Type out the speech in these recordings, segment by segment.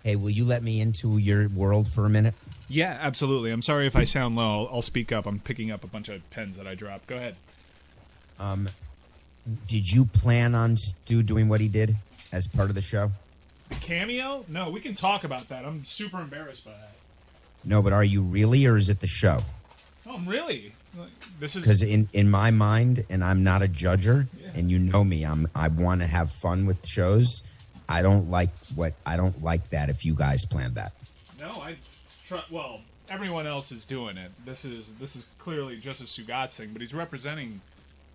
Hey, will you let me into your world for a minute? Yeah, absolutely. I'm sorry if I sound low. I'll speak up. I'm picking up a bunch of pens that I dropped. Go ahead. Did you plan on Stu doing what he did as part of the show? Cameo? No, we can talk about that. I'm super embarrassed by that. No, but are you really, or is it the show? Oh, I'm really. This is because in my mind, and I'm not a judger, and you know me, I want to have fun with shows. I don't like that if you guys planned that. No, well, everyone else is doing it. This is clearly just a Stugotz thing, but he's representing.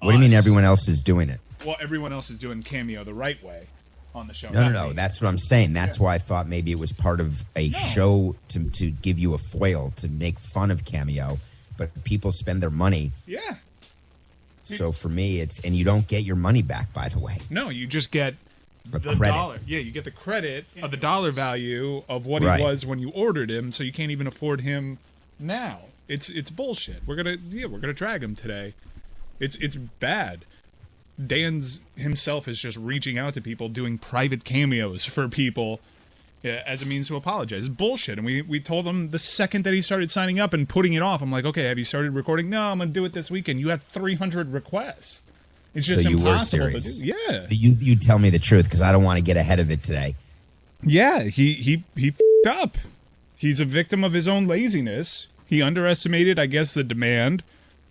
What do you mean everyone else is doing it? Well, everyone else is doing Cameo the right way on the show. No. That's what I'm saying. That's why I thought maybe it was part of a show to give you a foil, to make fun of Cameo. But people spend their money. Yeah. So for me, and you don't get your money back, by the way. No, you just get the credit. Dollar. Yeah, you get the credit of the dollar value of what he was when you ordered him, so you can't even afford him now. It's bullshit. We're gonna drag him today. It's bad. Dan's himself is just reaching out to people, doing private cameos for people as a means to apologize. It's bullshit. And we told him the second that he started signing up and putting it off, I'm like, okay, have you started recording? No, I'm going to do it this weekend. You had 300 requests. It's just impossible to do. Yeah. So you tell me the truth, because I don't want to get ahead of it today. Yeah, he f***ed up. He's a victim of his own laziness. He underestimated, I guess, the demand,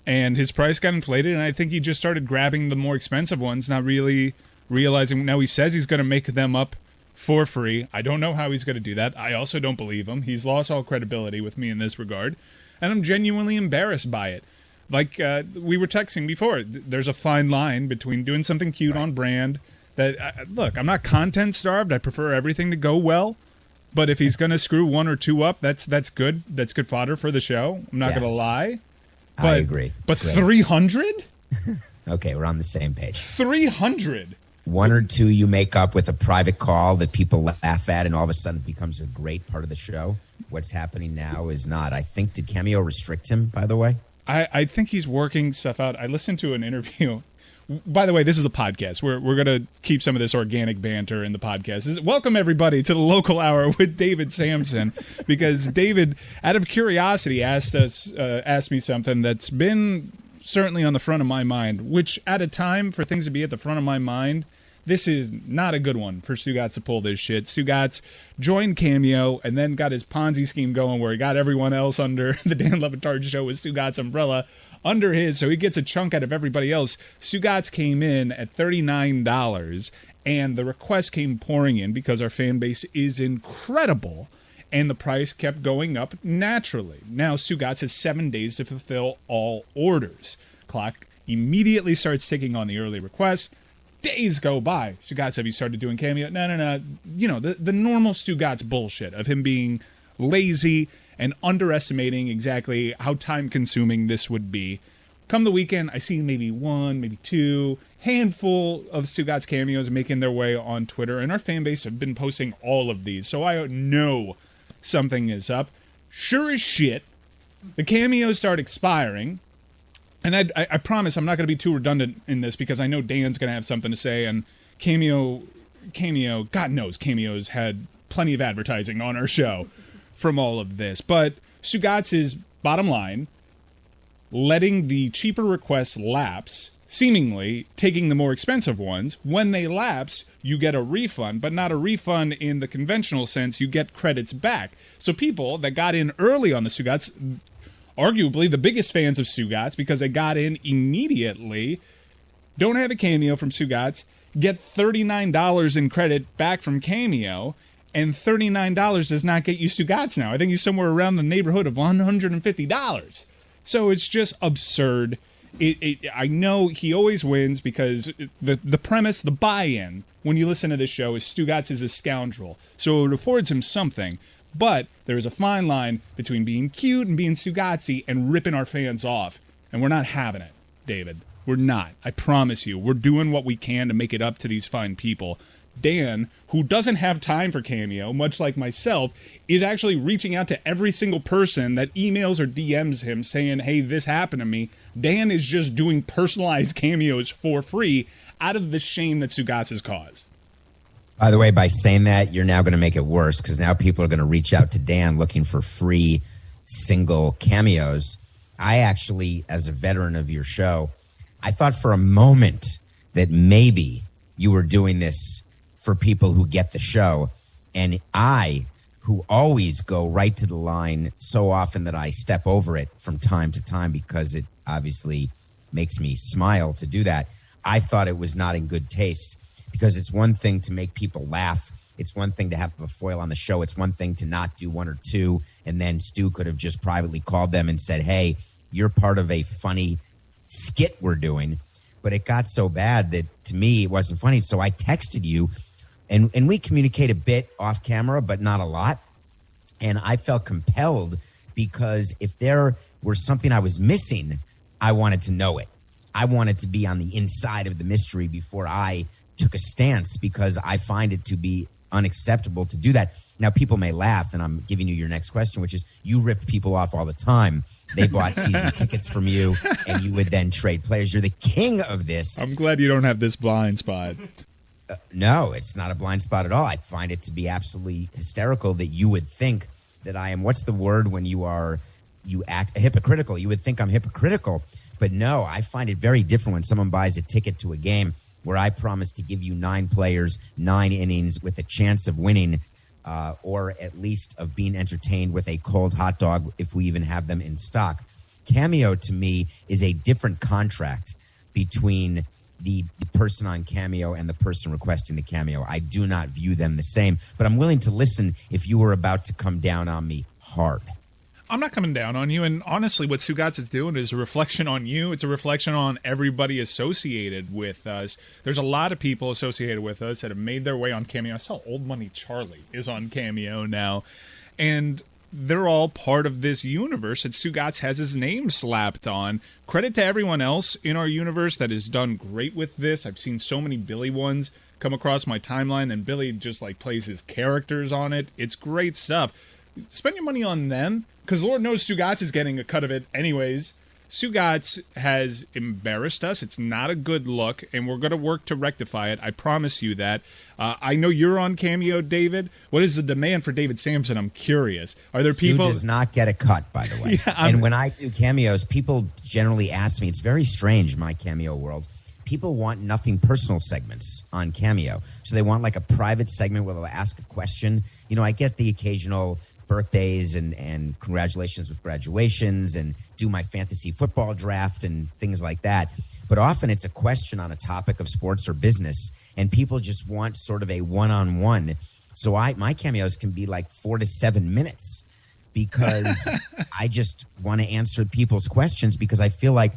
and his price got inflated, and I think he just started grabbing the more expensive ones, not really realizing. Now he says he's going to make them up for free. I don't know how he's going to do that. I also don't believe him. He's lost all credibility with me in this regard, and I'm genuinely embarrassed by it. Like we were texting before, there's a fine line between doing something cute on brand. Look, I'm not content starved. I prefer everything to go well. But if he's going to screw one or two up, that's good. That's good fodder for the show. I'm not going to lie. But, I agree. But 300? Okay, we're on the same page. 300. One or two you make up with a private call that people laugh at, and all of a sudden it becomes a great part of the show. What's happening now is not. I think, did Cameo restrict him, by the way? I think he's working stuff out. I listened to an interview. By the way, this is a podcast. We're going to keep some of this organic banter in the podcast. Welcome, everybody, to the Local Hour with David Samson, because David, out of curiosity, asked me something that's been certainly on the front of my mind, which at a time for things to be at the front of my mind, this is not a good one for Stugotz to pull this shit. Stugotz joined Cameo and then got his Ponzi scheme going where he got everyone else under the Dan Le Batard show with Stugotz umbrella under his, so he gets a chunk out of everybody else. Stugotz came in at $39, and the requests came pouring in because our fan base is incredible, and the price kept going up naturally. Now Stugotz has 7 days to fulfill all orders. Clock immediately starts ticking on the early requests. Days go by. Stugotz, have you started doing Cameo? No. You know, the normal Stugotz bullshit of him being lazy and underestimating exactly how time-consuming this would be. Come the weekend, I see maybe one, maybe two, handful of Stugotz cameos making their way on Twitter, and our fan base have been posting all of these, so I know something is up. Sure as shit, the cameos start expiring, and I promise I'm not going to be too redundant in this, because I know Dan's going to have something to say, and Cameo, God knows Cameo's had plenty of advertising on our show from all of this. But Stugotz is, bottom line, letting the cheaper requests lapse, seemingly taking the more expensive ones. When they lapse, you get a refund, but not a refund in the conventional sense. You get credits back. So people that got in early on the Stugotz, arguably the biggest fans of Stugotz because they got in immediately, don't have a cameo from Stugotz, get $39 in credit back from Cameo, and $39 does not get you Stugotz now. I think he's somewhere around the neighborhood of $150. So it's just absurd. I know he always wins because the premise, the buy-in, when you listen to this show, is Stugotz is a scoundrel. So it affords him something. But there is a fine line between being cute and being Stugotzy and ripping our fans off. And we're not having it, David. We're not. I promise you. We're doing what we can to make it up to these fine people. Dan, who doesn't have time for Cameo, much like myself, is actually reaching out to every single person that emails or DMs him saying, hey, this happened to me. Dan is just doing personalized cameos for free out of the shame that Stugotz has caused. By the way, by saying that, you're now going to make it worse because now people are going to reach out to Dan looking for free single cameos. I actually, as a veteran of your show, I thought for a moment that maybe you were doing this for people who get the show. And I, who always go right to the line so often that I step over it from time to time because it obviously makes me smile to do that, I thought it was not in good taste. Because it's one thing to make people laugh. It's one thing to have a foil on the show. It's one thing to not do one or two. And then Stu could have just privately called them and said, hey, you're part of a funny skit we're doing. But it got so bad that to me, it wasn't funny. So I texted you and we communicate a bit off camera, but not a lot. And I felt compelled because if there were something I was missing, I wanted to know it. I wanted to be on the inside of the mystery before I took a stance because I find it to be unacceptable to do that. Now, people may laugh, and I'm giving you your next question, which is you ripped people off all the time. They bought season tickets from you, and you would then trade players. You're the king of this. I'm glad you don't have this blind spot. No, it's not a blind spot at all. I find it to be absolutely hysterical that you would think that I am, what's the word when you act hypocritical? You would think I'm hypocritical. But no, I find it very different when someone buys a ticket to a game where I promise to give you 9 players, 9 innings with a chance of winning or at least of being entertained with a cold hot dog if we even have them in stock. Cameo, to me, is a different contract between the person on Cameo and the person requesting the cameo. I do not view them the same, but I'm willing to listen if you were about to come down on me hard. I'm not coming down on you, and honestly, what Stugotz is doing is a reflection on you. It's a reflection on everybody associated with us. There's a lot of people associated with us that have made their way on Cameo. I saw Old Money Charlie is on Cameo now, and they're all part of this universe that Stugotz has his name slapped on. Credit to everyone else in our universe that has done great with this. I've seen so many Billy ones come across my timeline, and Billy just like plays his characters on it. It's great stuff. Spend your money on them, because Lord knows Stugotz is getting a cut of it anyways. Stugotz has embarrassed us. It's not a good look, and we're going to work to rectify it. I promise you that. I know you're on Cameo, David. What is the demand for David Samson? I'm curious. Are there people... Stu does not get a cut, by the way. Yeah, and when I do cameos, people generally ask me, it's very strange, my Cameo world, people want nothing personal segments on Cameo. So they want like a private segment where they'll ask a question. You know, I get the occasional birthdays and congratulations with graduations and do my fantasy football draft and things like that. But often it's a question on a topic of sports or business, and people just want sort of a one-on-one. So my cameos can be like 4 to 7 minutes because I just want to answer people's questions because I feel like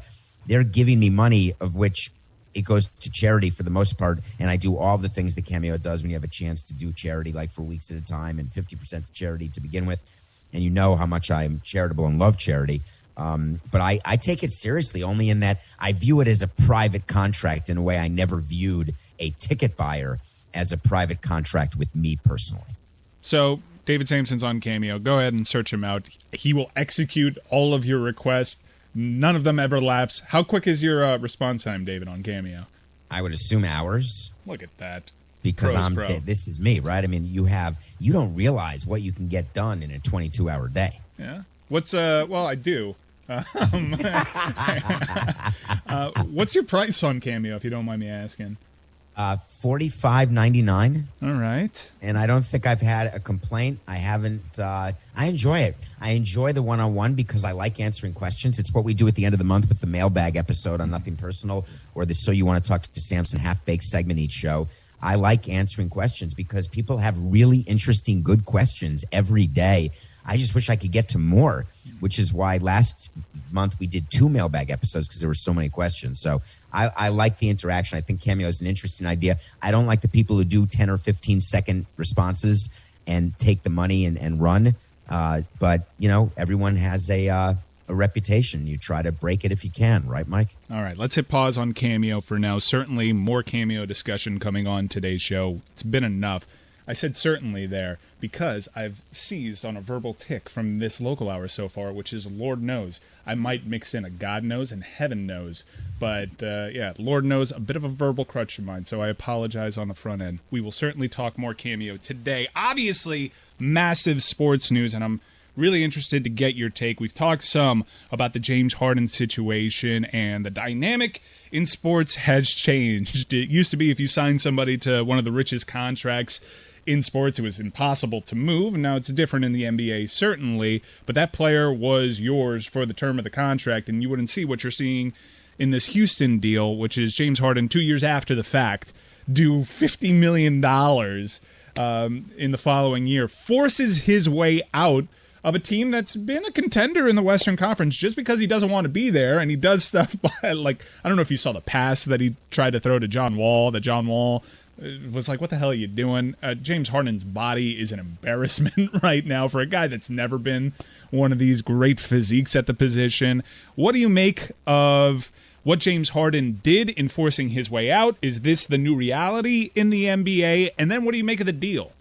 they're giving me money of which it goes to charity for the most part, and I do all the things that Cameo does when you have a chance to do charity, like for weeks at a time, and 50% to charity to begin with. And you know how much I am charitable and love charity. But I take it seriously only in that I view it as a private contract in a way I never viewed a ticket buyer as a private contract with me personally. So David Samson's on Cameo. Go ahead and search him out. He will execute all of your requests. None of them ever lapse. How quick is your response time, David, on Cameo? I would assume hours. Look at that. Because this is me, right? I mean, you don't realize what you can get done in a 22-hour day. Yeah. Well, I do. What's your price on Cameo, if you don't mind me asking? $45.99. All right. And I don't think I've had a complaint. I haven't. I enjoy it. I enjoy the one-on-one because I like answering questions. It's what we do at the end of the month with the mailbag episode on Nothing Personal or the So You Want to Talk to Samson half-baked segment each show. I like answering questions because people have really interesting, good questions every day. I just wish I could get to more, which is why last month we did 2 mailbag episodes because there were so many questions. So I like the interaction. I think Cameo is an interesting idea. I don't like the people who do 10 or 15-second responses and take the money and run. But, you know, everyone has a reputation. You try to break it if you can. Right, Mike? All right. Let's hit pause on Cameo for now. Certainly more Cameo discussion coming on today's show. It's been enough. I said certainly there because I've seized on a verbal tick from this local hour so far, which is Lord knows. I might mix in a God knows and heaven knows. But, Lord knows, a bit of a verbal crutch of mine, so I apologize on the front end. We will certainly talk more Cameo today. Obviously, massive sports news, and I'm really interested to get your take. We've talked some about the James Harden situation, and the dynamic in sports has changed. It used to be if you signed somebody to one of the richest contracts in sports, it was impossible to move. Now it's different in the NBA, certainly, but that player was yours for the term of the contract, and you wouldn't see what you're seeing in this Houston deal, which is James Harden 2 years after the fact, do $50 million in the following year, forces his way out of a team that's been a contender in the Western Conference just because he doesn't want to be there, and he does stuff by, like, I don't know if you saw the pass that he tried to throw to John Wall, that John Wall was like, what the hell are you doing? James Harden's body is an embarrassment right now for a guy that's never been one of these great physiques at the position. What do you make of what James Harden did in forcing his way out? Is this the new reality in the NBA? And then what do you make of the deal?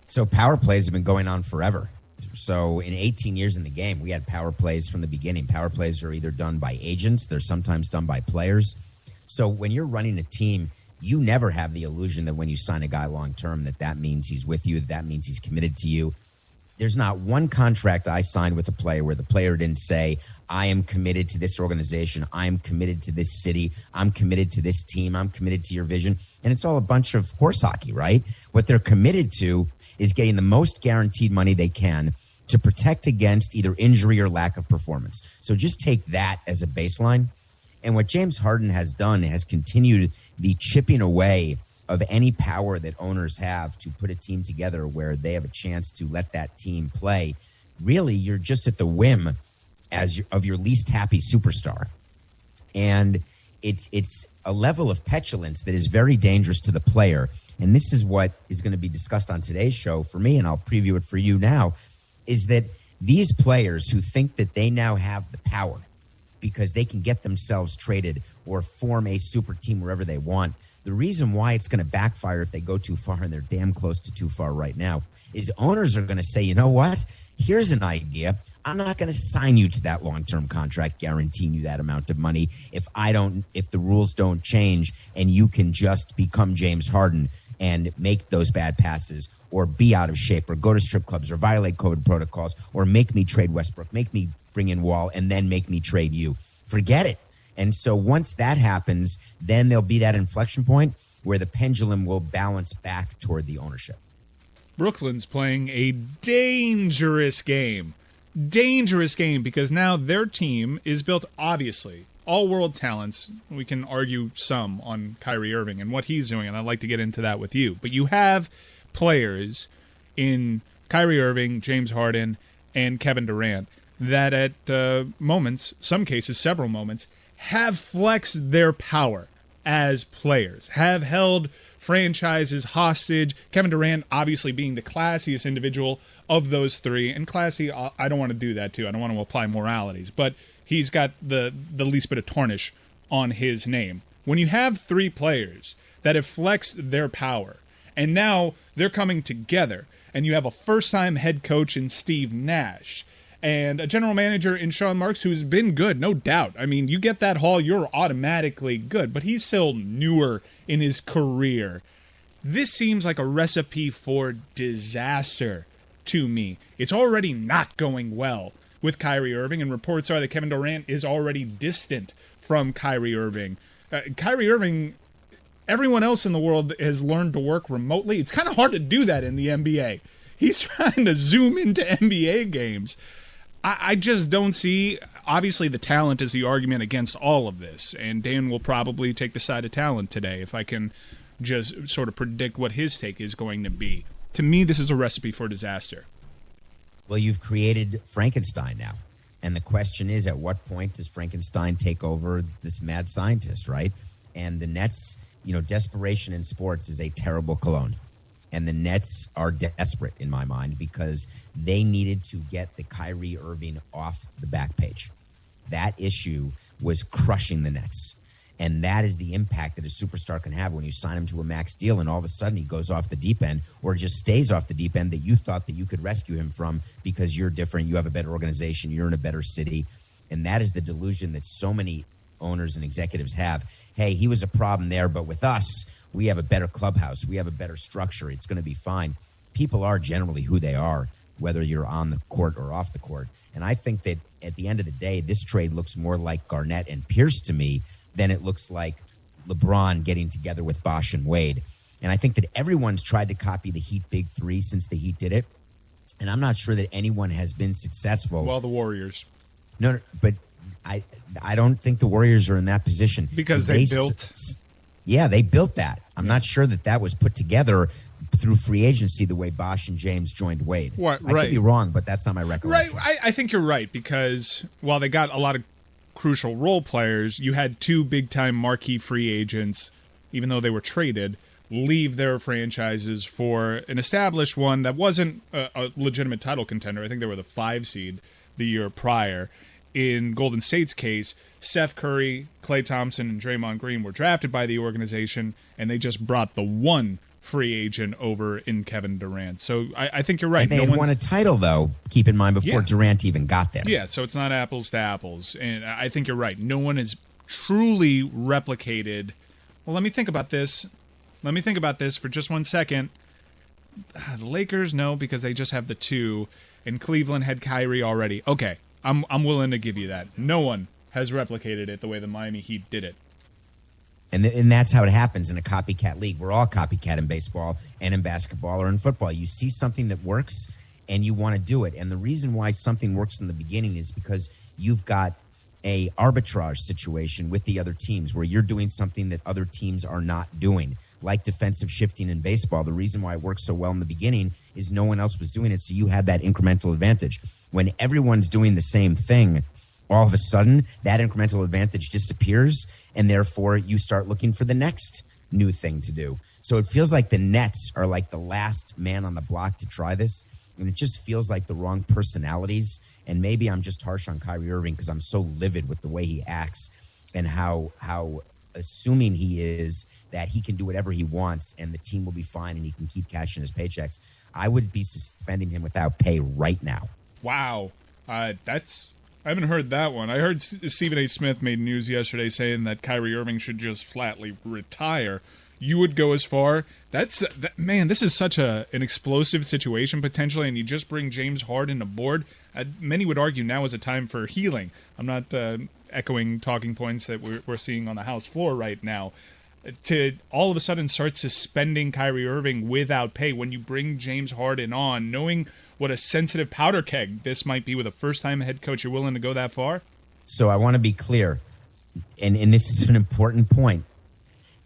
So power plays have been going on forever. So in 18 years in the game, we had power plays from the beginning. Power plays are either done by agents. They're sometimes done by players. So when you're running a team, you never have the illusion that when you sign a guy long-term, that means he's with you, that means he's committed to you. There's not one contract I signed with a player where the player didn't say, I am committed to this organization. I am committed to this city. I'm committed to this team. I'm committed to your vision. And it's all a bunch of horse hockey, right? What they're committed to is getting the most guaranteed money they can to protect against either injury or lack of performance. So just take that as a baseline. And what James Harden has done has continued the chipping away of any power that owners have to put a team together where they have a chance to let that team play. Really, you're just at the whim of your least happy superstar. And it's a level of petulance that is very dangerous to the player. And this is what is going to be discussed on today's show for me, and I'll preview it for you now, is that these players who think that they now have the power because they can get themselves traded or form a super team wherever they want, the reason why it's going to backfire if they go too far, and they're damn close to too far right now, is owners are going to say, you know what? Here's an idea. I'm not going to sign you to that long-term contract guaranteeing you that amount of money if the rules don't change and you can just become James Harden and make those bad passes or be out of shape or go to strip clubs or violate COVID protocols or make me trade Westbrook, make me bring in Wall, and then make me trade you. Forget it. And so once that happens, then there'll be that inflection point where the pendulum will balance back toward the ownership. Brooklyn's playing a dangerous game. Dangerous game because now their team is built, obviously, all-world talents. We can argue some on Kyrie Irving and what he's doing, and I'd like to get into that with you. But you have players in Kyrie Irving, James Harden, and Kevin Durant that at moments, some cases, several moments, have flexed their power as players, have held franchises hostage. Kevin Durant obviously being the classiest individual of those three. And classy, I don't want to do that too. I don't want to apply moralities. But he's got the least bit of tarnish on his name. When you have three players that have flexed their power, and now they're coming together, and you have a first-time head coach in Steve Nash, and a general manager in Sean Marks who's been good, no doubt. I mean, you get that haul, you're automatically good, but he's still newer in his career. This seems like a recipe for disaster to me. It's already not going well with Kyrie Irving, and reports are that Kevin Durant is already distant from Kyrie Irving. Kyrie Irving, everyone else in the world has learned to work remotely. It's kind of hard to do that in the NBA. He's trying to zoom into NBA games. I just don't see, obviously the talent is the argument against all of this, and Dan will probably take the side of talent today if I can just sort of predict what his take is going to be. To me, this is a recipe for disaster. Well, you've created Frankenstein now, and the question is, at what point does Frankenstein take over this mad scientist, right? And the Nets, desperation in sports is a terrible cologne. And the Nets are desperate, in my mind, because they needed to get the Kyrie Irving off the back page. That issue was crushing the Nets. And that is the impact that a superstar can have when you sign him to a max deal and all of a sudden he goes off the deep end or just stays off the deep end that you thought that you could rescue him from because you're different, you have a better organization, you're in a better city. And that is the delusion that so many owners and executives have. Hey, he was a problem there, but with us, we have a better clubhouse, we have a better structure, it's going to be fine. People are generally who they are, whether you're on the court or off the court. And I think that at the end of the day, this trade looks more like Garnett and Pierce to me than it looks like LeBron getting together with Bosh and Wade. And I think that everyone's tried to copy the Heat Big Three since the Heat did it. And I'm not sure that anyone has been successful. Well, the Warriors. No, but I don't think the Warriors are in that position. Because they built. Yeah, they built that. I'm not sure that was put together through free agency the way Bosh and James joined Wade. Right. I could be wrong, but that's not my recollection. Right. I think you're right, because while they got a lot of crucial role players, you had two big-time marquee free agents, even though they were traded, leave their franchises for an established one that wasn't a legitimate title contender. I think they were the 5 seed the year prior. In Golden State's case, Steph Curry, Klay Thompson, and Draymond Green were drafted by the organization, and they just brought the one free agent over in Kevin Durant. So I think you're right. And they had won a title, though, keep in mind, before Durant even got there. Yeah, so it's not apples to apples. And I think you're right. No one has truly replicated. Well, let me think about this. For just 1 second. The Lakers, no, because they just have the 2. And Cleveland had Kyrie already. Okay, I'm willing to give you that. No one has replicated it the way the Miami Heat did it. And that's how it happens in a copycat league. We're all copycat in baseball and in basketball or in football. You see something that works and you want to do it. And the reason why something works in the beginning is because you've got a arbitrage situation with the other teams where you're doing something that other teams are not doing, like defensive shifting in baseball. The reason why it works so well in the beginning is no one else was doing it, so you had that incremental advantage. When everyone's doing the same thing, all of a sudden, that incremental advantage disappears, and therefore you start looking for the next new thing to do. So it feels like the Nets are like the last man on the block to try this, and it just feels like the wrong personalities. And maybe I'm just harsh on Kyrie Irving because I'm so livid with the way he acts and how assuming he is that he can do whatever he wants and the team will be fine and he can keep cashing his paychecks. I would be suspending him without pay right now. Wow. I haven't heard that one. I heard Stephen A. Smith made news yesterday saying that Kyrie Irving should just flatly retire. You would go as far? Man, this is such an explosive situation potentially, and you just bring James Harden aboard. Many would argue now is a time for healing. I'm not echoing talking points that we're seeing on the House floor right now. To all of a sudden start suspending Kyrie Irving without pay when you bring James Harden on, knowing what a sensitive powder keg this might be with a first-time head coach, you're willing to go that far? So I want to be clear, and this is an important point.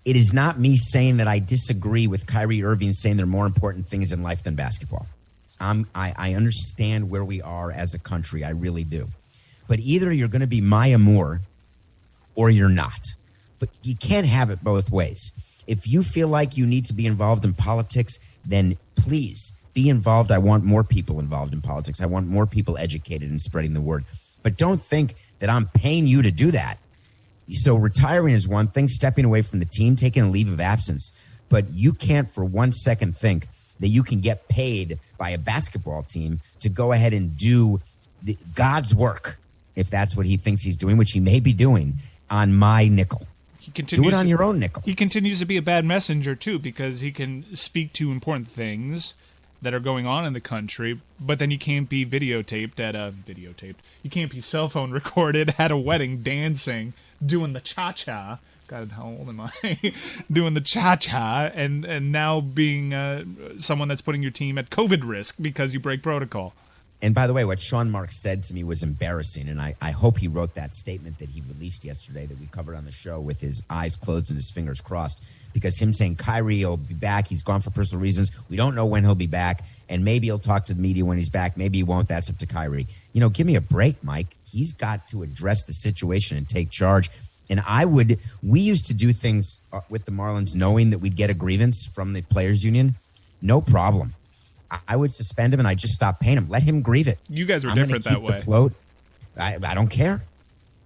It is not me saying that I disagree with Kyrie Irving saying there are more important things in life than basketball. I understand where we are as a country. I really do. But either you're going to be my amour or you're not. But you can't have it both ways. If you feel like you need to be involved in politics, then please be involved. I want more people involved in politics. I want more people educated and spreading the word. But don't think that I'm paying you to do that. So retiring is one thing, stepping away from the team, taking a leave of absence. But you can't for 1 second think that you can get paid by a basketball team to go ahead and do God's work, if that's what he thinks he's doing, which he may be doing, on my nickel. Do it on your own nickel. He continues to be a bad messenger, too, because he can speak to important things that are going on in the country, but then you can't be videotaped. You can't be cell phone recorded at a wedding dancing, doing the cha-cha. God, how old am I? Doing the cha-cha, and now being someone that's putting your team at COVID risk because you break protocol. And by the way, what Sean Marks said to me was embarrassing, and I hope he wrote that statement that he released yesterday that we covered on the show with his eyes closed and his fingers crossed, because him saying Kyrie will be back, he's gone for personal reasons, we don't know when he'll be back, and maybe he'll talk to the media when he's back, maybe he won't, that's up to Kyrie. Give me a break, Mike. He's got to address the situation and take charge. And we used to do things with the Marlins knowing that we'd get a grievance from the players union. No problem. I would suspend him and I just stop paying him. Let him grieve it. You guys were different that way. The float. I don't care.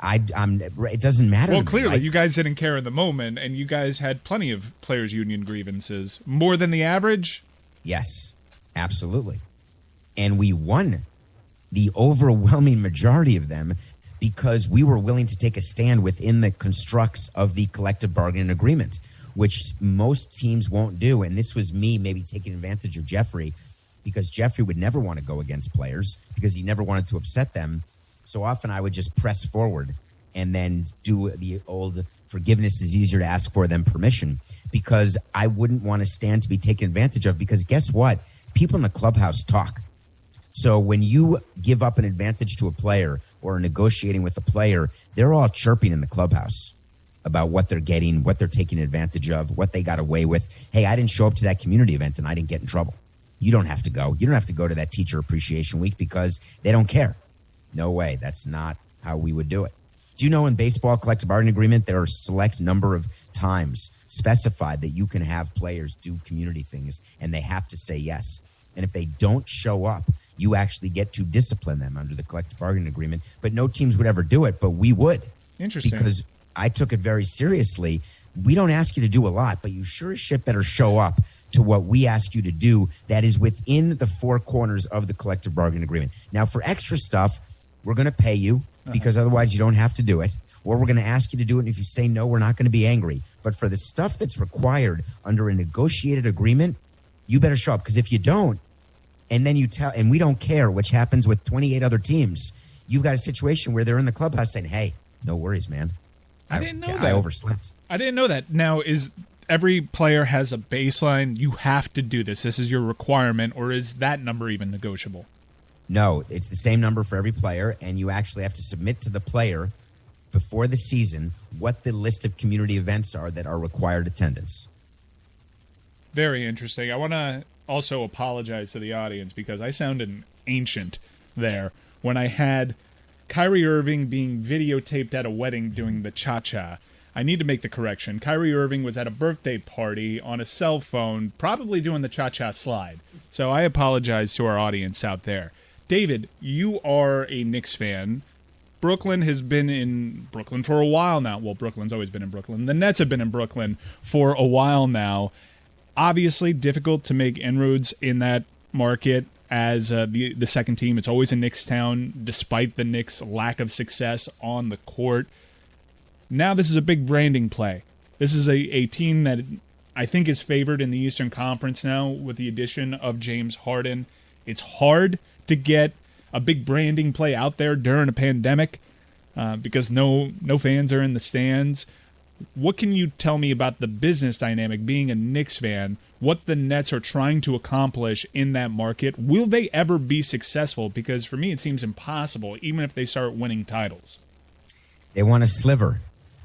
It doesn't matter. Well, to me, clearly, right? you guys didn't care in the moment, and you guys had plenty of players' union grievances. More than the average? Yes, absolutely. And we won the overwhelming majority of them because we were willing to take a stand within the constructs of the collective bargaining agreement, which most teams won't do. And this was me maybe taking advantage of Jeffrey, because Jeffrey would never want to go against players because he never wanted to upset them. So often I would just press forward and then do the old forgiveness is easier to ask for than permission, because I wouldn't want to stand to be taken advantage of, because guess what? People in the clubhouse talk. So when you give up an advantage to a player or negotiating with a player, they're all chirping in the clubhouse about what they're getting, what they're taking advantage of, what they got away with. Hey, I didn't show up to that community event and I didn't get in trouble. You don't have to go. You don't have to go to that teacher appreciation week because they don't care. No way. That's not how we would do it. Do you know in baseball collective bargaining agreement, there are a select number of times specified that you can have players do community things and they have to say yes. And if they don't show up, you actually get to discipline them under the collective bargaining agreement. But no teams would ever do it, but we would. Interesting. Because I took it very seriously. We don't ask you to do a lot, but you sure as shit better show up to what we ask you to do that is within the four corners of the collective bargaining agreement. Now, for extra stuff, we're going to pay you because otherwise you don't have to do it. Or we're going to ask you to do it, and if you say no, we're not going to be angry. But for the stuff that's required under a negotiated agreement, you better show up. Because if you don't, and then you tell, and we don't care, which happens with 28 other teams, you've got a situation where they're in the clubhouse saying, hey, no worries, man. I didn't know that. I overslept. I didn't know that. Now, is every player has a baseline? You have to do this. This is your requirement, or is that number even negotiable? No, it's the same number for every player, and you actually have to submit to the player before the season what the list of community events are that are required attendance. Very interesting. I want to also apologize to the audience because I sounded ancient there when I had Kyrie Irving being videotaped at a wedding doing the cha-cha. I need to make the correction. Kyrie Irving was at a birthday party on a cell phone, probably doing the cha-cha slide. So I apologize to our audience out there. David, you are a Knicks fan. Brooklyn has been in Brooklyn for a while now. Well, Brooklyn's always been in Brooklyn. The Nets have been in Brooklyn for a while now. Obviously, difficult to make inroads in that market as the second team. It's always a Knicks town, despite the Knicks' lack of success on the court. Now this is a big branding play. This is a team that I think is favored in the Eastern Conference now with the addition of James Harden. It's hard to get a big branding play out there during a pandemic because no fans are in the stands. What can you tell me about the business dynamic, being a Knicks fan, what the Nets are trying to accomplish in that market? Will they ever be successful? Because for me, it seems impossible, even if they start winning titles. They want a sliver,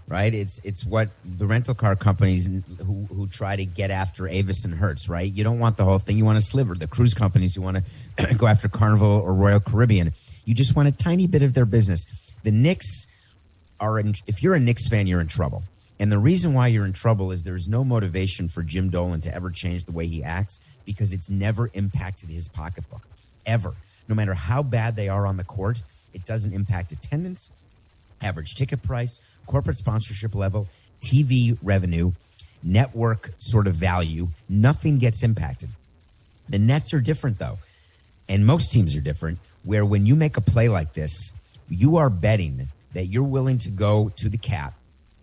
right? It's what the rental car companies who try to get after Avis and Hertz, right? You don't want the whole thing. You want a sliver. The cruise companies, you want to go after Carnival or Royal Caribbean. You just want a tiny bit of their business. The Knicks if you're a Knicks fan, you're in trouble. And the reason why you're in trouble is there's no motivation for Jim Dolan to ever change the way he acts because it's never impacted his pocketbook, ever. No matter how bad they are on the court, it doesn't impact attendance, average ticket price, corporate sponsorship level, TV revenue, network sort of value. Nothing gets impacted. The Nets are different, though, and most teams are different, where when you make a play like this, you are betting that you're willing to go to the cap,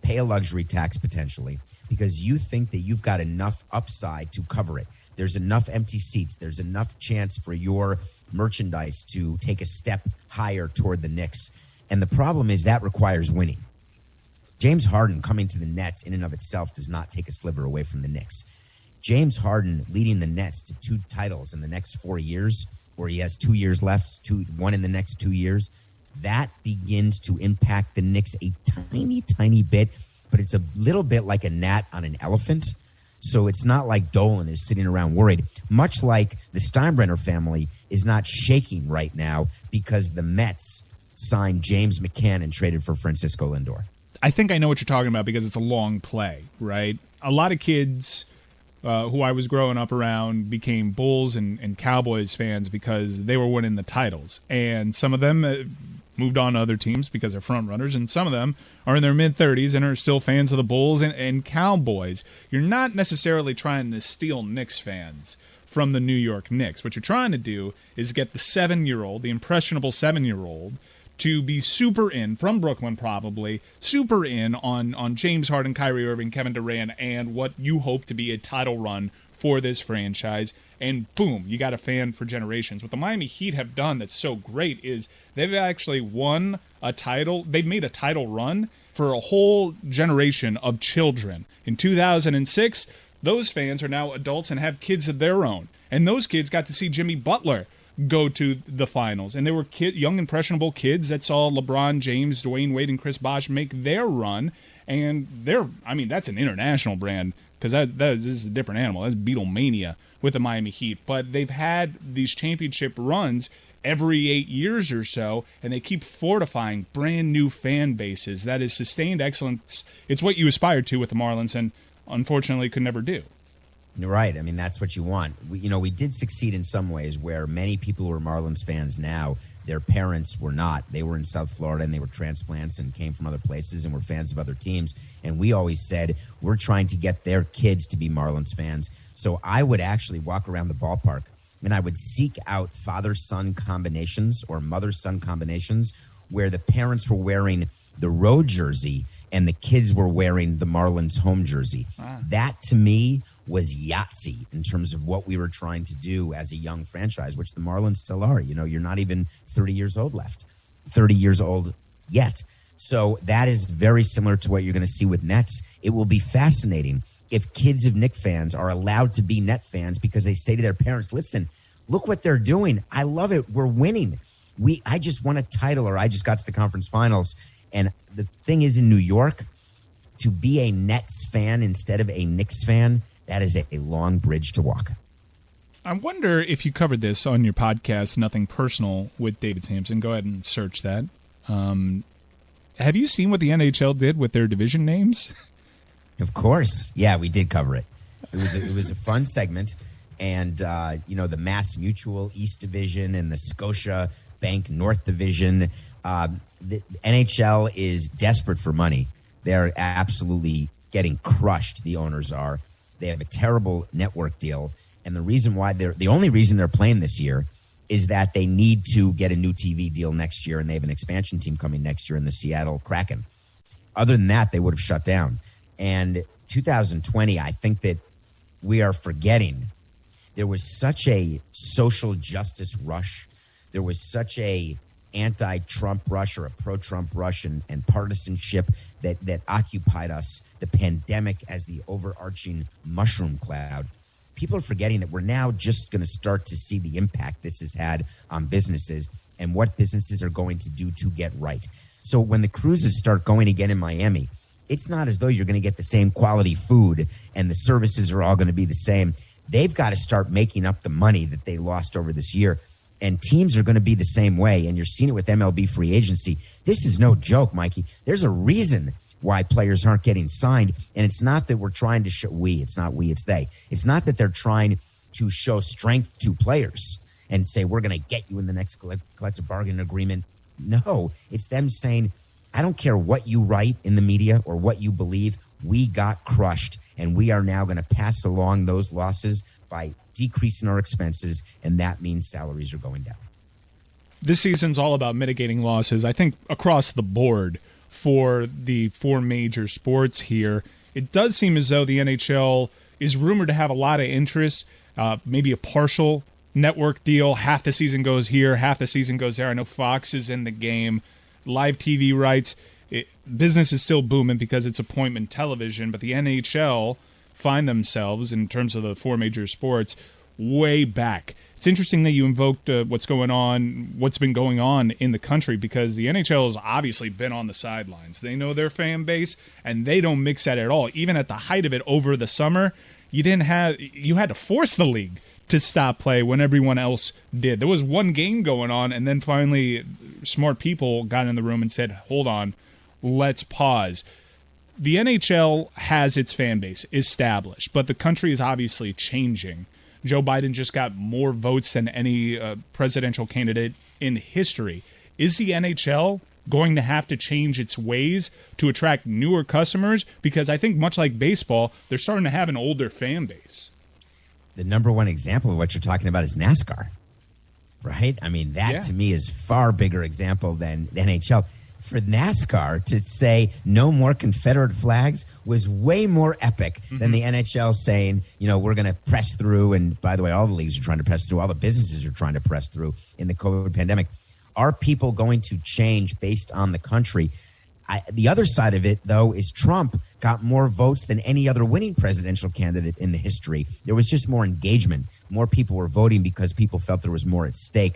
pay a luxury tax potentially, because you think that you've got enough upside to cover it. There's enough empty seats. There's enough chance for your merchandise to take a step higher toward the Knicks. And the problem is that requires winning. James Harden coming to the Nets in and of itself does not take a sliver away from the Knicks. James Harden leading the Nets to 2 titles in the next 4 years, where he has 2 years left, one in the next 2 years, that begins to impact the Knicks a tiny, tiny bit, but it's a little bit like a gnat on an elephant. So it's not like Dolan is sitting around worried, much like the Steinbrenner family is not shaking right now because the Mets signed James McCann and traded for Francisco Lindor. I think I know what you're talking about because it's a long play, right? A lot of kids who I was growing up around became Bulls and Cowboys fans because they were winning the titles. And some of them moved on to other teams because they're front runners, and some of them are in their mid-30s and are still fans of the Bulls and Cowboys. You're not necessarily trying to steal Knicks fans from the New York Knicks. What you're trying to do is get the 7-year-old, the impressionable 7-year-old, to be super in, from Brooklyn probably, super in on James Harden, Kyrie Irving, Kevin Durant, and what you hope to be a title run for this franchise. And boom, you got a fan for generations. What the Miami Heat have done that's so great is they've actually won a title. They've made a title run for a whole generation of children. In 2006, those fans are now adults and have kids of their own. And those kids got to see Jimmy Butler go to the finals. And there were young, impressionable kids that saw LeBron James, Dwayne Wade, and Chris Bosh make their run. And that's an international brand, because this is a different animal. That's Beatlemania with the Miami Heat. But they've had these championship runs every 8 years or so, and they keep fortifying brand new fan bases. That is sustained excellence. It's what you aspire to with the Marlins, and unfortunately could never do. You're right. I mean, that's what you want. We did succeed in some ways where many people who are Marlins fans now, their parents were not. They were in South Florida and they were transplants and came from other places and were fans of other teams. And we always said, we're trying to get their kids to be Marlins fans. So I would actually walk around the ballpark and I would seek out father-son combinations or mother-son combinations where the parents were wearing the road jersey and the kids were wearing the Marlins home jersey. Wow. That, to me, was Yahtzee in terms of what we were trying to do as a young franchise, which the Marlins still are. You're not even 30 years old yet. So that is very similar to what you're going to see with Nets. It will be fascinating if kids of Knicks fans are allowed to be Net fans because they say to their parents, listen, look what they're doing. I love it. We're winning. I just won a title, or I just got to the conference finals. And the thing is, in New York, to be a Nets fan instead of a Knicks fan, that is a long bridge to walk. I wonder if you covered this on your podcast, Nothing Personal, with David Samson. Go ahead and search that. Have you seen what the NHL did with their division names? Of course. Yeah, we did cover it. It was a fun segment. And, the Mass Mutual East Division and the Scotia Bank North Division. The NHL is desperate for money. They're absolutely getting crushed, the owners are. They have a terrible network deal. And the only reason they're playing this year is that they need to get a new TV deal next year, and they have an expansion team coming next year in the Seattle Kraken. Other than that, they would have shut down. And 2020, I think that we are forgetting there was such a social justice rush. There was such a anti-Trump rush or a pro-Trump rush and partisanship that occupied us, the pandemic as the overarching mushroom cloud. People are forgetting that we're now just going to start to see the impact this has had on businesses and what businesses are going to do to get right. So when the cruises start going again in Miami, it's not as though you're going to get the same quality food and the services are all going to be the same. They've got to start making up the money that they lost over this year. And teams are going to be the same way. And you're seeing it with MLB free agency. This is no joke, Mikey. There's a reason why players aren't getting signed. And it's not that we're trying to show it's not we, it's they. It's not that they're trying to show strength to players and say, we're going to get you in the next collective bargaining agreement. No, it's them saying, I don't care what you write in the media or what you believe. We got crushed, and we are now going to pass along those losses by decreasing our expenses, and that means salaries are going down. This season's all about mitigating losses, I think, across the board for the four major sports here. It does seem as though the NHL is rumored to have a lot of interest, maybe a partial network deal. Half the season goes here, half the season goes there. I know Fox is in the game. Live TV rights. Business is still booming because it's appointment television, but the NHL find themselves, in terms of the four major sports, way back. It's interesting that you invoked what's been going on in the country, because the NHL has obviously been on the sidelines. They know their fan base, and they don't mix that at all. Even at the height of it over the summer, you had to force the league to stop play when everyone else did. There was one game going on, and then finally smart people got in the room and said, hold on, let's pause. The NHL has its fan base established, but the country is obviously changing. Joe Biden just got more votes than any presidential candidate in history. is the NHL going to have to change its ways to attract newer customers? Because I think much like baseball, they're starting to have an older fan base. The number one example of what you're talking about is NASCAR, right? I mean, that to me is far bigger example than the NHL. For NASCAR to say no more Confederate flags was way more epic than the NHL saying, we're going to press through. And by the way, all the leagues are trying to press through. All the businesses are trying to press through in the COVID pandemic. Are people going to change based on the country? The other side of it, though, is Trump got more votes than any other winning presidential candidate in the history. There was just more engagement. More people were voting because people felt there was more at stake.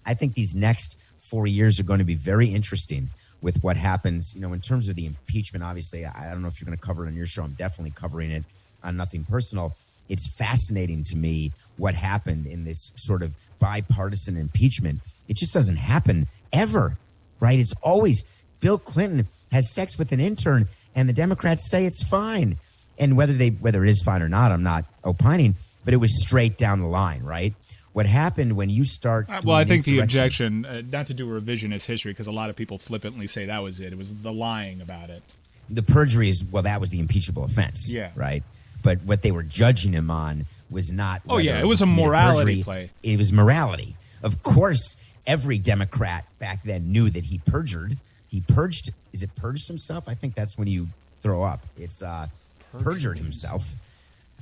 I think these next 4 years are going to be very interesting with what happens, in terms of the impeachment. Obviously, I don't know if you're going to cover it on your show. I'm definitely covering it on Nothing Personal. It's fascinating to me what happened in this sort of bipartisan impeachment. It just doesn't happen ever, right? It's always Bill Clinton has sex with an intern and the Democrats say it's fine. And whether it is fine or not, I'm not opining, but it was straight down the line, right? What happened when you start... Well, I think the objection, not to do revisionist history, because a lot of people flippantly say that was it. It was the lying about it. The perjury is, that was the impeachable offense, right? But what they were judging him on was not... it was a morality play. It was morality. Of course, every Democrat back then knew that he perjured. He purged... Is it purged himself? I think that's when you throw up. It's perjured himself,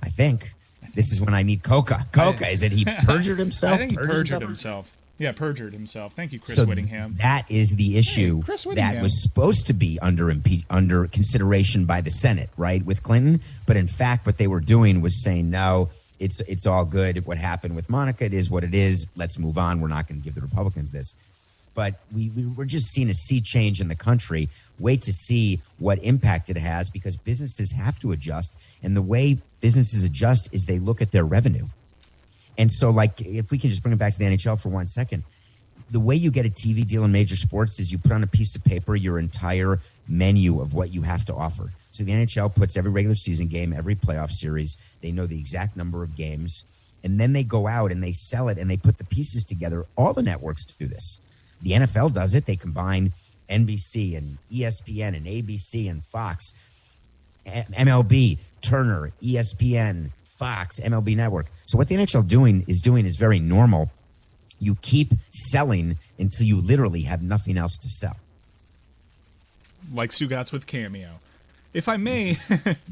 I think. This is when I need Coca. Is it he perjured himself? I think he perjured himself. Yeah, perjured himself. Thank you, Chris Whittingham. That is the issue that was supposed to be under consideration by the Senate, right, with Clinton. But in fact, what they were doing was saying, no, it's all good. What happened with Monica, it is what it is. Let's move on. We're not going to give the Republicans this. But we're just seeing a sea change in the country. Wait to see what impact it has, because businesses have to adjust. And the way businesses adjust is they look at their revenue. And so, if we can just bring it back to the NHL for 1 second, the way you get a TV deal in major sports is you put on a piece of paper your entire menu of what you have to offer. So the NHL puts every regular season game, every playoff series. They know the exact number of games. And then they go out and they sell it and they put the pieces together. All the networks do this. The NFL does it. They combine NBC and ESPN and ABC and Fox, MLB, Turner, ESPN, Fox, MLB Network. So what the NHL is very normal. You keep selling until you literally have nothing else to sell. Like Stugotz with Cameo. If I may...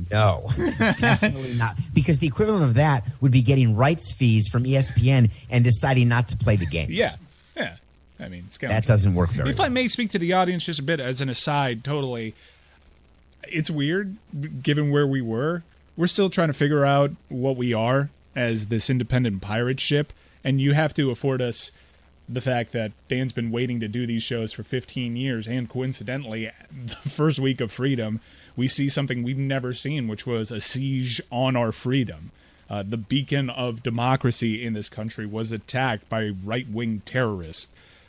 No, definitely not. Because the equivalent of that would be getting rights fees from ESPN and deciding not to play the games. Yeah. I mean, that doesn't work very well. If I may speak to the audience just a bit as an aside, totally, it's weird, given where we were. We're still trying to figure out what we are as this independent pirate ship, and you have to afford us the fact that Dan's been waiting to do these shows for 15 years, and coincidentally, the first week of freedom, we see something we've never seen, which was a siege on our freedom. The beacon of democracy in this country was attacked by right-wing terrorists.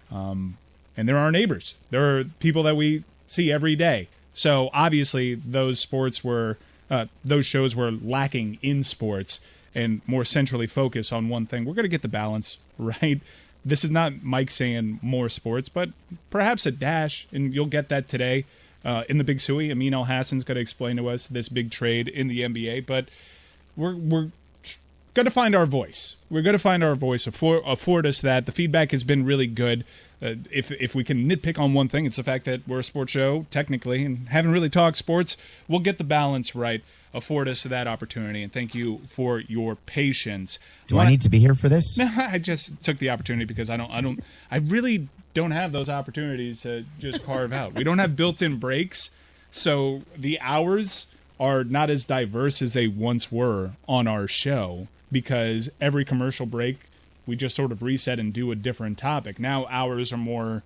And they're our neighbors. There are people that we see every day. So obviously those shows were lacking in sports and more centrally focused on one thing. We're going to get the balance right. This is not Mike saying more sports, but perhaps a dash, and you'll get that today in the Big Suey. Amin El Hassan's going to explain to us this big trade in the NBA, but we're going to find our voice. We're going to find our voice, afford us that. The feedback has been really good. If we can nitpick on one thing, it's the fact that we're a sports show, technically, and haven't really talked sports. We'll get the balance right. Afford us that opportunity, and thank you for your patience. Do I need to be here for this? No, I just took the opportunity because I really don't have those opportunities to just carve out. We don't have built-in breaks, so the hours are not as diverse as they once were on our show, because every commercial break we just sort of reset and do a different topic. Now hours are more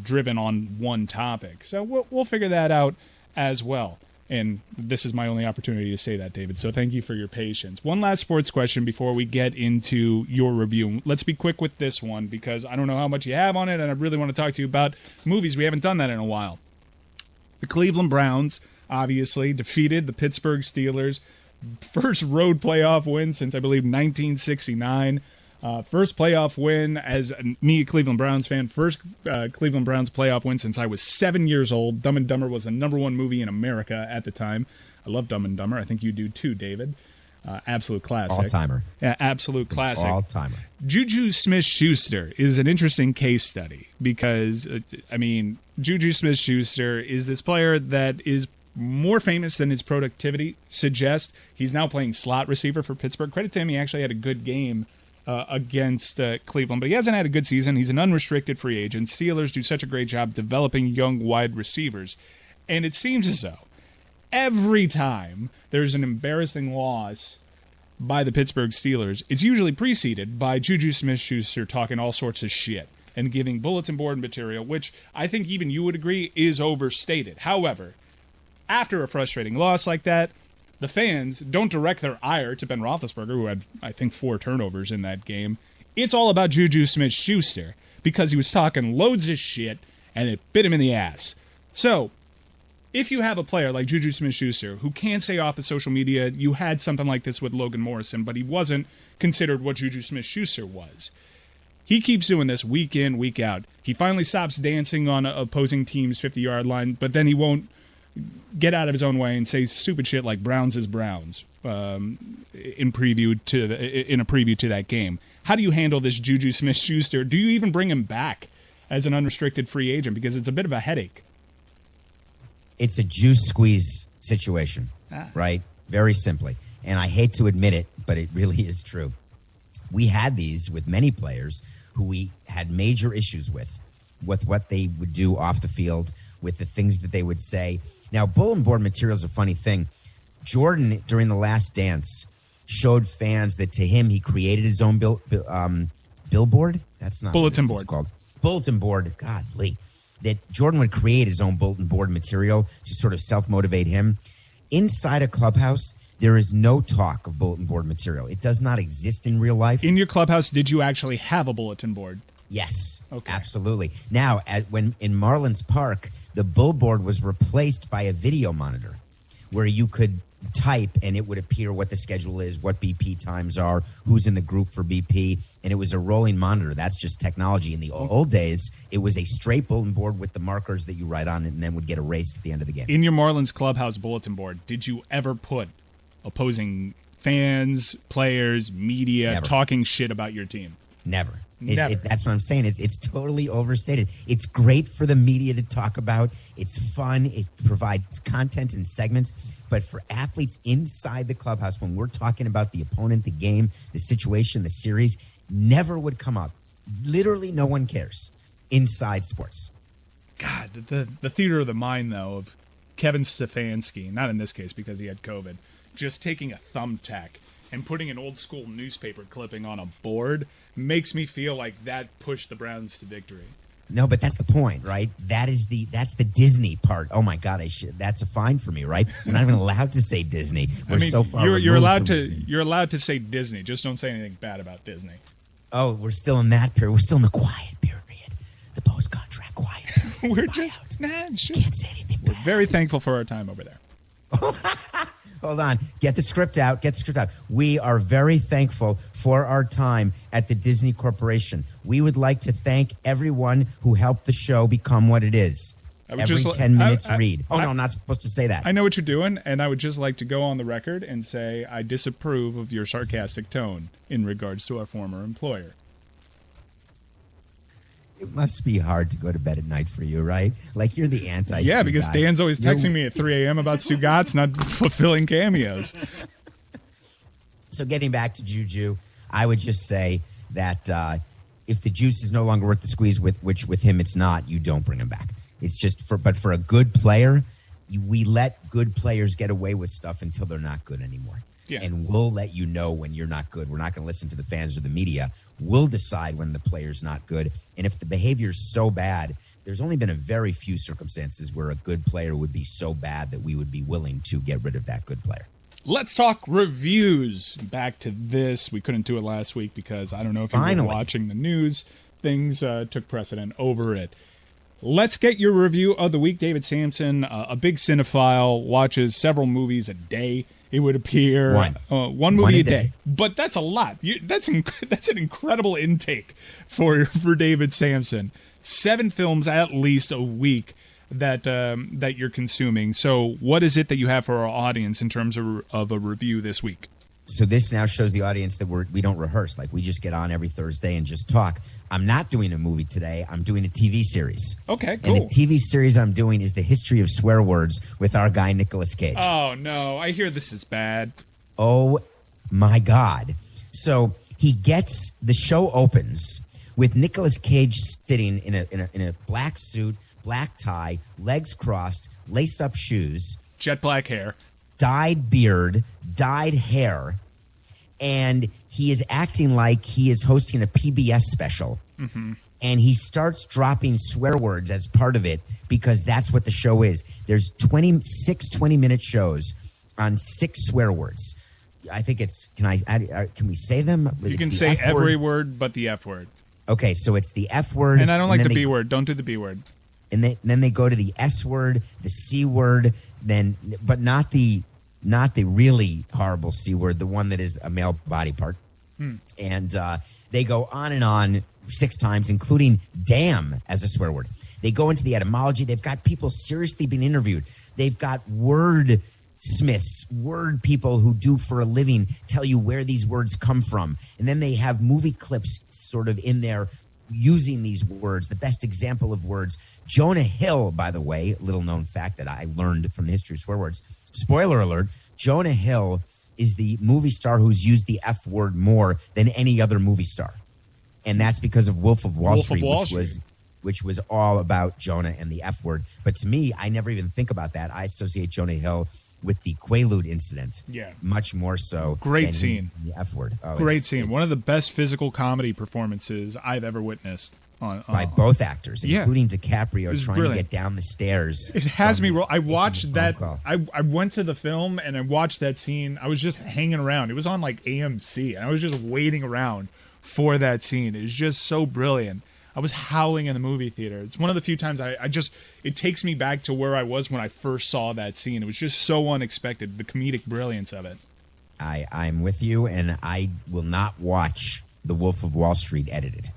driven on one topic, so we'll figure that out as well. And this is my only opportunity to say that, David. So thank you for your patience. One last sports question before we get into your review. Let's be quick with this one, because I don't know how much you have on it, and I really want to talk to you about movies. We haven't done that in a while. The Cleveland Browns obviously defeated the Pittsburgh Steelers. First road playoff win since, I believe, 1969. First playoff win as me, a Cleveland Browns fan. First Cleveland Browns playoff win since I was 7 years old. Dumb and Dumber was the #1 movie in America at the time. I love Dumb and Dumber. I think you do too, David. Absolute classic. All-timer. Yeah, absolute classic. All-timer. Juju Smith-Schuster is an interesting case study because, Juju Smith-Schuster is this player that is more famous than his productivity suggests. He's now playing slot receiver for Pittsburgh. Credit to him, he actually had a good game against Cleveland, but he hasn't had a good season. He's an unrestricted free agent. Steelers do such a great job developing young wide receivers, and it seems as though every time there's an embarrassing loss by the Pittsburgh Steelers, it's usually preceded by Juju Smith-Schuster talking all sorts of shit and giving bulletin board material, which I think even you would agree is overstated. However, after a frustrating loss like that, the fans don't direct their ire to Ben Roethlisberger, who had, I think, 4 turnovers in that game. It's all about Juju Smith-Schuster because he was talking loads of shit and it bit him in the ass. So, if you have a player like Juju Smith-Schuster who can't stay off of social media, you had something like this with Logan Morrison, but he wasn't considered what Juju Smith-Schuster was. He keeps doing this week in, week out. He finally stops dancing on opposing teams' 50-yard line, but then he won't get out of his own way and say stupid shit like Browns is Browns in a preview to that game. How do you handle this Juju Smith-Schuster? Do you even bring him back as an unrestricted free agent? Because it's a bit of a headache. It's a juice squeeze situation, right? Very simply. And I hate to admit it, but it really is true. We had these with many players who we had major issues with what they would do off the field, with the things that they would say. Now, bulletin board material is a funny thing. Jordan, during The Last Dance, showed fans that to him he created his own billboard. That's not bulletin what board. It's called bulletin board. Godly, that Jordan would create his own bulletin board material to sort of self-motivate him. Inside a clubhouse, there is no talk of bulletin board material. It does not exist in real life. In your clubhouse, did you actually have a bulletin board? Yes, okay. Absolutely. Now, when in Marlins Park, the billboard was replaced by a video monitor where you could type and it would appear what the schedule is, what BP times are, who's in the group for BP, and it was a rolling monitor. That's just technology. In the old days, it was a straight bulletin board with the markers that you write on and then would get erased at the end of the game. In your Marlins clubhouse bulletin board, did you ever put opposing fans, players, media Never. talking shit about your team? Never. Never. That's what I'm saying. It's totally overstated. It's great for the media to talk about. It's fun. It provides content and segments. But for athletes inside the clubhouse, when we're talking about the opponent, the game, the situation, the series, never would come up. Literally no one cares inside sports. God, the theater of the mind, though, of Kevin Stefanski, not in this case because he had COVID, just taking a thumbtack and putting an old school newspaper clipping on a board makes me feel like that pushed the Browns to victory. No, but that's the point, right? That's the Disney part. Oh my God, that's a fine for me, right? We're not even allowed to say Disney. We're so far. You're allowed to. Disney. You're allowed to say Disney. Just don't say anything bad about Disney. Oh, we're still in that period. We're still in the quiet period, the post-contract quiet period. We're just can't say anything bad. We're very thankful for our time over there. Hold on. Get the script out. We are very thankful for our time at the Disney Corporation. We would like to thank everyone who helped the show become what it is. Every 10 minutes read. No, I'm not supposed to say that. I know what you're doing, and I would just like to go on the record and say I disapprove of your sarcastic tone in regards to our former employer. It must be hard to go to bed at night for you, right? Like you're the anti-Stugotz. Yeah, because Dan's always texting me at 3 a.m. about Stugotz not fulfilling cameos. So getting back to Juju, I would just say that if the juice is no longer worth the squeeze, which with him it's not, you don't bring him back. It's just but for a good player, we let good players get away with stuff until they're not good anymore. Yeah. And we'll let you know when you're not good. We're not going to listen to the fans or the media. We'll decide when the player's not good. And if the behavior's so bad, there's only been a very few circumstances where a good player would be so bad that we would be willing to get rid of that good player. Let's talk reviews. Back to this. We couldn't do it last week because I don't know if you were watching the news. Things took precedent over it. Let's get your review of the week. David Samson, a big cinephile, watches several movies a day. It would appear one movie One a a day. day. But that's a lot. That's an incredible intake for David Samson. 7 films at least a week that you're consuming. So what is it that you have for our audience in terms of a review this week? So this now shows the audience that we don't rehearse. Like, we just get on every Thursday and just talk. I'm not doing a movie today. I'm doing a TV series. Okay, cool. And the TV series I'm doing is the history of swear words with our guy Nicolas Cage. Oh, no. I hear this is bad. Oh, my God. So the show opens with Nicolas Cage sitting in a black suit, black tie, legs crossed, lace-up shoes. Jet black hair. Dyed beard, dyed hair, and he is acting like he is hosting a PBS special. Mm-hmm. And he starts dropping swear words as part of it because that's what the show is. There's 26 20-minute shows on 6 swear words. I think it's, can we say them? You can say every word but the F word. Okay, so it's the F word. And I don't like the B word. Don't do the B word. And then they go to the S word, the C word, but not the really horrible C word, the one that is a male body part. And they go on and on 6 times, including damn as a swear word. They go into the etymology. They've got people seriously being interviewed. They've got word smiths, word people who do for a living tell you where these words come from. And then they have movie clips sort of in there using these words, the best example of words. Jonah Hill, by the way, little known fact that I learned from the history of swear words. Spoiler alert, Jonah Hill is the movie star who's used the F word more than any other movie star. And that's because of Wolf of Wall Street, which was all about Jonah and the F word. But to me, I never even think about that. I associate Jonah Hill with the Quaalude incident. Yeah. Much more so. Great scene. The F word. Oh, great scene. One of the best physical comedy performances I've ever witnessed. By both actors, including DiCaprio trying to get down the stairs. It has me roll. I watched that. I went to the film and I watched that scene. I was just hanging around. It was on like AMC. And I was just waiting around for that scene. It was just so brilliant. I was howling in the movie theater. It's one of the few times it takes me back to where I was when I first saw that scene. It was just so unexpected, the comedic brilliance of it. I'm with you, and I will not watch The Wolf of Wall Street edited.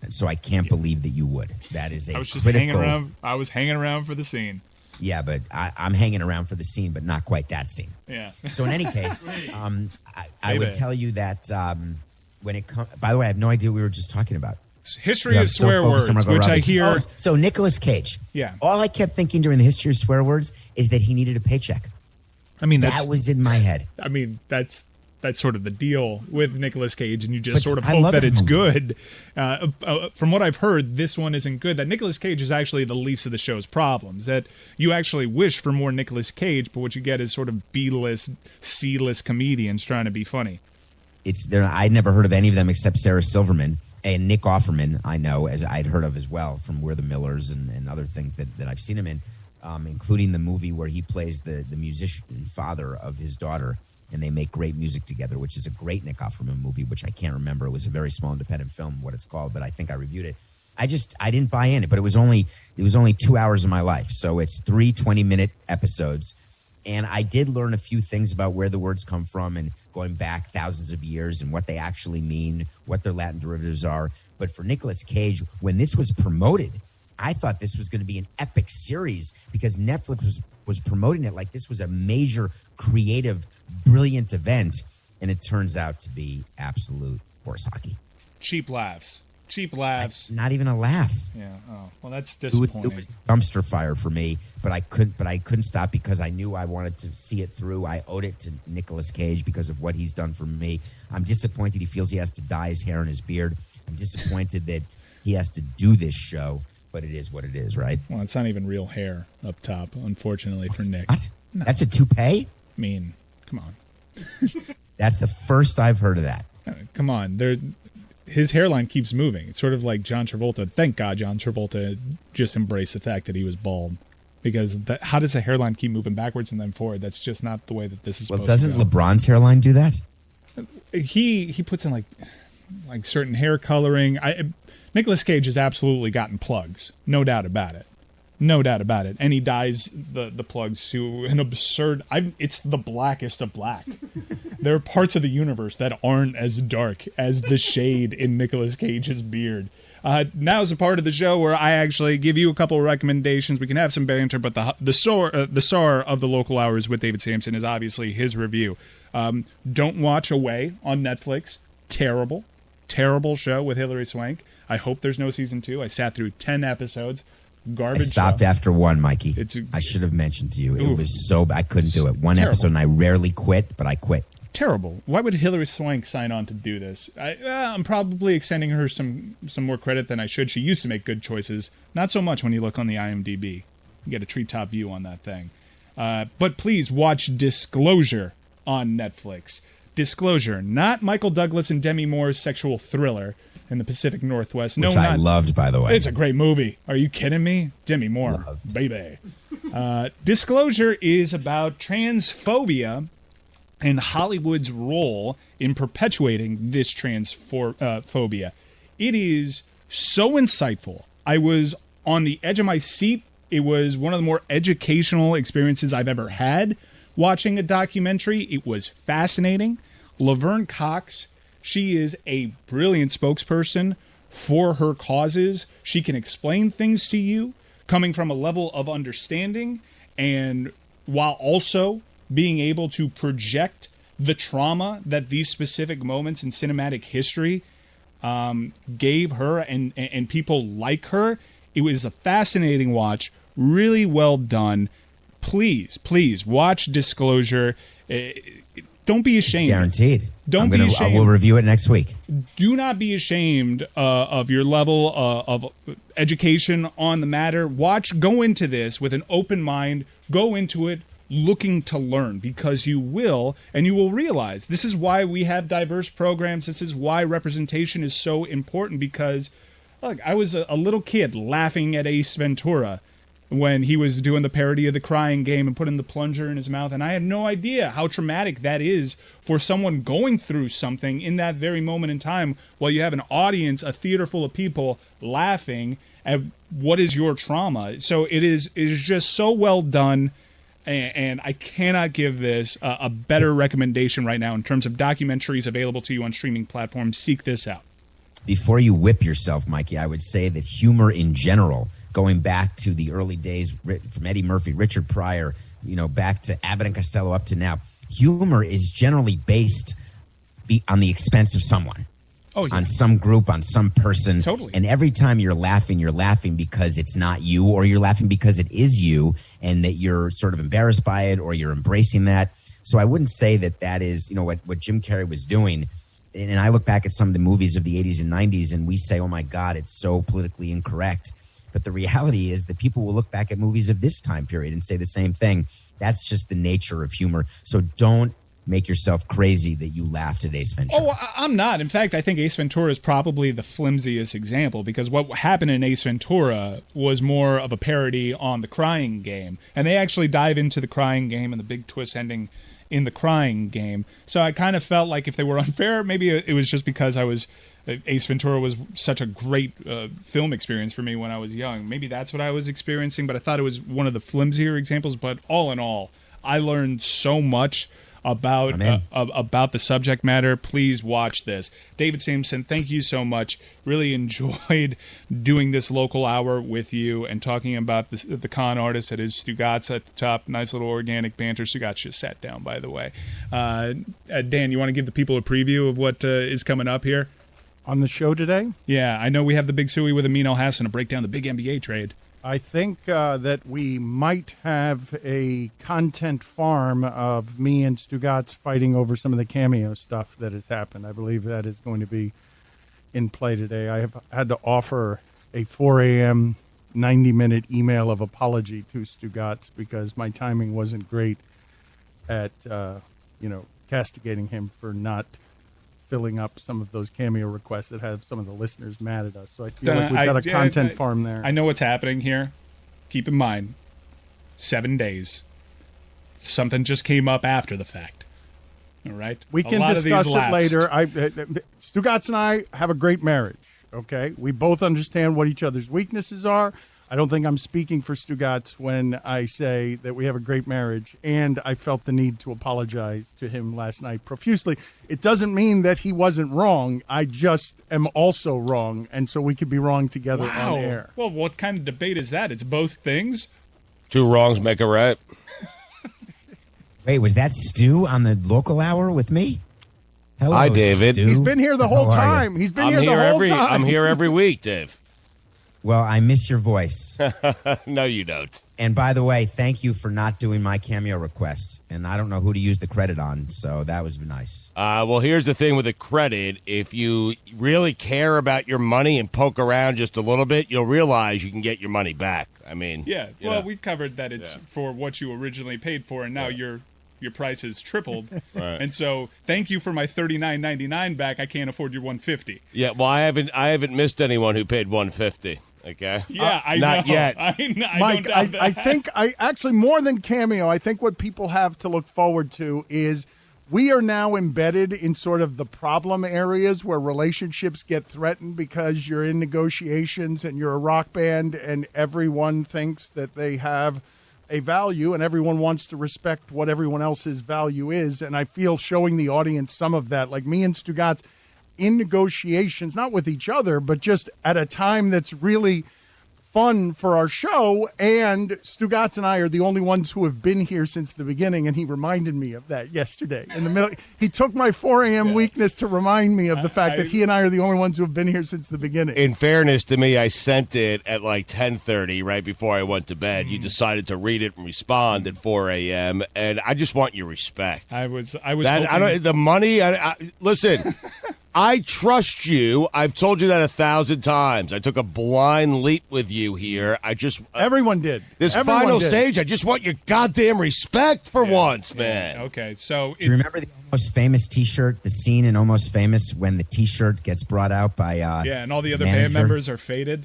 So I can't believe that you would. That is a hanging around. I was hanging around for the scene. Yeah, but I'm hanging around for the scene, but not quite that scene. Yeah. So in any case, I would tell you that when it comes... By the way, I have no idea what we were just talking about. History of swear words, which I hear... Oh, so Nicolas Cage. Yeah. All I kept thinking during the history of swear words is that he needed a paycheck. I mean, that was in my head. I mean, that's sort of the deal with Nicolas Cage, and you just sort of hope that it's good. From what I've heard, this one isn't good. That Nicolas Cage is actually the least of the show's problems. That you actually wish for more Nicolas Cage, but what you get is sort of B-list, C-list comedians trying to be funny. I'd never heard of any of them except Sarah Silverman. And Nick Offerman, I know, as I'd heard of as well, from We're the Millers and other things that I've seen him in, including the movie where he plays the musician father of his daughter, and they make great music together, which is a great Nick Offerman movie, which I can't remember. It was a very small independent film, what it's called, but I think I reviewed it. I didn't buy in it, but it was only 2 hours of my life, so it's 3 20-minute episodes. And I did learn a few things about where the words come from and going back thousands of years and what they actually mean, what their Latin derivatives are. But for Nicolas Cage, when this was promoted, I thought this was going to be an epic series because Netflix was promoting it like this was a major, creative, brilliant event. And it turns out to be absolute horse hockey. Cheap laughs. Not even a laugh. Yeah. Oh, well, that's disappointing. It was dumpster fire for me, but I couldn't stop because I knew I wanted to see it through. I owed it to Nicolas Cage because of what he's done for me. I'm disappointed he feels he has to dye his hair and his beard. I'm disappointed that he has to do this show, but it is what it is, right? Well, it's not even real hair up top, unfortunately, for Nick. What? No. That's a toupee? I mean, come on. That's the first I've heard of that. Come on. His hairline keeps moving. It's sort of like John Travolta. Thank God John Travolta just embraced the fact that he was bald. Because how does the hairline keep moving backwards and then forward? That's just not the way that this is supposed to go. Well, doesn't LeBron's hairline do that? He puts in like certain hair coloring. Nicolas Cage has absolutely gotten plugs. No doubt about it. No doubt about it. And he dyes the plugs to an absurd... it's the blackest of black. There are parts of the universe that aren't as dark as the shade in Nicolas Cage's beard. Now's the part of the show where I actually give you a couple of recommendations. We can have some banter, but the star of the local hours with David Samson is obviously his review. Don't watch Away on Netflix. Terrible show with Hilary Swank. I hope there's no season 2. I sat through 10 episodes. Garbage. I stopped show. after 1, Mikey. I should have mentioned to you. It was so I couldn't do it. One episode, and I rarely quit, but I quit. Terrible. Why would Hilary Swank sign on to do this? I'm probably extending her some more credit than I should. She used to make good choices. Not so much when you look on the IMDb. You get a treetop view on that thing. But please watch Disclosure on Netflix. Disclosure, not Michael Douglas and Demi Moore's sexual thriller in the Pacific Northwest. Which I loved, by the way. It's a great movie. Are you kidding me? Demi Moore, baby. Disclosure is about transphobia and Hollywood's role in perpetuating this transphobia. It is so insightful. I was on the edge of my seat. It was one of the more educational experiences I've ever had watching a documentary. It was fascinating. Laverne Cox, she is a brilliant spokesperson for her causes. She can explain things to you coming from a level of understanding, and while also being able to project the trauma that these specific moments in cinematic history gave her and people like her. It was a fascinating watch, really well done. Please watch Disclosure. Don't be ashamed. It's guaranteed. Don't be ashamed. We'll review it next week. Do not be ashamed of your level of education on the matter. Go into this with an open mind. Go into it looking to learn, because you will, and you will realize this is why we have diverse programs. This is why representation is so important, because, look, I was a little kid laughing at Ace Ventura when he was doing the parody of The Crying Game and putting the plunger in his mouth, and I had no idea how traumatic that is for someone going through something in that very moment in time, while you have an audience, a theater full of people laughing at what is your trauma. So it is just so well done, and I cannot give this a better recommendation right now in terms of documentaries available to you on streaming platforms. Seek this out. Before you whip yourself, Mikey, I would say that humor in general, going back to the early days from Eddie Murphy, Richard Pryor, back to Abbott and Costello up to now, humor is generally based on the expense of someone. Oh, yeah. On some group, on some person. Totally. And every time you're laughing because it's not you, or you're laughing because it is you, and that you're sort of embarrassed by it, or you're embracing that. So I wouldn't say that is, what Jim Carrey was doing. And I look back at some of the movies of the 80s and 90s, and we say, oh, my God, it's so politically incorrect. But the reality is that people will look back at movies of this time period and say the same thing. That's just the nature of humor. So don't make yourself crazy that you laughed at Ace Ventura. Oh, I'm not. In fact, I think Ace Ventura is probably the flimsiest example, because what happened in Ace Ventura was more of a parody on The Crying Game. And they actually dive into The Crying Game and the big twist ending in The Crying Game. So I kind of felt like if they were unfair, maybe it was just because Ace Ventura was such a great film experience for me when I was young. Maybe that's what I was experiencing, but I thought it was one of the flimsier examples. But all in all, I learned so much about the subject matter. Please watch this. David Samson, thank you so much. Really enjoyed doing this local hour with you and talking about the con artist that is Stugotz at the top. Nice little organic banter. Stugotz just sat down, by the way. Dan, you want to give the people a preview of what is coming up here? On the show today? Yeah, I know we have the Big Suey with Amin El-Hassan to break down the big NBA trade. I think that we might have a content farm of me and Stugotz fighting over some of the Cameo stuff that has happened. I believe that is going to be in play today. I have had to offer a 4 a.m. 90-minute email of apology to Stugotz because my timing wasn't great at, castigating him for not filling up some of those Cameo requests that have some of the listeners mad at us. So I feel like we've got a content farm there. I know what's happening here. Keep in mind, 7 days. Something just came up after the fact. All right? We can discuss it later. Stugotz and I have a great marriage, okay? We both understand what each other's weaknesses are. I don't think I'm speaking for Stugotz when I say that we have a great marriage, and I felt the need to apologize to him last night profusely. It doesn't mean that he wasn't wrong. I just am also wrong, and so we could be wrong together on air. Well, what kind of debate is that? It's both things? Two wrongs make a right. Wait, was that Stu on the local hour with me? Hello, Hi, David. Stu. He's been here the whole How are you? time. He's been here the whole time. I'm here every week, Dave. Well, I miss your voice. No, you don't. And by the way, thank you for not doing my Cameo request. And I don't know who to use the credit on, so that was nice. Well, here's the thing with the credit. If you really care about your money and poke around just a little bit, you'll realize you can get your money back. I mean, Yeah, well, we covered that it's for what you originally paid for, and now your price has tripled. Right. And so, thank you for my $39.99 back. I can't afford your $150. Yeah, well, I haven't missed anyone who paid $150. Okay. Yeah, I not know. yet. I Mike, don't doubt that. I think actually more than Cameo, I think what people have to look forward to is we are now embedded in sort of the problem areas where relationships get threatened because you're in negotiations and you're a rock band and everyone thinks that they have a value and everyone wants to respect what everyone else's value is. And I feel showing the audience some of that, like me and Stugotz in negotiations, not with each other, but just at a time that's really fun for our show. And Stugotz and I are the only ones who have been here since the beginning, and he reminded me of that yesterday. In the middle, he took my 4 a.m. weakness to remind me of the fact that he and I are the only ones who have been here since the beginning. In fairness to me, I sent it at like 10:30 right before I went to bed. You decided to read it and respond at 4 a.m., and I just want your respect. I was I don't, the money, listen, I trust you. I've told you that 1,000 times. I took a blind leap with you here. Everyone did. This Everyone final did. stage, I just want your goddamn respect for once, man. Okay, so Do you remember the Almost Famous T-shirt? The scene in Almost Famous when the T-shirt gets brought out by and all the other manager, band members are faded.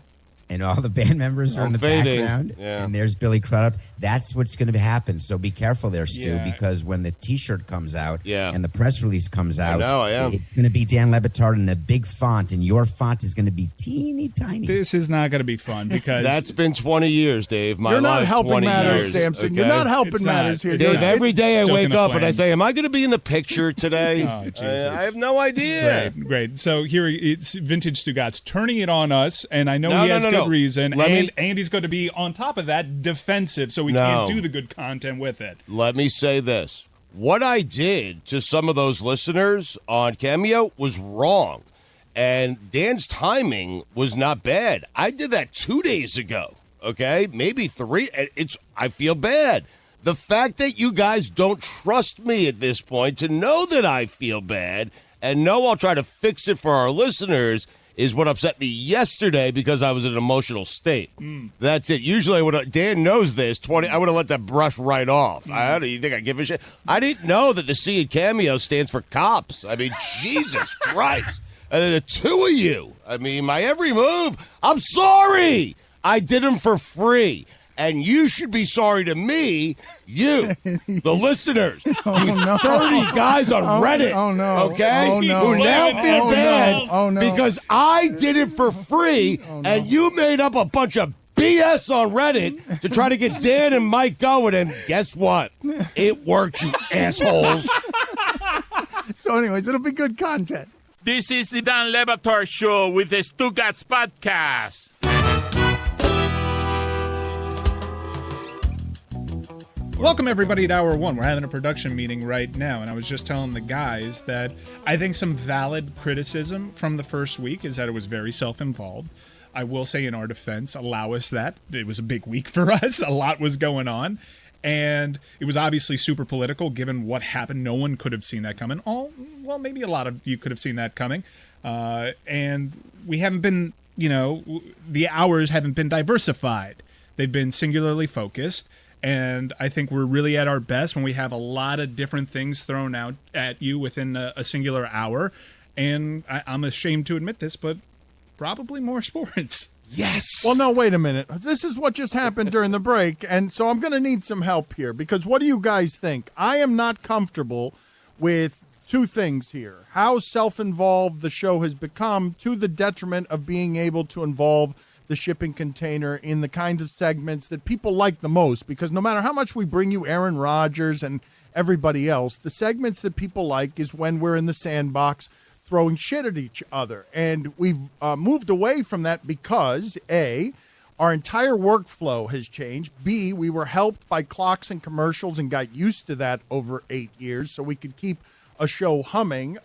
and all the band members are in the fading. background, Yeah. and there's Billy Crudup. That's what's going to happen. So be careful there, Stu, Yeah. because when the T-shirt comes out Yeah. and the press release comes out, know, I am. it's going to be Dan Batard in a big font, and your font is going to be teeny tiny. This is not going to be fun because That's been 20 years, Dave. My You're not life, helping 20 matters, years, Samson. okay? You're not helping It's not. matters here. Dave, every day I Stoking wake the up and I flames. say, am I going to be in the picture today? Oh, Jesus. I have no idea. Great. So here it's Vintage Stugotz turning it on us, and I know No, he no, has no, good no. reason. Let me- And he's going to be on top of that defensive, so we No. can't do the good content with it. Let me say this. What I did to some of those listeners on Cameo was wrong. And Dan's timing was not bad. I did that 2 days ago, okay? Maybe 3. I feel bad. The fact that you guys don't trust me at this point to know that I feel bad and know I'll try to fix it for our listeners is what upset me yesterday because I was in an emotional state. That's it. Usually, Dan knows this. I would have let that brush right off. I don't. You think I give a shit? I didn't know that the C in Cameo stands for cops. I mean, Jesus Christ! And then the two of you. I mean, my every move. I'm sorry. I did them for free. And you should be sorry to me, you, the listeners, you 30 guys on Reddit, okay, who now feel bad because I did it for free, and you made up a bunch of BS on Reddit to try to get Dan and Mike going, and guess what? It worked, you assholes. So anyways, it'll be good content. This is the Dan Batard Show with the Stugotz Podcast. Welcome, everybody, to Hour 1. We're having a production meeting right now, and I was just telling the guys that I think some valid criticism from the first week is that it was very self-involved. I will say in our defense, allow us that. It was a big week for us. A lot was going on, and it was obviously super political given what happened. No one could have seen that coming. Well, maybe a lot of you could have seen that coming. And we haven't been, the hours haven't been diversified. They've been singularly focused. And I think we're really at our best when we have a lot of different things thrown out at you within a singular hour. And I'm ashamed to admit this, but probably more sports. Yes. Well, no, wait a minute. This is what just happened during the break, and so I'm going to need some help here, because what do you guys think? I am not comfortable with two things here. How self-involved the show has become to the detriment of being able to involve the shipping container in the kinds of segments that people like the most, because no matter how much we bring you Aaron Rodgers and everybody else, the segments that people like is when we're in the sandbox throwing shit at each other. And we've moved away from that because, A, our entire workflow has changed. B, we were helped by clocks and commercials and got used to that over 8 years so we could keep a show humming.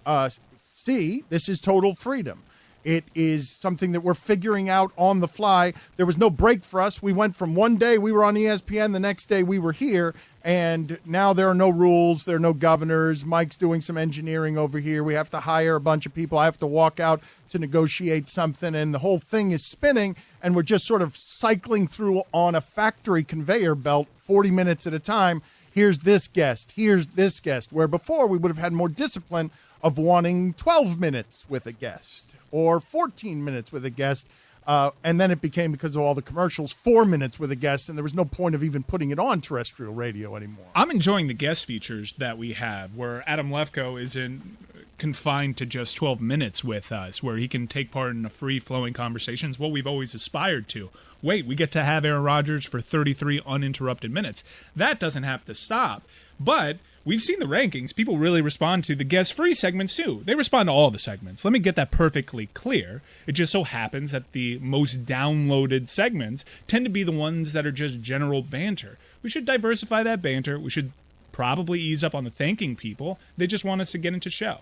C, this is total freedom. It is something that we're figuring out on the fly. There was no break for us. We went from one day we were on ESPN, the next day we were here, and now there are no rules, there are no governors. Mike's doing some engineering over here. We have to hire a bunch of people. I have to walk out to negotiate something, and the whole thing is spinning, and we're just sort of cycling through on a factory conveyor belt 40 minutes at a time. Here's this guest, here's this guest, where before we would have had more discipline of wanting 12 minutes with a guest or 14 minutes with a guest. And then it became, because of all the commercials, 4 minutes with a guest, and there was no point of even putting it on terrestrial radio anymore. I'm enjoying the guest features that we have, where Adam Lefkoe isn't confined to just 12 minutes with us, where he can take part in a free-flowing conversation. It's what we've always aspired to. Wait, we get to have Aaron Rodgers for 33 uninterrupted minutes. That doesn't have to stop. But we've seen the rankings. People really respond to the guest-free segments, too. They respond to all the segments. Let me get that perfectly clear. It just so happens that the most downloaded segments tend to be the ones that are just general banter. We should diversify that banter. We should probably ease up on the thanking people. They just want us to get into show.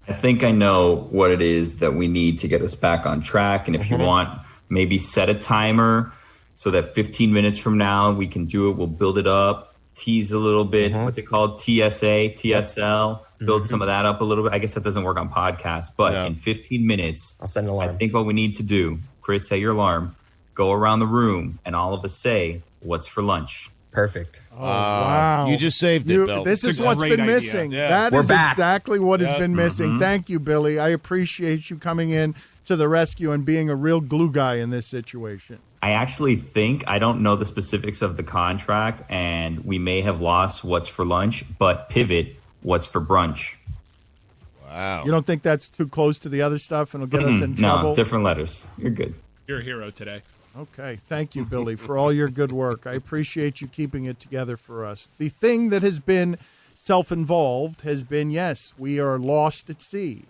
I think I know what it is that we need to get us back on track. And if you want, maybe set a timer so that 15 minutes from now we can do it. We'll build it up, tease a little bit. What's it called? TSA, TSL. Build some of that up a little bit. I guess that doesn't work on podcasts. But in 15 minutes, I'll set an alarm. I think what we need to do, Chris, set your alarm, go around the room, and all of us say, what's for lunch? Perfect. Oh, wow. You just saved it, Bill. This is a what's great been idea. missing. Yeah. That We're is back. exactly what has been missing. Thank you, Billy. I appreciate you coming in to the rescue and being a real glue guy in this situation. I actually think, I don't know the specifics of the contract, and we may have lost what's for lunch, but pivot, what's for brunch. Wow. You don't think that's too close to the other stuff and it'll get us in trouble? No, different letters. You're good. You're a hero today. Okay. Thank you, Billy, for all your good work. I appreciate you keeping it together for us. The thing that has been self-involved has been, yes, we are lost at sea.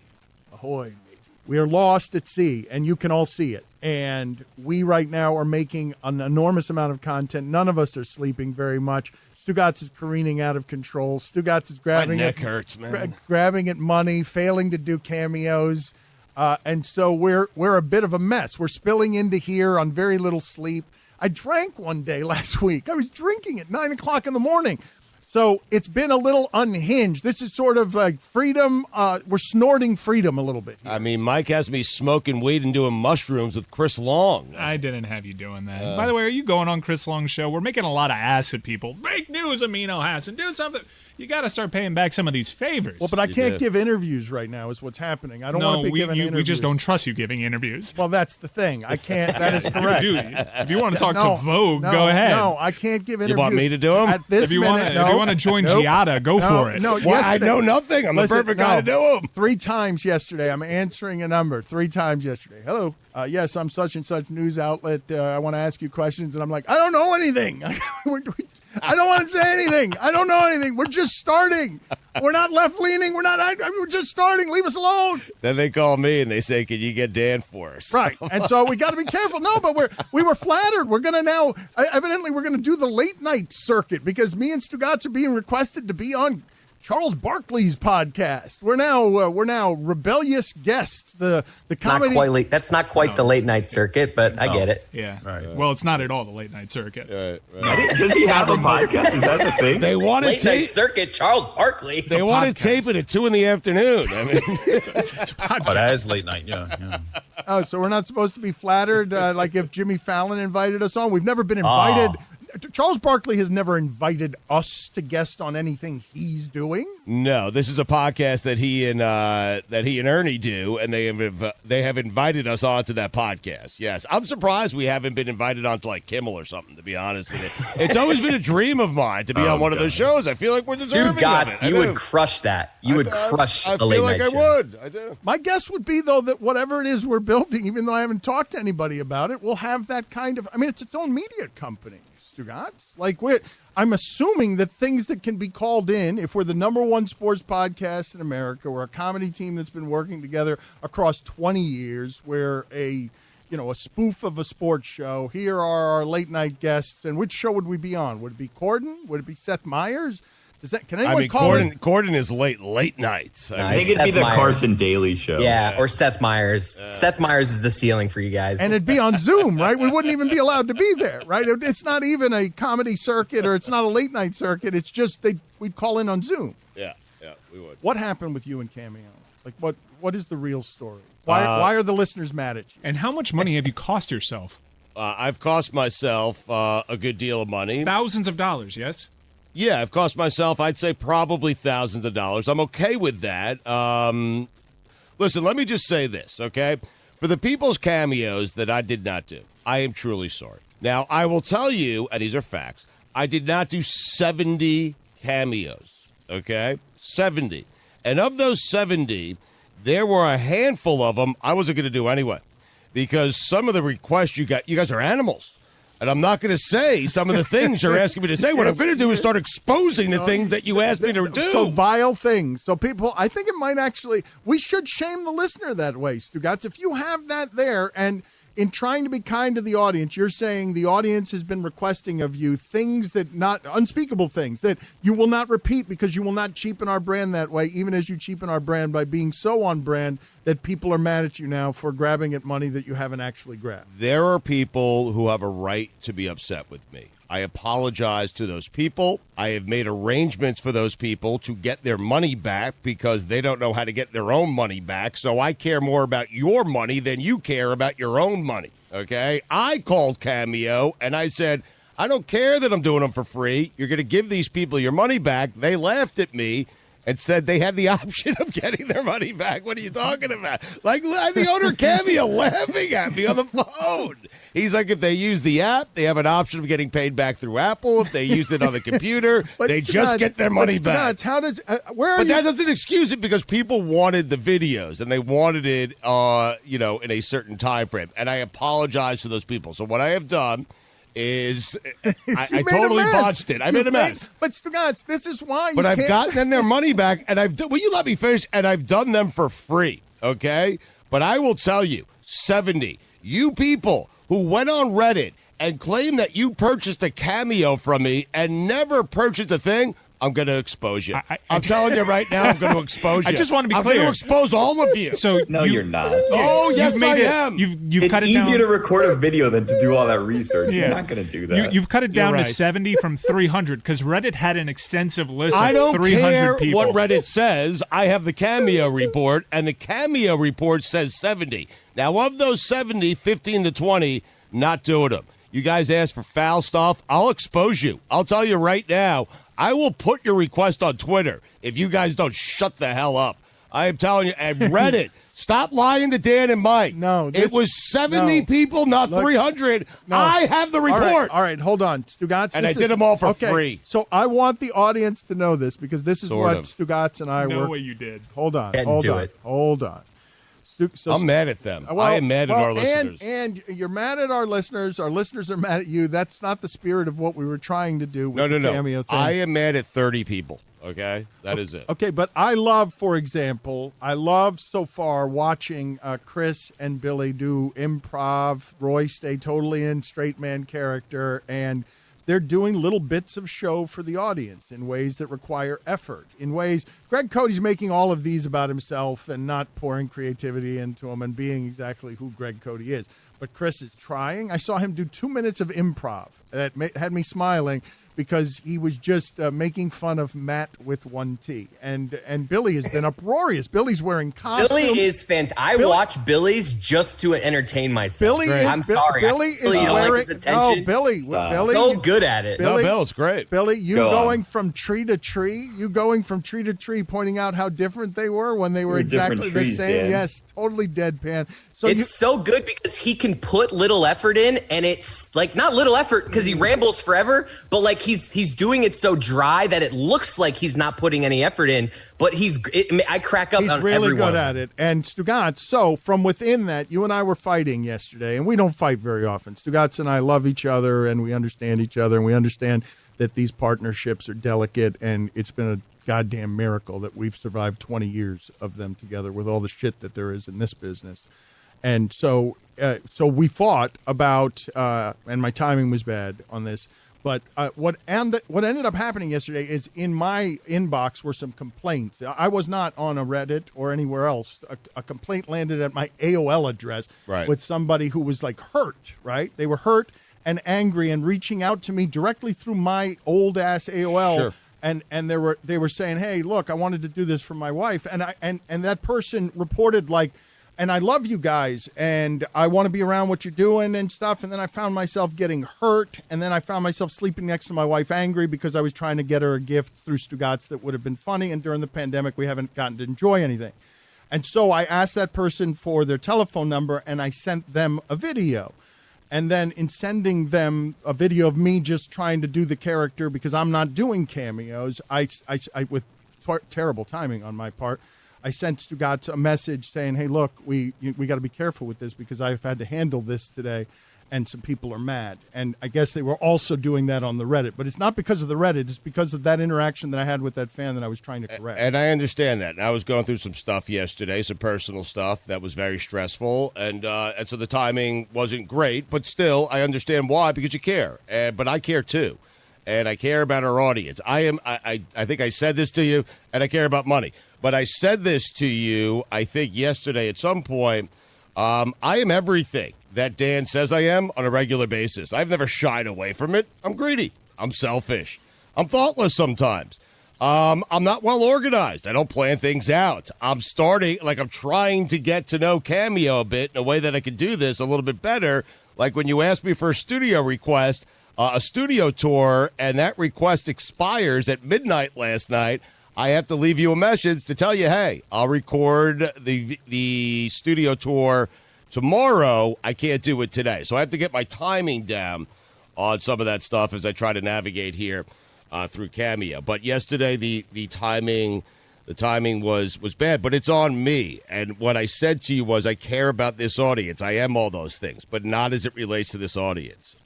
Ahoy, matey. We are lost at sea, and you can all see it. And we right now are making an enormous amount of content. None of us are sleeping very much. Stugotz is careening out of control. Stugotz is grabbing My neck hurts, man. Grabbing at money, failing to do cameos. And so we're a bit of a mess. We're spilling into here on very little sleep. I drank one day last week. I was drinking at 9 o'clock in the morning. So it's been a little unhinged. This is sort of like freedom. We're snorting freedom a little bit here. I mean, Mike has me smoking weed and doing mushrooms with Chris Long. I didn't have you doing that. By the way, are you going on Chris Long's show? We're making a lot of ass at people. Break news, Amino Hassan. Do something. You got to start paying back some of these favors. Well, but I can't give interviews right now is what's happening. I don't want to be giving interviews. We just don't trust you giving interviews. Well, that's the thing. I can't. That is correct. You do. If you want to talk to Vogue, no, go ahead. No, I can't give interviews. You want me to do them? At this If you minute, want to join Giada, go for it. No, Well, I yesterday- know nothing. I'm Listen, the perfect guy to do them. 3 times yesterday. I'm answering a number 3 times yesterday. Hello. Yes, I'm such and such news outlet. I want to ask you questions. And I'm like, I don't know anything. I don't want to say anything. I don't know anything. We're just starting. We're not left-leaning. We're just starting. Leave us alone. Then they call me and they say, can you get Dan for us? Right. And so we got to be careful. No, but we were flattered. We're going to now, evidently, we're going to do the late-night circuit because me and Stugotz are being requested to be on Charles Barkley's podcast. We're now rebellious guests. The comedy. That's not quite the late night circuit, but I get it. Yeah. Right. Well, it's not at all the late night circuit. Does he have a podcast? Is that the thing? They want to Late night tape. circuit, Charles Barkley. They want to tape it at 2 in the afternoon. I mean, But that is late night, yeah. Oh, so we're not supposed to be flattered like if Jimmy Fallon invited us on. We've never been invited. Charles Barkley has never invited us to guest on anything he's doing. No, this is a podcast that he and Ernie do, and they have invited us onto that podcast. Yes, I'm surprised we haven't been invited onto like Kimmel or something. To be honest with you, it's always been a dream of mine to be on one of those shows. I feel like we're deserving of it. You would crush that. You would crush a late night show. I feel like I would. I do. My guess would be, though, that whatever it is we're building, even though I haven't talked to anybody about it, will have that kind of. I mean, it's its own media company, Stugotz. Like I'm assuming that things that can be called in, if we're the number one sports podcast in America, we're a comedy team that's been working together across 20 years, we're a spoof of a sports show. Here are our late night guests, and which show would we be on? Would it be Corden? Would it be Seth Meyers? Can anyone call in? Corden is late nights. I think it'd be the Carson Daly show. Yeah, or Seth Meyers. Seth Meyers is the ceiling for you guys. And it'd be on Zoom, right? We wouldn't even be allowed to be there, right? It's not even a comedy circuit or it's not a late night circuit. It's just we'd call in on Zoom. Yeah, we would. What happened with you and Cameo? Like, what is the real story? Why are the listeners mad at you? And how much money have you cost yourself? I've cost myself a good deal of money. Thousands of dollars, yes? Yeah, I've cost myself, I'd say, probably thousands of dollars. I'm okay with that. Listen, let me just say this, okay? For the people's cameos that I did not do, I am truly sorry. Now, I will tell you, and these are facts, I did not do 70 cameos, okay? 70. And of those 70, there were a handful of them I wasn't going to do anyway because some of the requests you guys are animals. And I'm not going to say some of the things you're asking me to say. What I'm going to do is start exposing the things that you asked me to do. So vile things. So people, I think it might actually, we should shame the listener that way, Stugotz. If you have that there, and in trying to be kind to the audience, you're saying the audience has been requesting of you things that unspeakable things that you will not repeat because you will not cheapen our brand that way, even as you cheapen our brand by being so on brand that people are mad at you now for grabbing at money that you haven't actually grabbed. There are people who have a right to be upset with me. I apologize to those people. I have made arrangements for those people to get their money back because they don't know how to get their own money back. So I care more about your money than you care about your own money, okay? I called Cameo and I said, I don't care that I'm doing them for free. You're going to give these people your money back. They laughed at me and said they had the option of getting their money back. What are you talking about? Like, the owner Cameo laughing at me on the phone. He's like, if they use the app, they have an option of getting paid back through Apple. If they use it on the computer, they just get their money back. How does that doesn't excuse it because people wanted the videos and they wanted it, in a certain time frame. And I apologize to those people. So what I have done is I totally botched it. I made a mess. But Stugotz, this is why. But I've gotten them their money back, and will you let me finish? And I've done them for free, okay? But I will tell you, 70, you people who went on Reddit and claimed that you purchased a Cameo from me and never purchased a thing, I'm going to expose you. I'm telling you right now, I'm going to expose you. I just want to be clear. I'm going to expose all of you. So you're not. Oh, yes, I am. It's cut it easier down. To record a video than to do all that research. Yeah. You're not going to do that. You've cut it down to 70 from 300 because Reddit had an extensive list of 300 care people. What Reddit says. I have the Cameo report, and the Cameo report says 70. Now, of those 70, 15 to 20, not doing them. You guys ask for foul stuff, I'll expose you. I'll tell you right now, I will put your request on Twitter if you guys don't shut the hell up. I am telling you, and Reddit, stop lying to Dan and Mike. No. It was 70 people, not 300. No. I have the report. All right, hold on. Stugotz. And I did them all for free. So I want the audience to know this because this is Stugotz and I were. No way you did. Hold on. Hold on. I'm mad at them. I am mad at our listeners. And you're mad at our listeners. Our listeners are mad at you. That's not the spirit of what we were trying to do with the Cameo thing. I am mad at 30 people, okay? That is it. Okay, but I love, for example, so far watching Chris and Billy do improv. Roy stay totally in straight man character, and they're doing little bits of show for the audience in ways that require effort. In ways, Greg Cody's making all of these about himself and not pouring creativity into him and being exactly who Greg Cody is. But Chris is trying. I saw him do 2 minutes of improv that had me smiling because he was just making fun of Matt with one T. And Billy has been uproarious. Billy's wearing costumes. Billy is fantastic. I watch Billy's just to entertain myself. I'm sorry. Billy is wearing. Oh, Billy, so good at it. Billy, Bill, it's great. Billy, from tree to tree. You going from tree to tree, pointing out how different they were when they were exactly the same. Dan. Yes, totally deadpan. So it's so good because he can put little effort in, and it's like not little effort because he rambles forever, but like he's doing it so dry that it looks like he's not putting any effort in. But I crack up. He's really good at it. And Stugotz, so from within that, you and I were fighting yesterday, and we don't fight very often. Stugotz and I love each other, and we understand each other, and we understand that these partnerships are delicate, and it's been a goddamn miracle that we've survived 20 years of them together with all the shit that there is in this business. And so we fought about, and my timing was bad on this, but what ended up happening yesterday is in my inbox were some complaints. I was not on a Reddit or anywhere else. A complaint landed at my AOL address with somebody who was like hurt, right? They were hurt and angry and reaching out to me directly through my old ass AOL. Sure. And they were saying, hey, look, I wanted to do this for my wife. And that person reported like, and I love you guys, and I want to be around what you're doing and stuff. And then I found myself getting hurt, and then I found myself sleeping next to my wife angry because I was trying to get her a gift through Stugotz that would have been funny. And during the pandemic, we haven't gotten to enjoy anything. And so I asked that person for their telephone number, and I sent them a video. And then in sending them a video of me just trying to do the character because I'm not doing cameos, I with terrible timing on my part, I sent Stugotz a message saying, hey, look, we got to be careful with this because I've had to handle this today, and some people are mad. And I guess they were also doing that on the Reddit. But it's not because of the Reddit. It's because of that interaction that I had with that fan that I was trying to correct. And I understand that. And I was going through some stuff yesterday, some personal stuff that was very stressful. And so the timing wasn't great. But still, I understand why, because you care. But I care, too. And I care about our audience. I think I said this to you, and I care about money. But I said this to you, I think, yesterday at some point. I am everything that Dan says I am on a regular basis. I've never shied away from it. I'm greedy. I'm selfish. I'm thoughtless sometimes. I'm not well organized. I don't plan things out. I'm trying to get to know Cameo a bit in a way that I can do this a little bit better. Like when you asked me for a studio request, a studio tour, and that request expires at midnight last night, I have to leave you a message to tell you, hey, I'll record the studio tour tomorrow. I can't do it today. So I have to get my timing down on some of that stuff as I try to navigate here through Cameo. But yesterday the timing was bad, but it's on me. And what I said to you was I care about this audience. I am all those things, but not as it relates to this audience.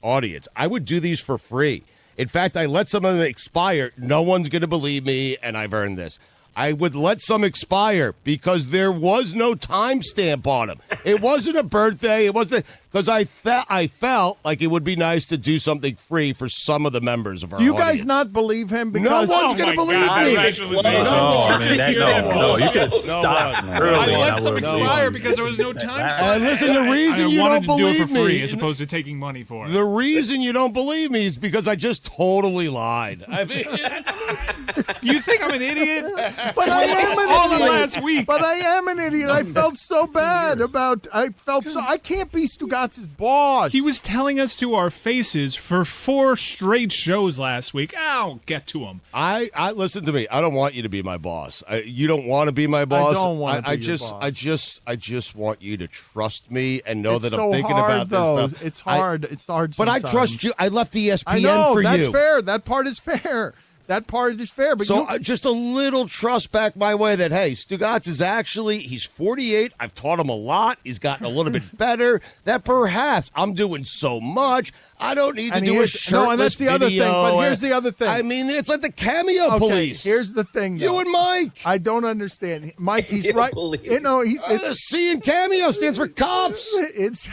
I would do these for free. In fact, I let some of them expire. No one's going to believe me, and I've earned this. I would let some expire because there was no timestamp on them. It wasn't a birthday. It wasn't because I felt like it would be nice to do something free for some of the members of our audience. Do you guys not believe him? Because no one's going to believe me. No, you could have stopped early. I let some expire because there was no timestamp. And listen, the reason you don't believe do it for free me, as opposed to taking money for it. The reason you don't believe me is because I just totally lied. I mean, you think I'm an idiot? But I am an all idiot. Last week. But I am an idiot. I felt so bad about. I can't be Stugotz's boss. He was telling us to our faces for 4 straight shows last week. I'll get to him. I listen to me. I don't want you to be my boss. You don't want to be my boss. I don't want to be your boss. I just want you to trust me and know it's that so I'm thinking hard, about though. this stuff. It's hard. It's hard. But sometimes. I trust you. I left ESPN I know, for that's you. fair. That part is fair. That part is fair. But so just a little trust back my way that, hey, Stugotz is he's 48. I've taught him a lot. He's gotten a little bit better. That perhaps I'm doing so much. I don't need to do a shirtless No, and that's the other thing. But here's the other thing. I mean, it's like the Cameo police. Here's the thing, though. You and Mike. I don't understand. Mike, he's right. You know, C in Cameo stands for cops.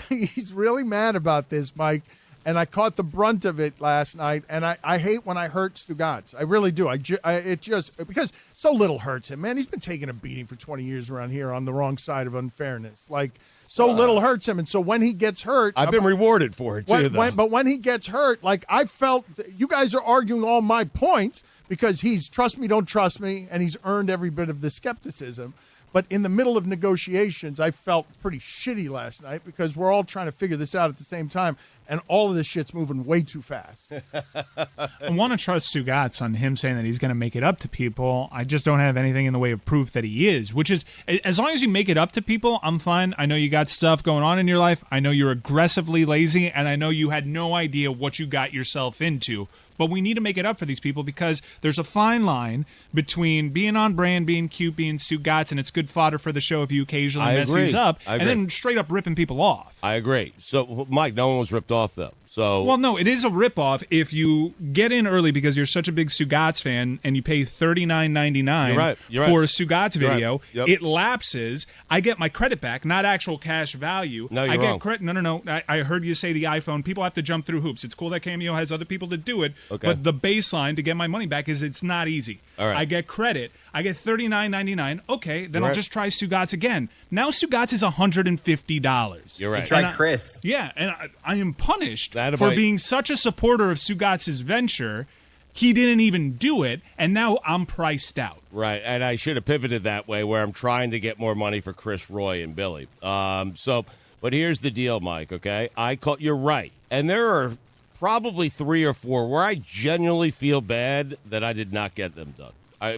He's really mad about this, Mike. And I caught the brunt of it last night, and I hate when I hurt Stugotz. I really do. It just because so little hurts him, man. He's been taking a beating for 20 years around here on the wrong side of unfairness. Like, so little hurts him. And so when he gets hurt, I've been rewarded for it too. But when he gets hurt, like I felt, you guys are arguing all my points because he's trust me, don't trust me, and he's earned every bit of the skepticism. But in the middle of negotiations, I felt pretty shitty last night because we're all trying to figure this out at the same time, and all of this shit's moving way too fast. I want to trust Stugotz on him saying that he's going to make it up to people. I just don't have anything in the way of proof that he is, which is, as long as you make it up to people, I'm fine. I know you got stuff going on in your life. I know you're aggressively lazy, and I know you had no idea what you got yourself into. But we need to make it up for these people because there's a fine line between being on brand, being cute, being Stugotz, and it's good fodder for the show if you occasionally mess these up, and then straight up ripping people off. I agree. So, Mike, no one was ripped off, though. So, well, no, it is a ripoff if you get in early because you're such a big Stugotz fan and you pay $39.99 for a Stugotz video. Right. Yep. It lapses. I get my credit back, not actual cash value. No, you're I get wrong. credit. No. I heard you say the iPhone. People have to jump through hoops. It's cool that Cameo has other people to do it, but the baseline to get my money back is it's not easy. All right. I get credit. I get $39.99. Okay, then I'll just try Stugotz again. Now Stugotz is $150. You're right. Try Chris. Yeah, and I am punished for being such a supporter of Stugotz's venture. He didn't even do it, and now I'm priced out. Right, and I should have pivoted that way where I'm trying to get more money for Chris, Roy, and Billy. But here's the deal, Mike, okay? You're right. And there are probably 3 or 4 where I genuinely feel bad that I did not get them done.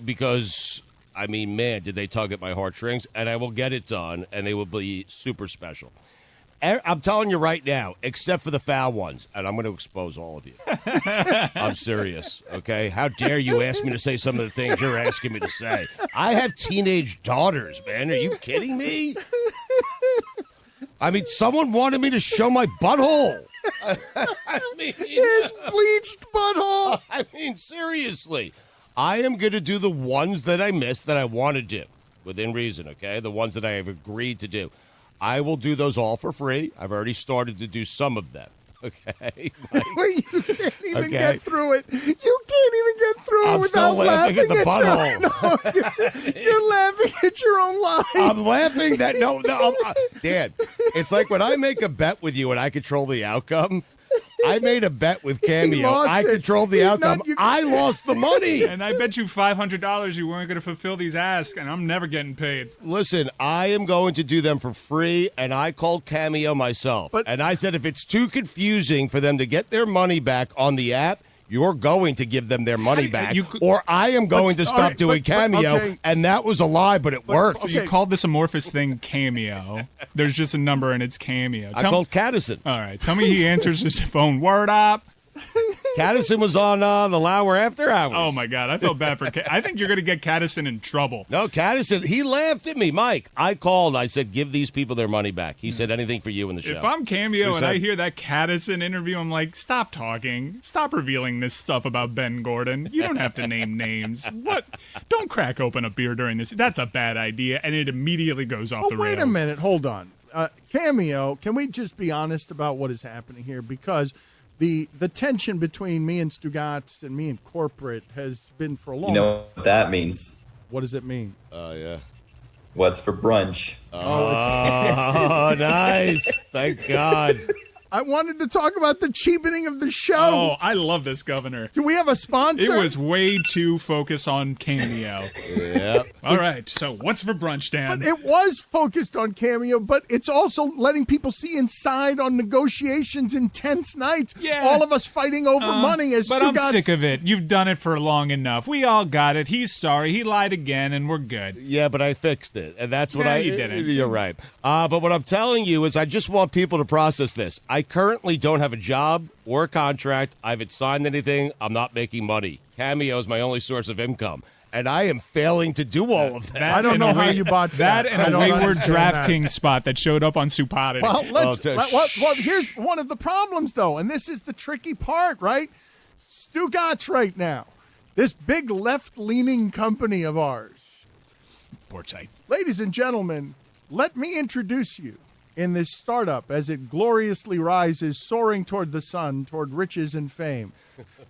Because, I mean, man, did they tug at my heartstrings, and I will get it done, and they will be super special. I'm telling you right now, except for the foul ones, and I'm going to expose all of you. I'm serious, okay? How dare you ask me to say some of the things you're asking me to say? I have teenage daughters, man. Are you kidding me? I mean, someone wanted me to show my butthole. I mean, his bleached butthole. I mean, seriously. I am going to do the ones that I missed that I want to do, within reason, okay? The ones that I have agreed to do. I will do those all for free. I've already started to do some of them, okay? Wait, you can't even get through it. You can't even get through it without laughing at the butthole. You're laughing at your own lies. I'm laughing that, Dan, it's like when I make a bet with you and I control the outcome. I made a bet with Cameo. I controlled the outcome. I lost the money. And I bet you $500 you weren't going to fulfill these asks, and I'm never getting paid. Listen, I am going to do them for free, and I called Cameo myself. And I said if it's too confusing for them to get their money back on the app, you're going to give them their money back, or I am going to stop doing Cameo, and that was a lie, but it worked. So you called this amorphous thing Cameo. There's just a number, and it's Cameo. I called Caddison. All right, tell me he answers his phone. Word up. Caddison was on the Lauer After Hours. Oh, my God. I felt bad for I think you're going to get Caddison in trouble. No, Caddison, he laughed at me. Mike, I called. I said, give these people their money back. He said anything for you in the show. If I'm Cameo and I hear that Caddison interview, I'm like, stop talking. Stop revealing this stuff about Ben Gordon. You don't have to name names. What? Don't crack open a beer during this. That's a bad idea, and it immediately goes off the rails. Wait a minute. Hold on. Cameo, can we just be honest about what is happening here? Because the tension between me and Stugotz and me and corporate has been for a long time. You know what that means? What does it mean? Yeah. What's for brunch? Oh, nice. Thank God. I wanted to talk about the cheapening of the show. Oh, I love this governor. Do we have a sponsor? It was way too focused on Cameo. Yep. All right, so what's for brunch, Dan? But it was focused on Cameo, but it's also letting people see inside on negotiations, intense nights. Yeah. All of us fighting over money as But Stugotz. I'm sick of it. You've done it for long enough. We all got it. He's sorry. He lied again, and we're good. Yeah, but I fixed it, and that's what you didn't. You're right. But what I'm telling you is I just want people to process this. I currently don't have a job or a contract. I haven't signed anything. I'm not making money. Cameo is my only source of income, and I am failing to do all of that. I don't know how you botched that. And a wayward DraftKings spot that showed up on Supotity. Well, here's one of the problems, though, and this is the tricky part, right? Stugotz right now, this big left-leaning company of ours. Portside. Ladies and gentlemen, let me introduce you in this startup as it gloriously rises, soaring toward the sun, toward riches and fame.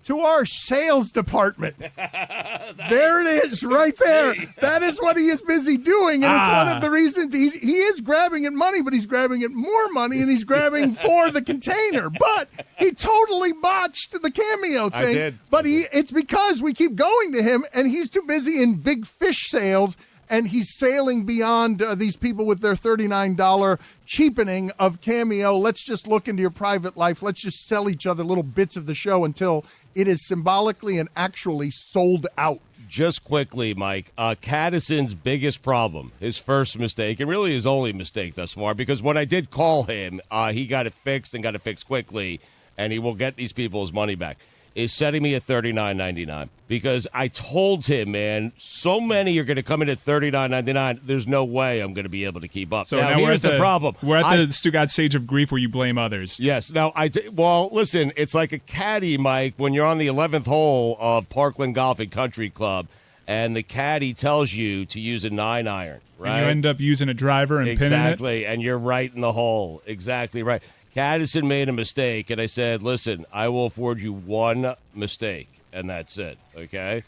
To our sales department. There it is, right there. That is what he is busy doing, and it's one of the reasons he is grabbing at money, but he's grabbing at more money, and he's grabbing for the container. But he totally botched the Cameo thing. I did. But it's because we keep going to him, and he's too busy in big fish sales, and he's sailing beyond these people with their $39 cheapening of Cameo. Let's just look into your private life. Let's just sell each other little bits of the show until it is symbolically and actually sold out. Just quickly, Mike, Caddison's biggest problem, his first mistake, and really his only mistake thus far, because when I did call him, he got it fixed and got it fixed quickly, and he will get these people his money back, is setting me at $39.99. Because I told him, man, so many are going to come in at $39.99. There's no way I'm going to be able to keep up. So now here's the problem. We're at the Stugotz stage of grief where you blame others. Yes. Now, well, listen, it's like a caddy, Mike, when you're on the 11th hole of Parkland Golf and Country Club, and the caddy tells you to use a 9-iron, right? And you end up using a driver and pinning it. Exactly, and you're right in the hole. Exactly right. Caddison made a mistake, and I said, listen, I will afford you one mistake, and that's it, okay?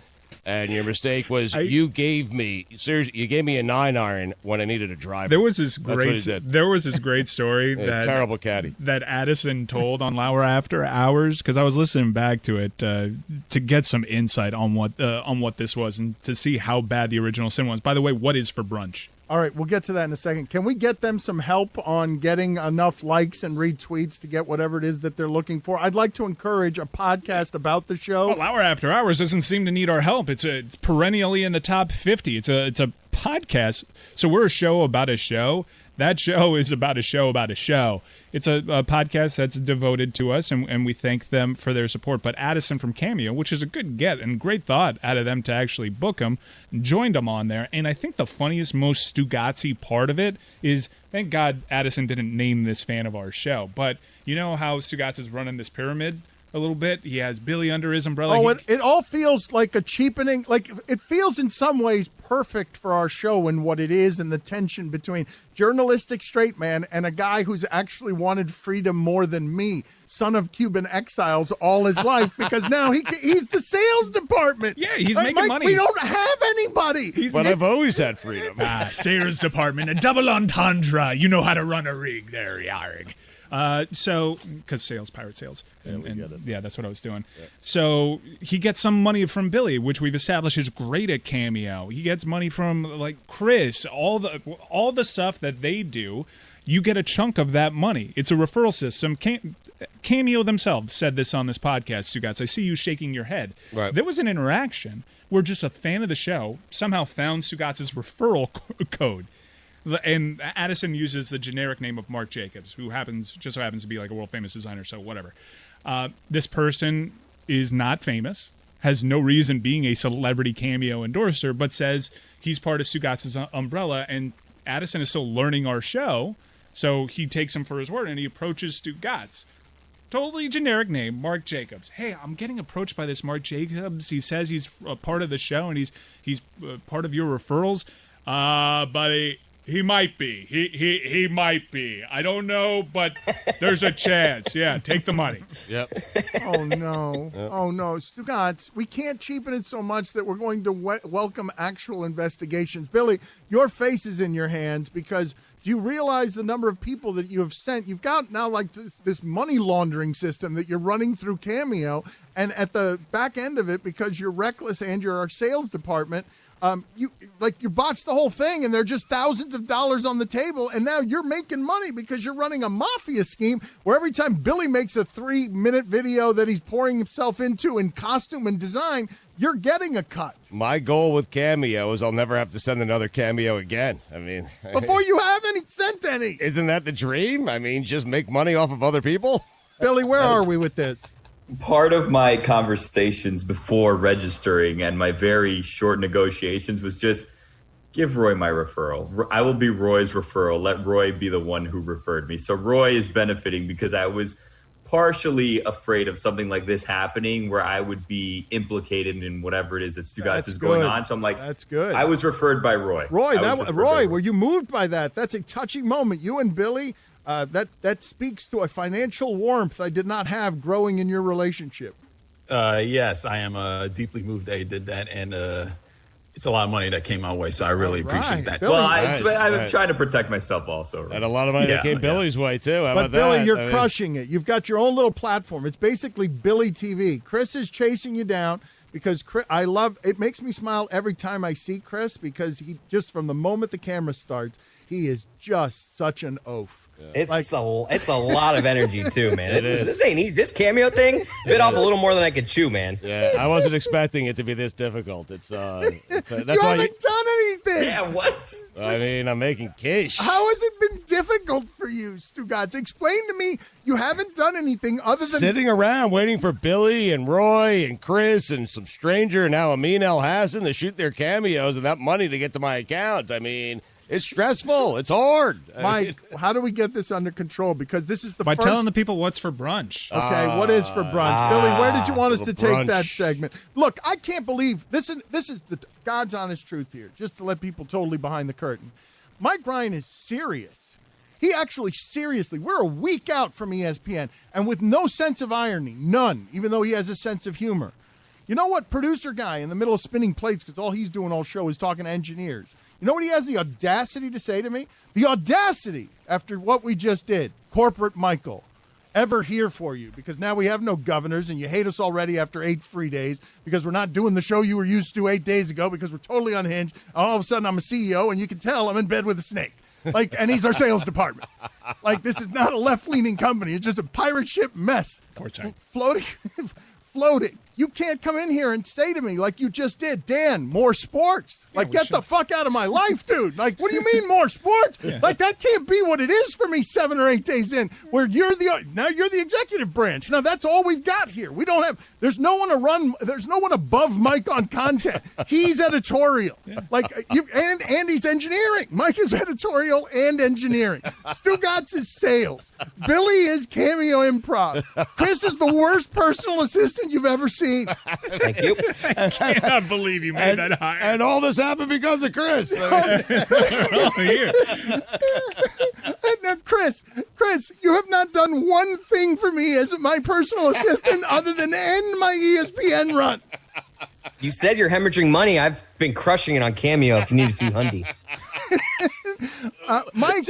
And your mistake was you gave me a 9-iron when I needed a driver. There was this great story that terrible caddy that Addison told on Lauer After Hours, because I was listening back to it to get some insight on what this was and to see how bad the original sin was. By the way, what is for brunch? All right, we'll get to that in a second. Can we get them some help on getting enough likes and retweets to get whatever it is that they're looking for? I'd like to encourage a podcast about the show. Well, Hour After Hours doesn't seem to need our help. It's perennially in the top 50. It's a podcast. So we're a show about a show. That show is about a show about a show. It's a podcast that's devoted to us, and we thank them for their support. But Addison from Cameo, which is a good get and great thought out of them to actually book him, joined him on there. And I think the funniest, most Stugotzy part of it is, thank God Addison didn't name this fan of our show. But you know how Stugotz is running this pyramid a little bit? He has Billy under his umbrella. Oh, it all feels like a cheapening. Like, it feels in some ways perfect for our show and what it is, and the tension between journalistic straight man and a guy who's actually wanted freedom more than me, son of Cuban exiles all his life, because now he's the sales department. Yeah, he's making Mike, money. We don't have anybody. But I've always had freedom. Sales department, a double entendre. You know how to run a rig there, Yarg. So, because sales, pirate sales. Yeah, that's what I was doing. Yeah. So he gets some money from Billy, which we've established is great at Cameo. He gets money from, like, Chris, all the stuff that they do. You get a chunk of that money. It's a referral system. Cameo themselves said this on this podcast, Stugotz. I see you shaking your head. Right. There was an interaction where just a fan of the show somehow found Stugotz's referral code. And Addison uses the generic name of Marc Jacobs, who just so happens to be like a world famous designer, so whatever. This person is not famous, has no reason being a celebrity Cameo endorser, but says he's part of Stugotz's umbrella, and Addison is still learning our show, so he takes him for his word, and he approaches Stugotz. Totally generic name, Marc Jacobs. Hey, I'm getting approached by this Marc Jacobs. He says he's a part of the show, and he's part of your referrals. Buddy, he might be. He might be. I don't know, but there's a chance. Yeah, take the money. Yep. Oh, no. Yep. Oh, no. Stugotz, we can't cheapen it so much that we're going to welcome actual investigations. Billy, your face is in your hands, because do you realize the number of people that you have sent? You've got now like this money laundering system that you're running through Cameo, and at the back end of it, because you're reckless and you're our sales department, you botched the whole thing, and there are just thousands of dollars on the table, and now you're making money because you're running a mafia scheme where every time Billy makes a 3-minute video that he's pouring himself into in costume and design, you're getting a cut. My goal with Cameo is I'll never have to send another Cameo again. I mean, before you have sent any. Isn't that the dream? I mean, just make money off of other people? Billy, where are we with this? Part of my conversations before registering and my very short negotiations was just give Roy my referral. I will be Roy's referral. Let Roy be the one who referred me. So Roy is benefiting because I was partially afraid of something like this happening where I would be implicated in whatever it is that Stugotz is going on. So I'm like, that's good. I was referred by Roy. Roy, were you moved by that? That's a touching moment. You and Billy, that speaks to a financial warmth I did not have growing in your relationship. Yes, I am deeply moved that he did that, and it's a lot of money that came my way, so I really appreciate that. Billy, well, I'm trying to protect myself also. And a lot of money that came Billy's way, too. How but about Billy, that? you're crushing it. You've got your own little platform. It's basically Billy TV. Chris is chasing you down because it makes me smile every time I see Chris because he just from the moment the camera starts, he is just such an oaf. Yeah. It's a lot of energy too, man. This ain't easy. This Cameo thing bit off a little more than I could chew, man. Yeah, I wasn't expecting it to be this difficult. That's you why haven't done anything. Yeah, what? I mean, I'm making quiche. How has it been difficult for you, Stugotz? Explain to me. You haven't done anything other than sitting around waiting for Billy and Roy and Chris and some stranger and now Amin El Hassan to shoot their cameos and that money to get to my account. I mean, it's stressful. It's hard. Mike, how do we get this under control? Because this is by telling the people what's for brunch. Okay, what is for brunch? Billy, where did you want us to take that segment? Look, I can't believe this is the God's honest truth here, just to let people totally behind the curtain. Mike Ryan is serious. He actually seriously, we're a week out from ESPN, and with no sense of irony, none, even though he has a sense of humor. You know what? Producer guy in the middle of spinning plates, because all he's doing all show is talking to engineers. You know what he has the audacity to say to me? The audacity, after what we just did, corporate Michael, ever here for you, because now we have no governors and you hate us already after 8 free days because we're not doing the show you were used to 8 days ago because we're totally unhinged. All of a sudden I'm a CEO and you can tell I'm in bed with a snake. And he's our sales department. This is not a left-leaning company. It's just a pirate ship mess. Floating. You can't come in here and say to me like you just did, Dan, more sports. Get the fuck out of my life, dude. What do you mean more sports? Yeah. That can't be what it is for me 7 or 8 days in, where you're the executive branch. Now that's all we've got here. We don't have, there's no one above Mike on content. He's editorial. Yeah. And Andy's engineering. Mike is editorial and engineering. Stugotz is sales. Billy is Cameo improv. Chris is the worst personal assistant you've ever seen. Thank you. I cannot believe you made that higher. And all this happened because of Chris. Here. Now, Chris, you have not done one thing for me as my personal assistant other than end my ESPN run. You said you're hemorrhaging money. I've been crushing it on Cameo if you need a few hundy. Mike,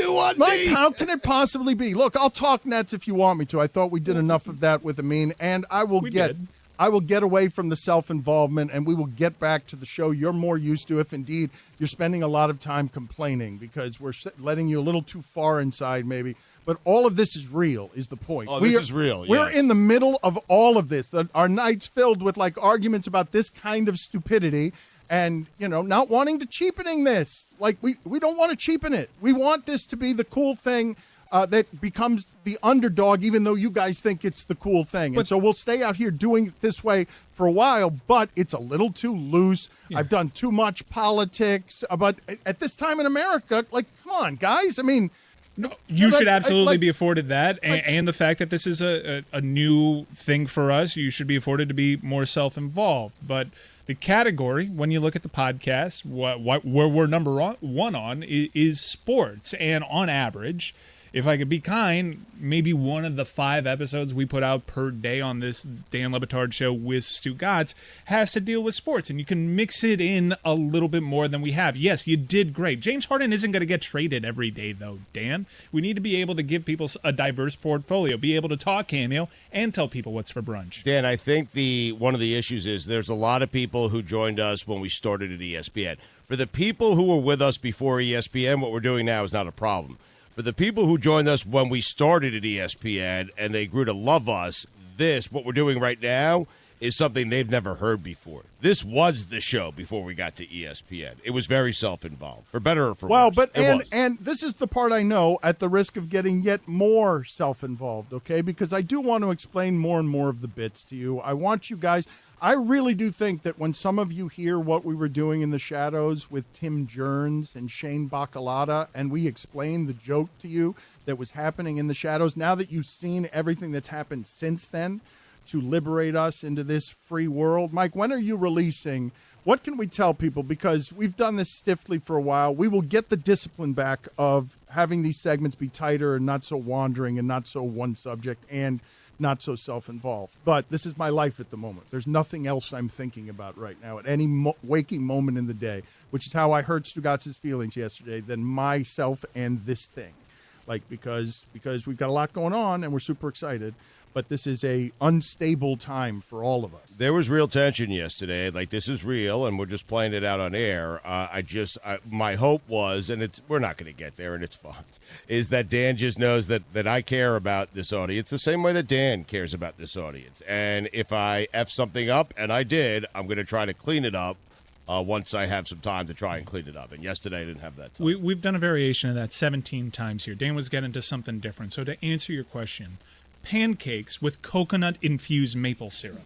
how can it possibly be? Look, I'll talk Nets if you want me to. I thought we did enough of that with Amin, and I will get away from the self-involvement, and we will get back to the show you're more used to if indeed you're spending a lot of time complaining because we're letting you a little too far inside maybe. But all of this is real, is the point. Oh, this is real. We're in the middle of all of this. Our night's filled with arguments about this kind of stupidity and, not wanting to cheapening this. We don't want to cheapen it. We want this to be the cool thing that becomes the underdog, even though you guys think it's the cool thing. And so we'll stay out here doing it this way for a while, but it's a little too loose. Yeah. I've done too much politics. But at this time in America, come on, guys. I mean, you should absolutely be afforded that. And the fact that this is a new thing for us, you should be afforded to be more self-involved. But the category, when you look at the podcast, where we're number one on is sports. And on average, if I could be kind, maybe one of the 5 episodes we put out per day on this Dan le Batard show with Stugotz has to deal with sports, and you can mix it in a little bit more than we have. Yes, you did great. James Harden isn't going to get traded every day, though, Dan. We need to be able to give people a diverse portfolio, be able to talk Cameo, and tell people what's for brunch. Dan, I think one of the issues is there's a lot of people who joined us when we started at ESPN. For the people who were with us before ESPN, what we're doing now is not a problem. For the people who joined us when we started at ESPN and they grew to love us, what we're doing right now is something they've never heard before. This was the show before we got to ESPN. It was very self-involved, for better or for worse. But and this is the part I know, at the risk of getting yet more self-involved, okay? Because I do want to explain more and more of the bits to you. I want you guys. I really do think that when some of you hear what we were doing in the shadows with Tim Jerns and Shane Bacalata, and we explained the joke to you that was happening in the shadows, now that you've seen everything that's happened since then to liberate us into this free world. Mike, when are you releasing? What can we tell people? Because we've done this stiffly for a while. We will get the discipline back of having these segments be tighter and not so wandering and not so one subject and not so self-involved. But this is my life at the moment. There's nothing else I'm thinking about right now at any waking moment in the day, which is how I hurt Stugotz's feelings yesterday, than myself and this thing. Like, because we've got a lot going on and we're super excited. But this is a unstable time for all of us. There was real tension yesterday. Like, this is real, and we're just playing it out on air. My hope was, and we're not going to get there, and it's fine, is that Dan just knows that I care about this audience the same way that Dan cares about this audience. And if I F something up, and I did, I'm going to try to clean it up once I have some time to try and clean it up. And yesterday I didn't have that time. We've done a variation of that 17 times here. Dan was getting to something different. So to answer your question, pancakes with coconut-infused maple syrup.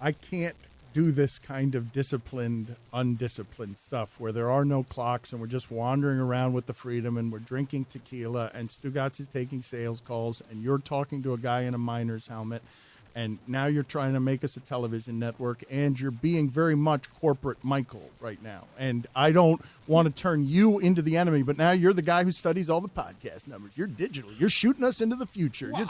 I can't do this kind of disciplined, undisciplined stuff where there are no clocks and we're just wandering around with the freedom and we're drinking tequila and Stugotz is taking sales calls and you're talking to a guy in a miner's helmet and now you're trying to make us a television network and you're being very much corporate Michael right now. And I don't want to turn you into the enemy, but now you're the guy who studies all the podcast numbers. You're digital. You're shooting us into the future. Well,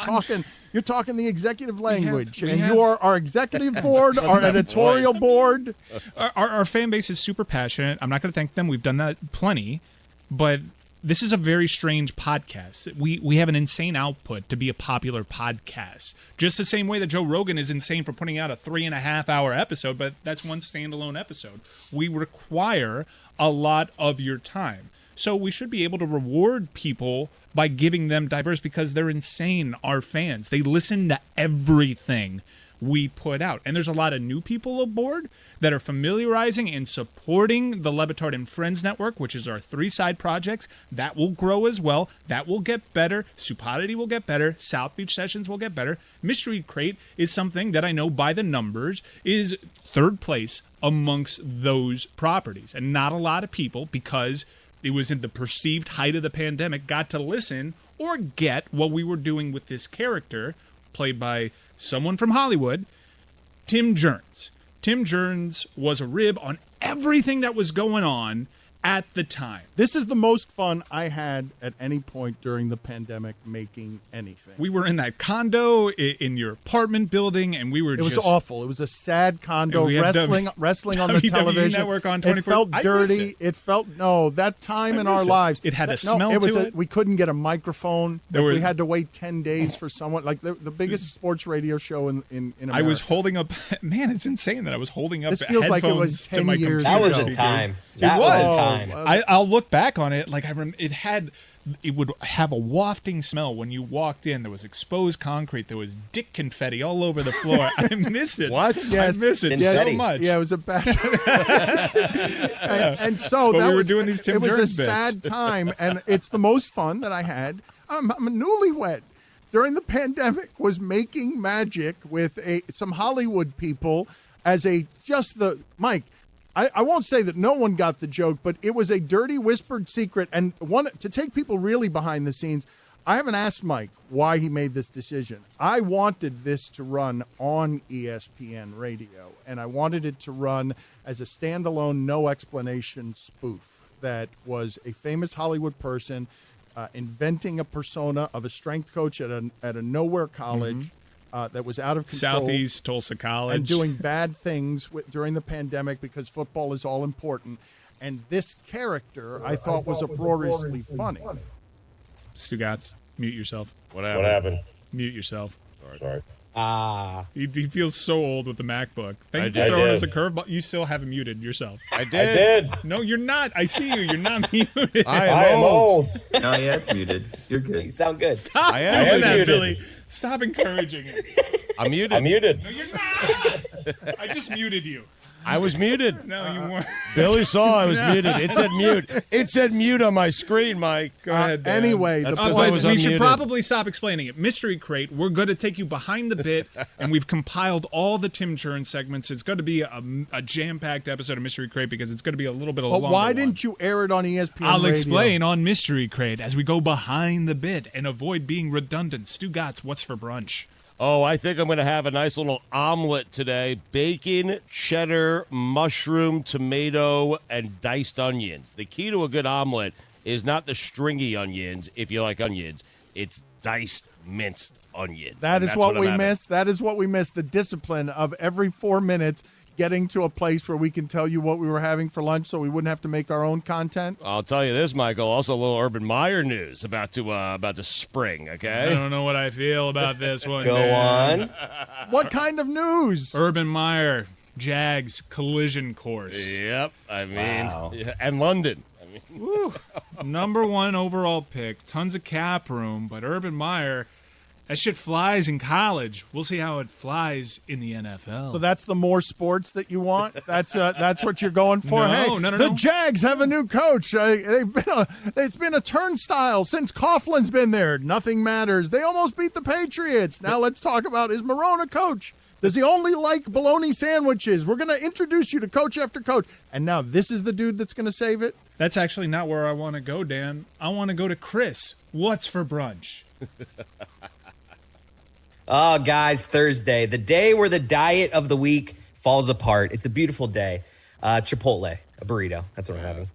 you're talking the executive language. You are our executive board, our editorial board. Our fan base is super passionate. I'm not going to thank them. We've done that plenty. But this is a very strange podcast. We have an insane output to be a popular podcast. Just the same way that Joe Rogan is insane for putting out a 3.5-hour episode, but that's one standalone episode. We require a lot of your time. So we should be able to reward people by giving them diverse, because they're insane, our fans. They listen to everything we put out. And there's a lot of new people aboard that are familiarizing and supporting the Le Batard and Friends Network, which is our 3-side projects. That will grow as well. That will get better. Supodity will get better. South Beach Sessions will get better. Mystery Crate is something that I know by the numbers is 3rd place amongst those properties. And not a lot of people, because it was in the perceived height of the pandemic, got to listen or get what we were doing with this character played by someone from Hollywood, Tim Jerns. Tim Jerns was a rib on everything that was going on at the time. This is the most fun I had at any point during the pandemic making anything. We were in that condo in your apartment building, and we were It was awful. It was a sad condo, wrestling on the television. Network on it felt dirty. It felt, that time in our lives. It had a smell to it. We couldn't get a microphone. We had to wait 10 days for someone. Like the biggest sports radio show in America. I was holding up, man, it's insane that I was holding up this feels headphones like it was 10 to my years computer. That was a time. It was. Time. I'll look back on it like it would have a wafting smell when you walked in. There was exposed concrete. There was dick confetti all over the floor. I miss it. What? Yes. I miss it so much. Yeah, it was a bad. and so but that we were was doing these Tim it was Jerns a bits. sad time, and it's the most fun that I had. I'm a newlywed. During the pandemic, was making magic with some Hollywood people as Mike. I won't say that no one got the joke, but it was a dirty whispered secret. And to take people really behind the scenes, I haven't asked Mike why he made this decision. I wanted this to run on ESPN radio, and I wanted it to run as a standalone, no explanation spoof that was a famous Hollywood person inventing a persona of a strength coach at a nowhere college. That was out of control. Southeast Tulsa College. And doing bad things during the pandemic because football is all important. And this character, I thought, was uproariously funny. Stugotz, mute yourself. What happened? Mute yourself. Sorry. He feels so old with the MacBook. Thank you I for throwing did. us a curveball. You still haven't muted yourself. I I did. No, you're not. I see you. You're not muted. I I am old. No, yeah, it's muted. You're good. You sound good. Stop I am doing that, muted. Billy. Stop encouraging it. I'm muted. No, you're not. I just muted you. I was muted. No, you weren't. Billy saw I was muted. It said mute. It said mute on my screen, Mike. Go ahead, Dan. Anyway, That's the 'cause point I was we should unmuted. probably stop explaining it. Mystery Crate, we're going to take you behind the bit, and we've compiled all the Tim Churn segments. It's going to be a jam-packed episode of Mystery Crate because it's going to be a little bit of a But longer why one. didn't you air it on ESPN I'll Radio? explain on Mystery Crate as we go behind the bit and avoid being redundant. Stugotz, what's for brunch? Oh, I think I'm going to have a nice little omelet today. Bacon, cheddar, mushroom, tomato, and diced onions. The key to a good omelet is not the stringy onions, if you like onions. It's diced, minced onions. That And is that's what I'm we having. miss. That is what we miss. The discipline of every 4 minutes getting to a place where we can tell you what we were having for lunch so we wouldn't have to make our own content. I'll tell you this, Michael. Also, a little Urban Meyer news about to spring, I okay? don't know what I feel about this one. Go Dan. on. What kind of news? Urban Meyer, Jags collision course. Yep. I mean, Wow. and London. Woo. Number 1 overall pick. Tons of cap room, but Urban Meyer, that shit flies in college. We'll see how it flies in the NFL. So that's the more sports that you want. That's what you're going for. No, Hey, no, the no. Jags have a new coach. It's been a turnstile since Coughlin's been there. Nothing matters. They almost beat the Patriots. Now let's talk about, is Marone a coach? Does he only like bologna sandwiches? We're going to introduce you to coach after coach. And now this is the dude that's going to save it? That's actually not where I want to go, Dan. I want to go to Chris. What's for brunch? Oh, guys, Thursday, the day where the diet of the week falls apart. It's a beautiful day. Chipotle, a burrito. That's what I'm having.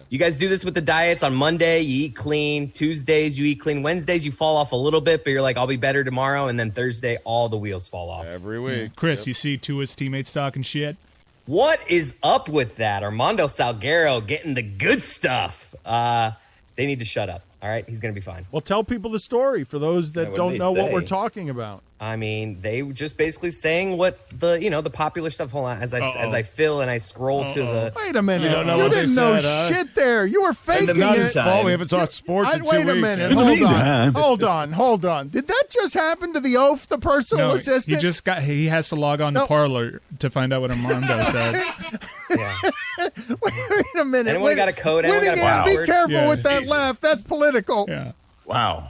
You guys do this with the diets. On Monday, you eat clean. Tuesdays, you eat clean. Wednesdays, you fall off a little bit, but you're like, I'll be better tomorrow. And then Thursday, all the wheels fall off. Every week. Chris, you see Tua's teammates talking shit? What is up with that? Armando Salguero getting the good stuff. They need to shut up. All right, he's going to be fine. Well, tell people the story for those that what don't did know they what say? we're talking about. I mean, they were just basically saying what the popular stuff. Hold on, as I fill and I scroll to the. Wait a minute. You don't know You what they didn't know said, huh? shit there. You were faking the it. meantime- Paul, we haven't talked sports in 2 Wait a weeks. minute. In the Hold meantime- on. Hold on. Did that just happen to the oaf, the personal No, assistant? he has to log on No. to Parlor to find out what Armando said. Yeah. Wait a minute. Anyone got a code? Anyone got a Whittingham, password? be careful Yeah. with that laugh. That's political. Yeah. Wow.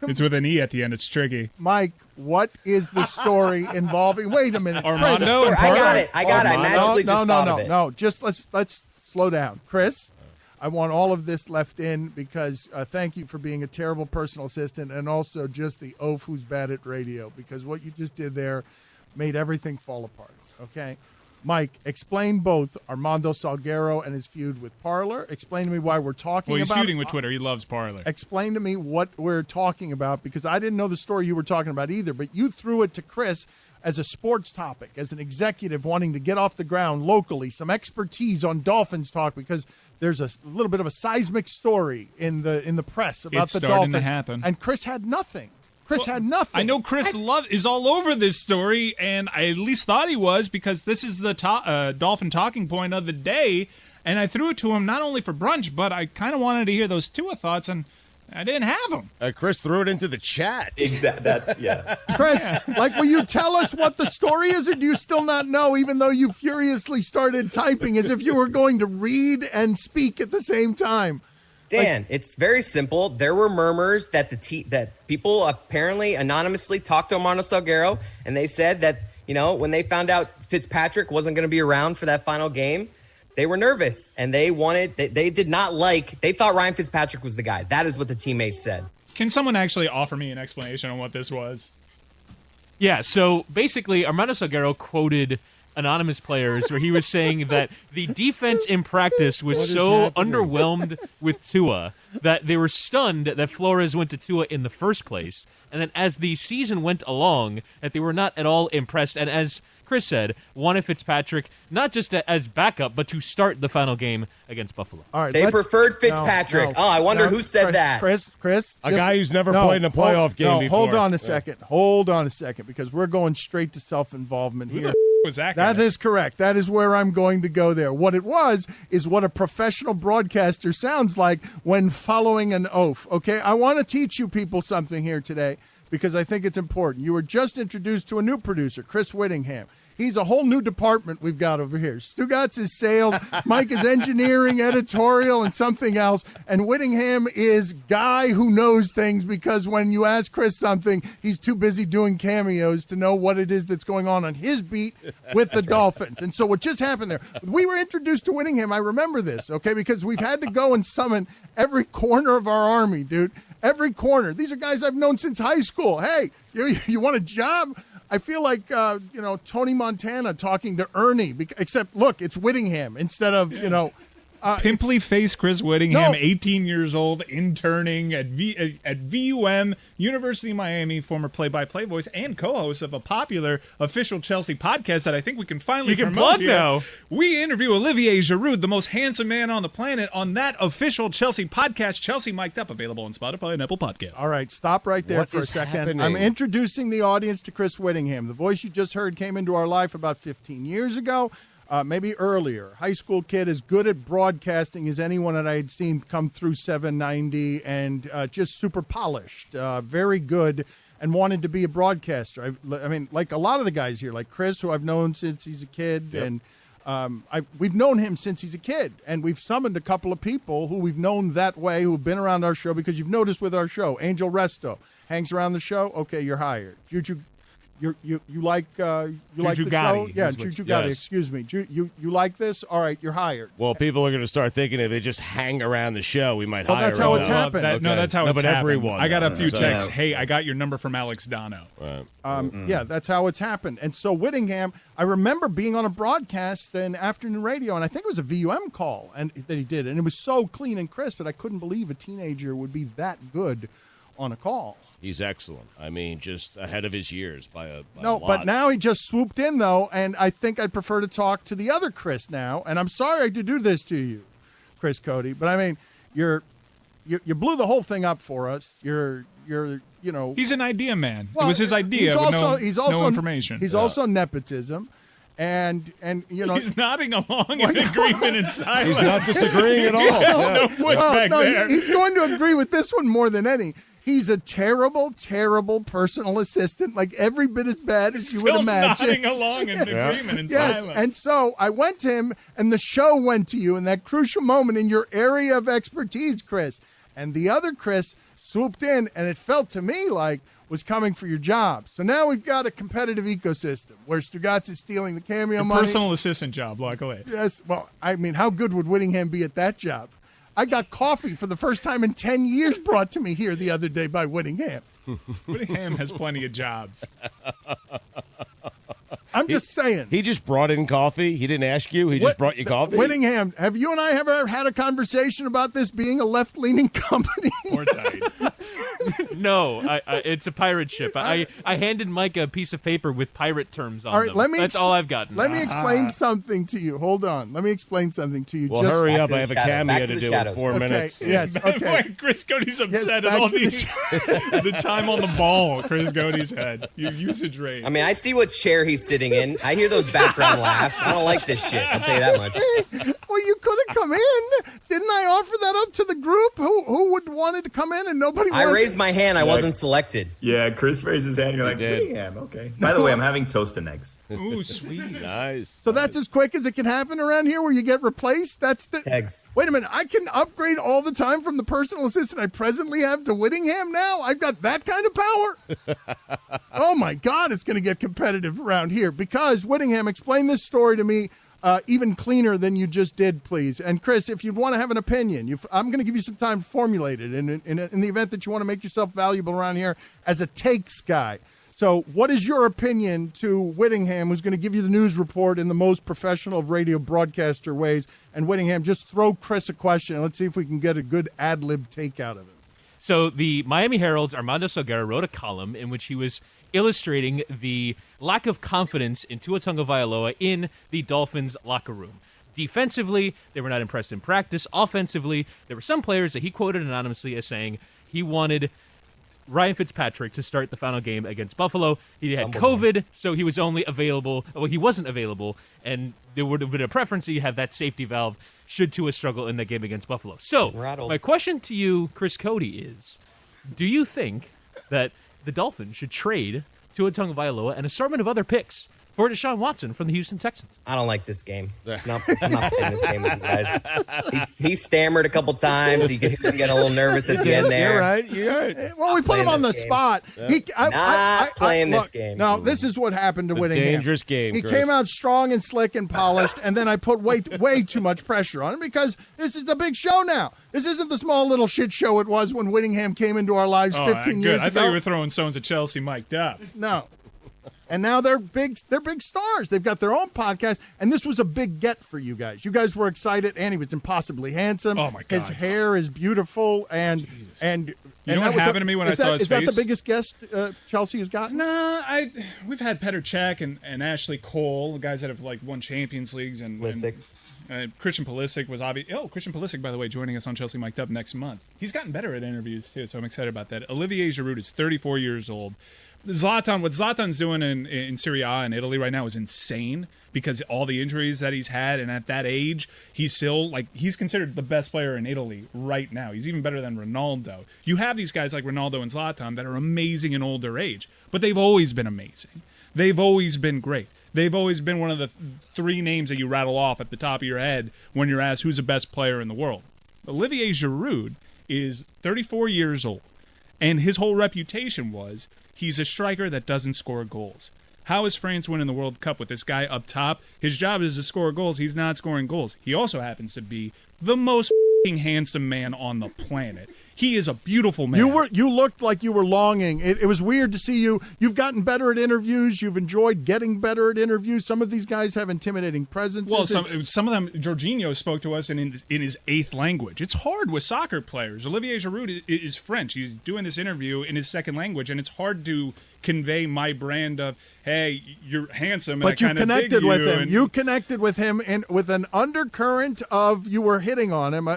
It's with an E at the end. It's tricky. Mike, what is the story involving? Wait a minute. Armando and I got Parlor? it. I magically just thought of it. No. Just let's slow down, Chris. I want all of this left in because thank you for being a terrible personal assistant and also just the oaf who's bad at radio, because what you just did there made everything fall apart. Okay, Mike, explain both Armando Salguero and his feud with Parler. Explain to me why we're talking Well, he's about. feuding with Twitter. He loves Parlor. Explain to me what we're talking about, because I didn't know the story you were talking about either, but you threw it to Chris as a sports topic, as an executive wanting to get off the ground locally, some expertise on Dolphins talk, because there's a little bit of a seismic story in the press about It's the starting Dolphins. to happen. And Chris had nothing. Chris had nothing. I know Chris is all over this story, and I at least thought he was, because this is the Dolphin talking point of the day, and I threw it to him not only for brunch, but I kind of wanted to hear those Tua thoughts, and I didn't have them. Chris threw it into the chat. Exactly. That's yeah. Chris, will you tell us what the story is, or do you still not know, even though you furiously started typing as if you were going to read and speak at the same time? Dan, it's very simple. There were murmurs that that people apparently anonymously talked to Armando Salguero, and they said that, when they found out Fitzpatrick wasn't going to be around for that final game, they were nervous, and they thought Ryan Fitzpatrick was the guy. That is what the teammates said. Can someone actually offer me an explanation on what this was? Yeah, so basically, Armando Salguero quoted anonymous players where he was saying that the defense in practice was so underwhelmed with Tua that they were stunned that Flores went to Tua in the first place. And then as the season went along, that they were not at all impressed. And as Chris said, wanted Fitzpatrick not just as backup, but to start the final game against Buffalo. All right, They preferred Fitzpatrick. I wonder who said that. Chris. A guy who's never played in a playoff game before. Hold on a second. Hold on a second, because we're going straight to self-involvement here. Was that guy? That is correct. That is where I'm going to go there. What it was is what a professional broadcaster sounds like when following an oath. Okay, I want to teach you people something here today. because I think it's important. You were just introduced to a new producer, Chris Whittingham. He's a whole new department we've got over here. Stugotz is sales, Mike is engineering, editorial, and something else. And Whittingham is guy who knows things, because when you ask Chris something, he's too busy doing cameos to know what it is that's going on his beat with the Dolphins. And so what just happened there, we were introduced to Whittingham. I remember this, okay, because we've had to go and summon every corner of our army, dude. Every corner. These are guys I've known since high school. Hey, you want a job? I feel like, Tony Montana talking to Ernie, except, look, it's Whittingham instead of, Pimply face Chris Whittingham, 18 years old, interning at VUM, University of Miami, former play-by-play voice and co-host of a popular official Chelsea podcast that I think we can finally promote plug here. now. We interview Olivier Giroud, the most handsome man on the planet, on that official Chelsea podcast, Chelsea Mic'd Up, available on Spotify and Apple Podcasts. All right, stop right there for a second. Happening? I'm introducing the audience to Chris Whittingham. The voice you just heard came into our life about 15 years ago. Maybe earlier. High school kid, as good at broadcasting as anyone that I had seen come through 790, and just super polished, very good, and wanted to be a broadcaster. I mean, like a lot of the guys here, like Chris, who I've known since he's a kid, and we've known him since he's a kid, and we've summoned a couple of people who we've known that way, who've been around our show, because you've noticed with our show, Angel Resto hangs around the show. Okay, you're hired. Juju. You like the show? Yeah, Juju Gotti. Excuse me. You like this? All right, you're hired. Well, people are going to start thinking if they just hang around the show, we might Well, hire that's how them. it's happened. No, that's how it's happened. Everyone. I got a few So- texts. Hey, I got your number from Alex Dono. Right. Yeah, that's how it's happened. And so Whittingham, I remember being on a broadcast in afternoon radio, and I think it was a VUM call that he did, and it was so clean and crisp that I couldn't believe a teenager would be that good on a call. He's excellent. I mean, just ahead of his years by a No, lot. but now he just swooped in, though, and I think I'd prefer to talk to the other Chris now. And I'm sorry to do this to you, Chris Cody, but I mean, you blew the whole thing up for us. You're He's an idea man. Well, it was his idea with no information. He's also nepotism, and He's nodding along in agreement in silence. He's not disagreeing at all. No pushback there. He's going to agree with this one more than any. He's a terrible, terrible personal assistant, like every bit as bad as you would Still imagine. nodding along in agreement in Yes, silence. and so I went to him, and the show went to you in that crucial moment in your area of expertise, Chris. And the other Chris swooped in, and it felt to me like was coming for your job. So now we've got a competitive ecosystem where Stugotz is stealing the Cameo money. Personal assistant job, luckily. Yes, well, I mean, how good would Whittingham be at that job? I got coffee for the first time in 10 years brought to me here the other day by Whittingham. Whittingham has plenty of jobs. I'm just saying. He just brought in coffee. He didn't ask you. He just brought you coffee. Whittingham, have you and I ever had a conversation about this being a left-leaning company? Or tight. No, it's a pirate ship. I handed Mike a piece of paper with pirate terms on All right, them. That's all I've gotten. Let me explain something to you. Hold on. Let me explain something to you. Well, Just hurry Back up. to I the have a shadow. cameo Back to to the do in shadows. 4 minutes. Yes, okay. Boy, Chris Cody's upset back at all to the the time on the ball Chris Cody's had. Your usage rate. I mean, I see what chair he's sitting in. I hear those background laughs. I don't like this shit. I'll tell you that much. Well, you could have come in. Didn't I offer that up to the group? Who would wanted to come in and nobody I wanted raised my hand. I wasn't selected. Yeah, Chris raised his hand. You're like, Whittingham, okay. By the way, I'm having toast and eggs. Ooh, sweet. Nice. So that's as quick as it can happen around here where you get replaced? That's the Eggs. Wait a minute, I can upgrade all the time from the personal assistant I presently have to Whittingham now? I've got that kind of power? Oh my God, it's going to get competitive around here because Whittingham, explain this story to me even cleaner than you just did, please. And Chris, if you want to have an opinion, I'm going to give you some time to formulate it in the event that you want to make yourself valuable around here as a takes guy. So what is your opinion to Whittingham, who's going to give you the news report in the most professional of radio broadcaster ways? And Whittingham, just throw Chris a question, and let's see if we can get a good ad-lib take out of it. So the Miami Herald's Armando Salguero wrote a column in which he was illustrating the lack of confidence in Tua Tagovailoa in the Dolphins' locker room. Defensively, they were not impressed in practice. Offensively, there were some players that he quoted anonymously as saying he wanted Ryan Fitzpatrick to start the final game against Buffalo. He had COVID, so he was only available. Well, he wasn't available, and there would have been a preference that you have that safety valve should Tua struggle in that game against Buffalo. So, Rattled. my question to you, Chris Cody, is: do you think that the Dolphins should trade Tua Tagovailoa and an assortment of other picks for Deshaun Watson from the Houston Texans. I don't like this game. I'm not playing this game with you guys. He stammered a couple times. You could get a little nervous at the end there. You're right. You're right. Well, we put him on the spot. Not playing this game. No, this is what happened to The Whittingham. dangerous game, He Chris. came out strong and slick and polished, and then I put way too much pressure on him because this is the big show now. This isn't the small little shit show it was when Whittingham came into our lives 15 years I ago. thought you were throwing stones at Chelsea mic'd up. No. And now they're big stars. They've got their own podcast, and this was a big get for you guys. You guys were excited, and he was impossibly handsome. Oh my God. His hair is beautiful, and You know what happened to me when I saw his Is face? that the biggest guest Chelsea has gotten? Nah, we've had Petr Cech and Ashley Cole, guys that have like won Champions Leagues, and Christian Pulisic was obvious. Oh, Christian Pulisic, by the way, joining us on Chelsea Mic'd Up next month. He's gotten better at interviews too, so I'm excited about that. Olivier Giroud is 34 years old. What Zlatan's doing in Serie A in Italy right now is insane because all the injuries that he's had, and at that age, he's still he's considered the best player in Italy right now. He's even better than Ronaldo. You have these guys like Ronaldo and Zlatan that are amazing in older age, but they've always been amazing. They've always been great. They've always been one of the three names that you rattle off at the top of your head when you're asked who's the best player in the world. Olivier Giroud is 34 years old, and his whole reputation was he's a striker that doesn't score goals. How is France winning the World Cup with this guy up top? His job is to score goals. He's not scoring goals. He also happens to be the most handsome man on the planet. He is a beautiful man. You looked like you were longing. It was weird to see you. You've gotten better at interviews. You've enjoyed getting better at interviews. Some of these guys have intimidating presences. Well, some of them, Jorginho spoke to us in his eighth language. It's hard with soccer players. Olivier Giroud is French. He's doing this interview in his second language, and it's hard to convey my brand of, hey, you're handsome, and but I you kind of dig connected with you. him. You connected with him with an undercurrent of you were hitting on him.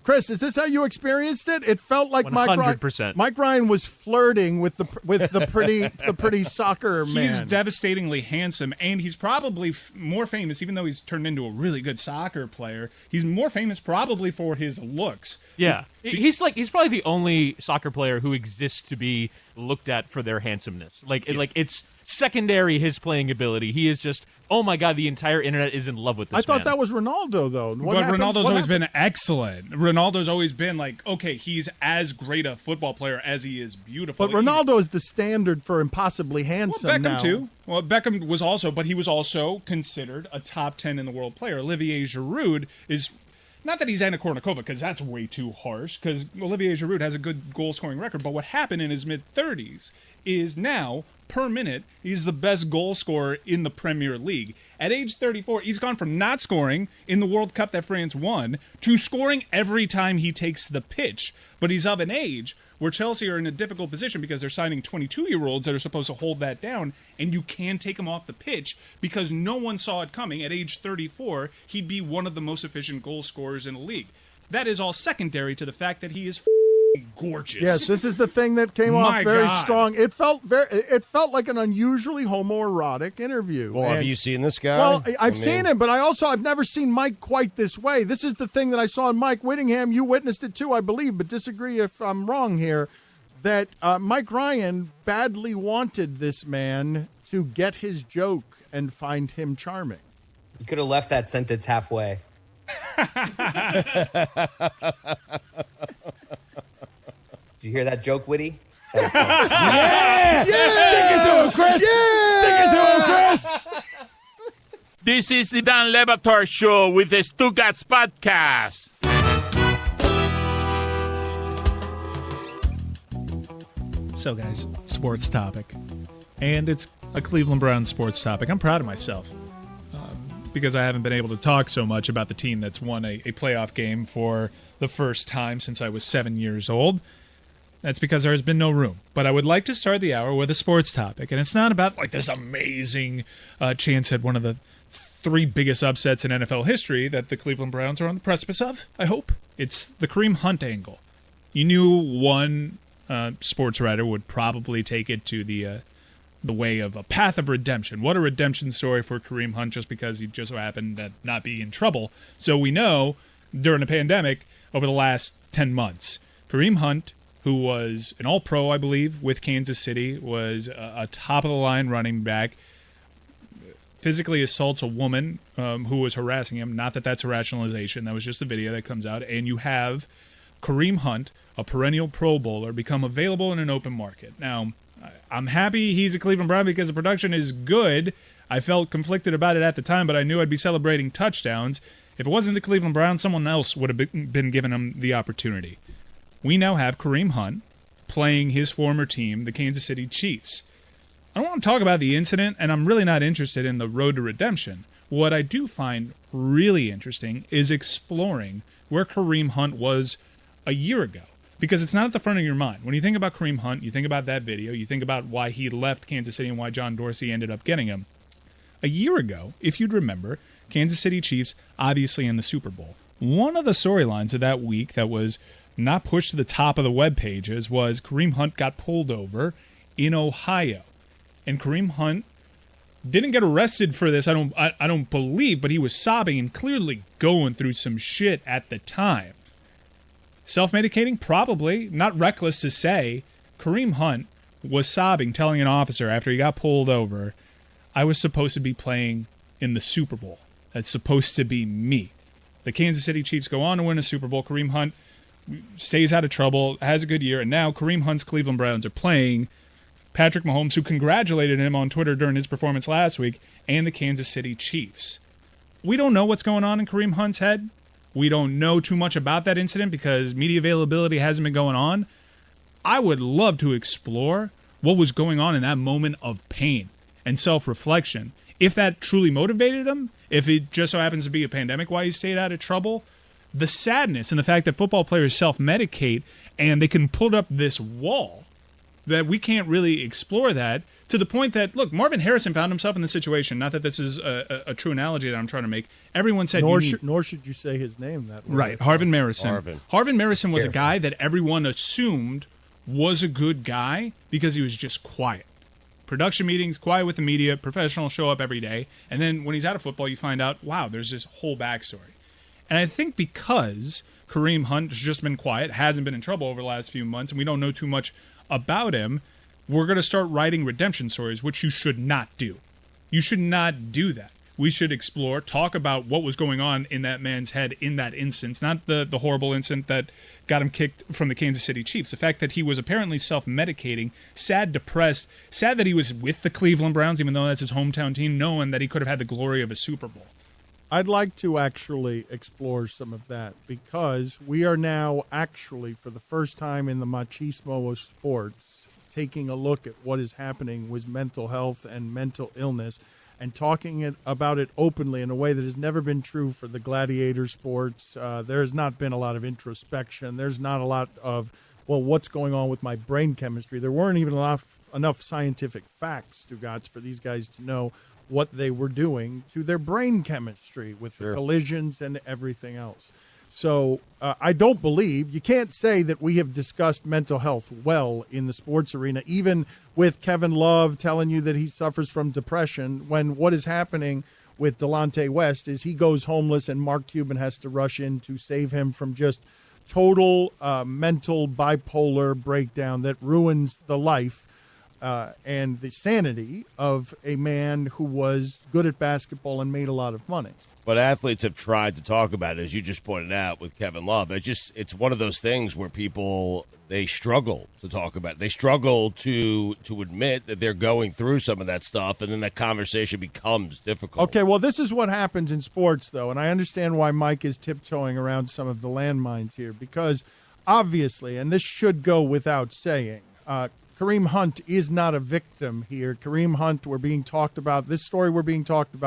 Chris, is this how you experienced it? It felt like 100%. Mike Ryan was flirting with the pretty soccer man. He's devastatingly handsome, and he's probably more famous, even though he's turned into a really good soccer player. He's more famous probably for his looks. Yeah, he's probably the only soccer player who exists to be looked at for their handsomeness. It's secondary his playing ability. He is just, oh my God, the entire internet is in love with this I thought man. that was Ronaldo, though. Ronaldo's always been excellent. Ronaldo's always been like, okay, he's as great a football player as he is beautiful. But Ronaldo is the standard for impossibly handsome. Beckham now. too. Well, Beckham was also, but he was also considered a top 10 in the world player. Olivier Giroud is, not that he's Anna Kournikova, because that's way too harsh, because Olivier Giroud has a good goal-scoring record, but what happened in his mid-30s is now, per minute, he's the best goal scorer in the Premier League. At age 34, he's gone from not scoring in the World Cup that France won to scoring every time he takes the pitch. But he's of an age where Chelsea are in a difficult position because they're signing 22-year-olds that are supposed to hold that down, and you can't take him off the pitch because no one saw it coming. At age 34, he'd be one of the most efficient goal scorers in the league. That is all secondary to the fact that he is gorgeous. Yes, this is the thing that came off very strong. It felt like an unusually homoerotic interview. Well, have you seen this guy? Well, I've seen him, but I've never seen Mike quite this way. This is the thing that I saw in Mike Whittingham. You witnessed it too, I believe, but disagree if I'm wrong here. That Mike Ryan badly wanted this man to get his joke and find him charming. You could have left that sentence halfway. Did you hear that joke, Whitty? Yeah! Stick it to him, Chris! Yeah! Stick it to him, Chris! This is the Dan Levator Show with the Stugotz podcast. So, guys, sports topic. And it's a Cleveland Browns sports topic. I'm proud of myself because I haven't been able to talk so much about the team that's won a playoff game for the first time since I was 7 years old. That's because there has been no room. But I would like to start the hour with a sports topic. And it's not about like this amazing chance at one of the three biggest upsets in NFL history that the Cleveland Browns are on the precipice of, I hope. It's the Kareem Hunt angle. You knew one sports writer would probably take it to the way of a path of redemption. What a redemption story for Kareem Hunt just because he just so happened to not be in trouble. So we know during the pandemic over the last 10 months, Kareem Hunt, who was an all-pro, I believe, with Kansas City, was a top-of-the-line running back, physically assaults a woman who was harassing him. Not that that's a rationalization. That was just a video that comes out. And you have Kareem Hunt, a perennial Pro Bowler, become available in an open market. Now, I'm happy he's a Cleveland Brown because the production is good. I felt conflicted about it at the time, but I knew I'd be celebrating touchdowns. If it wasn't the Cleveland Browns, someone else would have been given him the opportunity. We now have Kareem Hunt playing his former team, the Kansas City Chiefs. I don't want to talk about the incident, and I'm really not interested in the road to redemption. What I do find really interesting is exploring where Kareem Hunt was a year ago, because it's not at the front of your mind. When you think about Kareem Hunt, you think about that video, you think about why he left Kansas City and why John Dorsey ended up getting him. A year ago, if you'd remember, Kansas City Chiefs obviously in the Super Bowl. One of the storylines of that week that was not pushed to the top of the web pages was Kareem Hunt got pulled over in Ohio. And Kareem Hunt didn't get arrested for this, I don't believe, but he was sobbing and clearly going through some shit at the time. Self-medicating? Probably. Not reckless to say. Kareem Hunt was sobbing, telling an officer after he got pulled over, I was supposed to be playing in the Super Bowl. That's supposed to be me. The Kansas City Chiefs go on to win a Super Bowl. Kareem Hunt stays out of trouble, has a good year, and now Kareem Hunt's Cleveland Browns are playing Patrick Mahomes, who congratulated him on Twitter during his performance last week, and the Kansas City Chiefs. We don't know what's going on in Kareem Hunt's head. We don't know too much about that incident because media availability hasn't been going on. I would love to explore what was going on in that moment of pain and self-reflection. If that truly motivated him, if it just so happens to be a pandemic why he stayed out of trouble, the sadness and the fact that football players self-medicate and they can put up this wall that we can't really explore that to the point that, look, Marvin Harrison found himself in this situation. Not that this is a true analogy that I'm trying to make. Everyone said nor should you say his name that way. Right, Harvin Marison. Harvin Marison was a guy that everyone assumed was a good guy because he was just quiet. Production meetings, quiet with the media, professional, show up every day. And then when he's out of football, you find out, wow, there's this whole backstory. And I think because Kareem Hunt has just been quiet, hasn't been in trouble over the last few months, and we don't know too much about him, we're going to start writing redemption stories, which you should not do. You should not do that. We should explore, talk about what was going on in that man's head in that instance, not the horrible incident that got him kicked from the Kansas City Chiefs. The fact that he was apparently self-medicating, sad, depressed, sad that he was with the Cleveland Browns, even though that's his hometown team, knowing that he could have had the glory of a Super Bowl. I'd like to actually explore some of that because we are now actually, for the first time in the machismo of sports, taking a look at what is happening with mental health and mental illness and talking about it openly in a way that has never been true for the gladiator sports. There has not been a lot of introspection. There's not a lot of, well, what's going on with my brain chemistry? There weren't even enough scientific facts, Stugotz, for these guys to know what they were doing to their brain chemistry with the collisions and everything else. So I don't believe, you can't say that we have discussed mental health well in the sports arena, even with Kevin Love telling you that he suffers from depression, when what is happening with Delonte West is he goes homeless and Mark Cuban has to rush in to save him from just total mental bipolar breakdown that ruins the life and the sanity of a man who was good at basketball and made a lot of money. But athletes have tried to talk about it, as you just pointed out with Kevin Love. It's one of those things where people, they struggle to talk about it. They struggle to admit that they're going through some of that stuff, and then that conversation becomes difficult. Okay, well, this is what happens in sports, though, and I understand why Mike is tiptoeing around some of the landmines here, because obviously, and this should go without saying, Kareem Hunt is not a victim here. Kareem Hunt, we're being talked about. This story we're being talking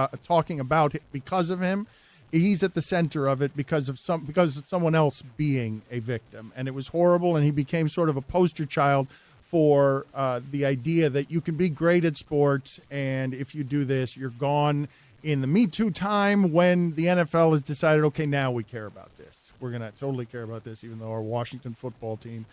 about because of him. He's at the center of it because of someone else being a victim, and it was horrible. And he became sort of a poster child for the idea that you can be great at sports, and if you do this, you're gone. In the Me Too time, when the NFL has decided, okay, now we care about this. We're going to totally care about this, even though our Washington football team,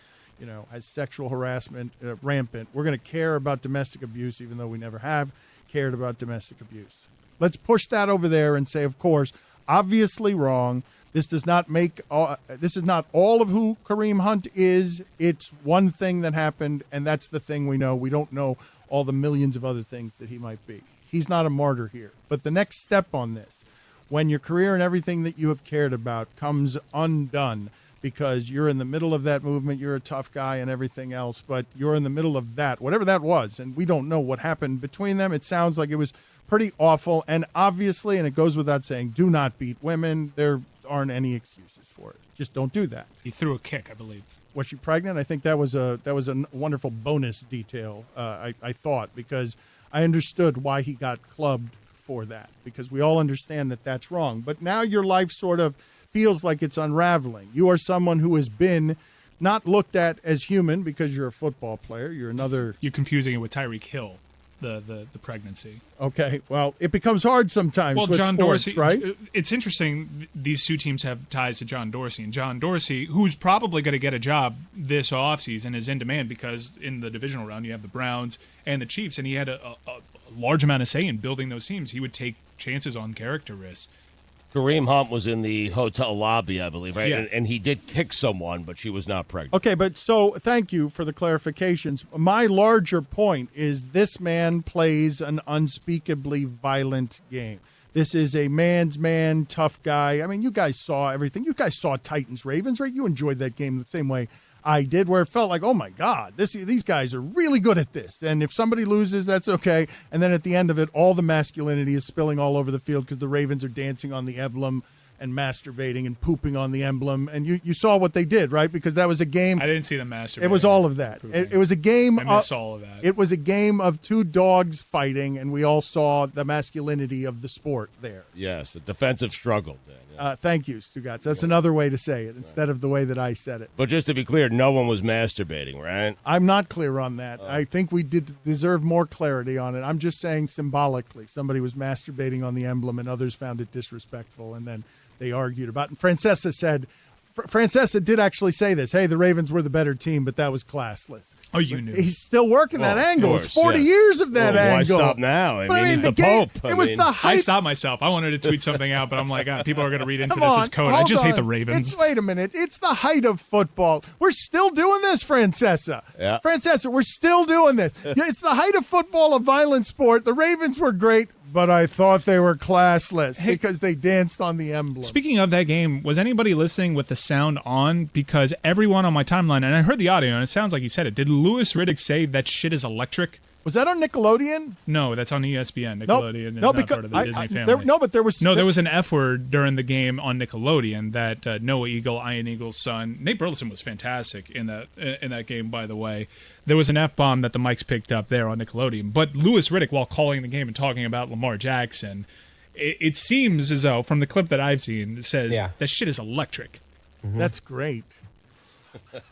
has sexual harassment rampant. We're going to care about domestic abuse, even though we never have cared about domestic abuse. Let's push that over there and say, of course, obviously wrong. This does not make. This is not all of who Kareem Hunt is. It's one thing that happened, and that's the thing we know. We don't know all the millions of other things that he might be. He's not a martyr here. But the next step on this, when your career and everything that you have cared about comes undone because you're in the middle of that movement, you're a tough guy and everything else, but you're in the middle of that, whatever that was, and we don't know what happened between them. It sounds like it was pretty awful, and obviously, and it goes without saying, do not beat women. There aren't any excuses for it. Just don't do that. He threw a kick, I believe. Was she pregnant? I think that was a wonderful bonus detail, I thought, because I understood why he got clubbed for that, because we all understand that that's wrong. But now your life sort of feels like it's unraveling. You are someone who has been not looked at as human because you're a football player. You're another. You're confusing it with Tyreek Hill, the pregnancy. Okay, well, it becomes hard sometimes with John sports, Dorsey, right? It's interesting. These two teams have ties to John Dorsey, and John Dorsey, who's probably going to get a job this offseason, is in demand because in the divisional round you have the Browns and the Chiefs, and he had a large amount of say in building those teams. He would take chances on character risks. Kareem Hunt was in the hotel lobby, I believe, right? Yeah. And he did kick someone, but she was not pregnant. Okay, but so thank you for the clarifications. My larger point is this man plays an unspeakably violent game. This is a man's man, tough guy. I mean, you guys saw everything. You guys saw Titans-Ravens, right? You enjoyed that game the same way I did, where it felt like, oh, my God, these guys are really good at this. And if somebody loses, that's okay. And then at the end of it, all the masculinity is spilling all over the field because the Ravens are dancing on the emblem and masturbating and pooping on the emblem. And you saw what they did, right? Because that was a game. I didn't see them masturbating. It was all of that. It was a game. I miss all of that. It was a game of two dogs fighting, and we all saw the masculinity of the sport there. Yes, a defensive struggle. Dan. Thank you, Stugotz. That's another way to say it instead of the way that I said it. But just to be clear, no one was masturbating, right? I'm not clear on that. I think we did deserve more clarity on it. I'm just saying symbolically, somebody was masturbating on the emblem and others found it disrespectful, and then they argued about it. And Francesa did actually say this. Hey, the Ravens were the better team, but that was classless. Oh, you knew. He's still working that angle. Course, it's 40 yes. years of that angle. Why stop now? I But mean, he's the game, Pope. It was the height. I stopped myself. I wanted to tweet something out, but I'm like, people are going to read into Come this on, as code. I hold just hate on. the Ravens. Wait a minute. It's the height of football. We're still doing this, Francesa. Yeah. Francesa, we're still doing this. It's the height of football, a violent sport. The Ravens were great, but I thought they were classless because they danced on the emblem. Speaking of that game, was anybody listening with the sound on? Because everyone on my timeline, and I heard the audio, and it sounds like he said it. Did Louis Riddick say that shit is electric? Was that on Nickelodeon? No, that's on ESPN. Nickelodeon is no, not because part of the Disney family. but there was there was an F word during the game on Nickelodeon that Noah Eagle, Ian Eagle's son, Nate Burleson was fantastic in that game. By the way, there was an F-bomb that the mics picked up there on Nickelodeon. But Louis Riddick, while calling the game and talking about Lamar Jackson, it seems as though from the clip that I've seen, it says that shit is electric. Mm-hmm. That's great.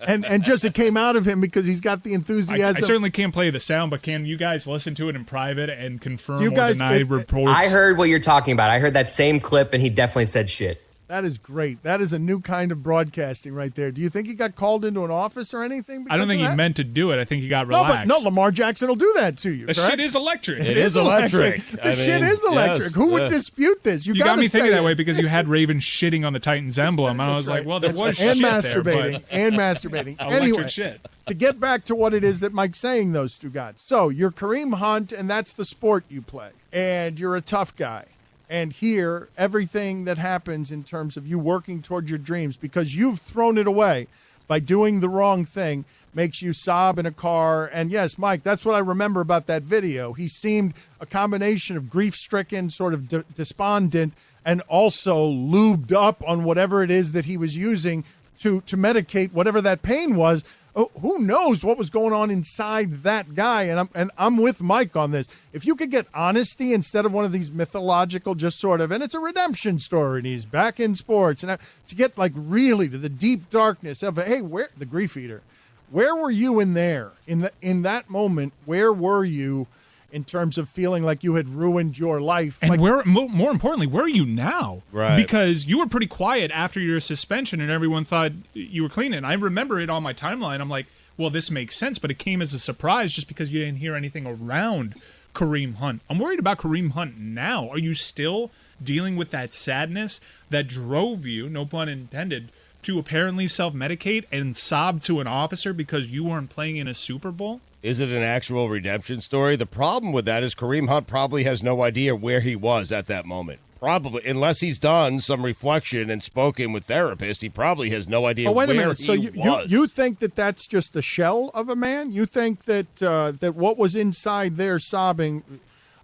and just it came out of him because he's got the enthusiasm. I certainly can't play the sound, but can you guys listen to it in private and confirm You guys- or deny reports? I heard what you're talking about. I heard that same clip, and he definitely said shit. That is great. That is a new kind of broadcasting right there. Do you think he got called into an office or anything? I don't think he meant to do it. I think he got relaxed. No, Lamar Jackson will do that to you. The correct? shit is electric. It is electric. The shit is electric. Yes, Who would yes. dispute this? You got me thinking say that it. way because you had Ravens shitting on the Titans emblem. I was like, well, there was and shit masturbating there, and masturbating. but electric Anyway, shit. to get back to what it is that Mike's saying, though, Stugotz. So you're Kareem Hunt, and that's the sport you play, and you're a tough guy. And here, everything that happens in terms of you working toward your dreams, because you've thrown it away by doing the wrong thing, makes you sob in a car. And yes, Mike, that's what I remember about that video. He seemed a combination of grief-stricken, sort of despondent, and also lubed up on whatever it is that he was using to medicate whatever that pain was. Oh, who knows what was going on inside that guy? And I'm with Mike on this. If you could get honesty instead of one of these mythological, just sort of, and it's a redemption story, and he's back in sports, and to get like really to the deep darkness of, hey, where the grief eater? Where were you in there in that moment? Where were you in terms of feeling like you had ruined your life? And like, where, more importantly, where are you now? Right. Because you were pretty quiet after your suspension, and everyone thought you were clean. And I remember it on my timeline. I'm like, well, this makes sense, but it came as a surprise just because you didn't hear anything around Kareem Hunt. I'm worried about Kareem Hunt now. Are you still dealing with that sadness that drove you, no pun intended, to apparently self-medicate and sob to an officer because you weren't playing in a Super Bowl? Is it an actual redemption story? The problem with that is Kareem Hunt probably has no idea where he was at that moment. Probably, unless he's done some reflection and spoken with therapists, he probably has no idea where he was. Wait a minute. So you think that that's just the shell of a man? You think that that what was inside there sobbing?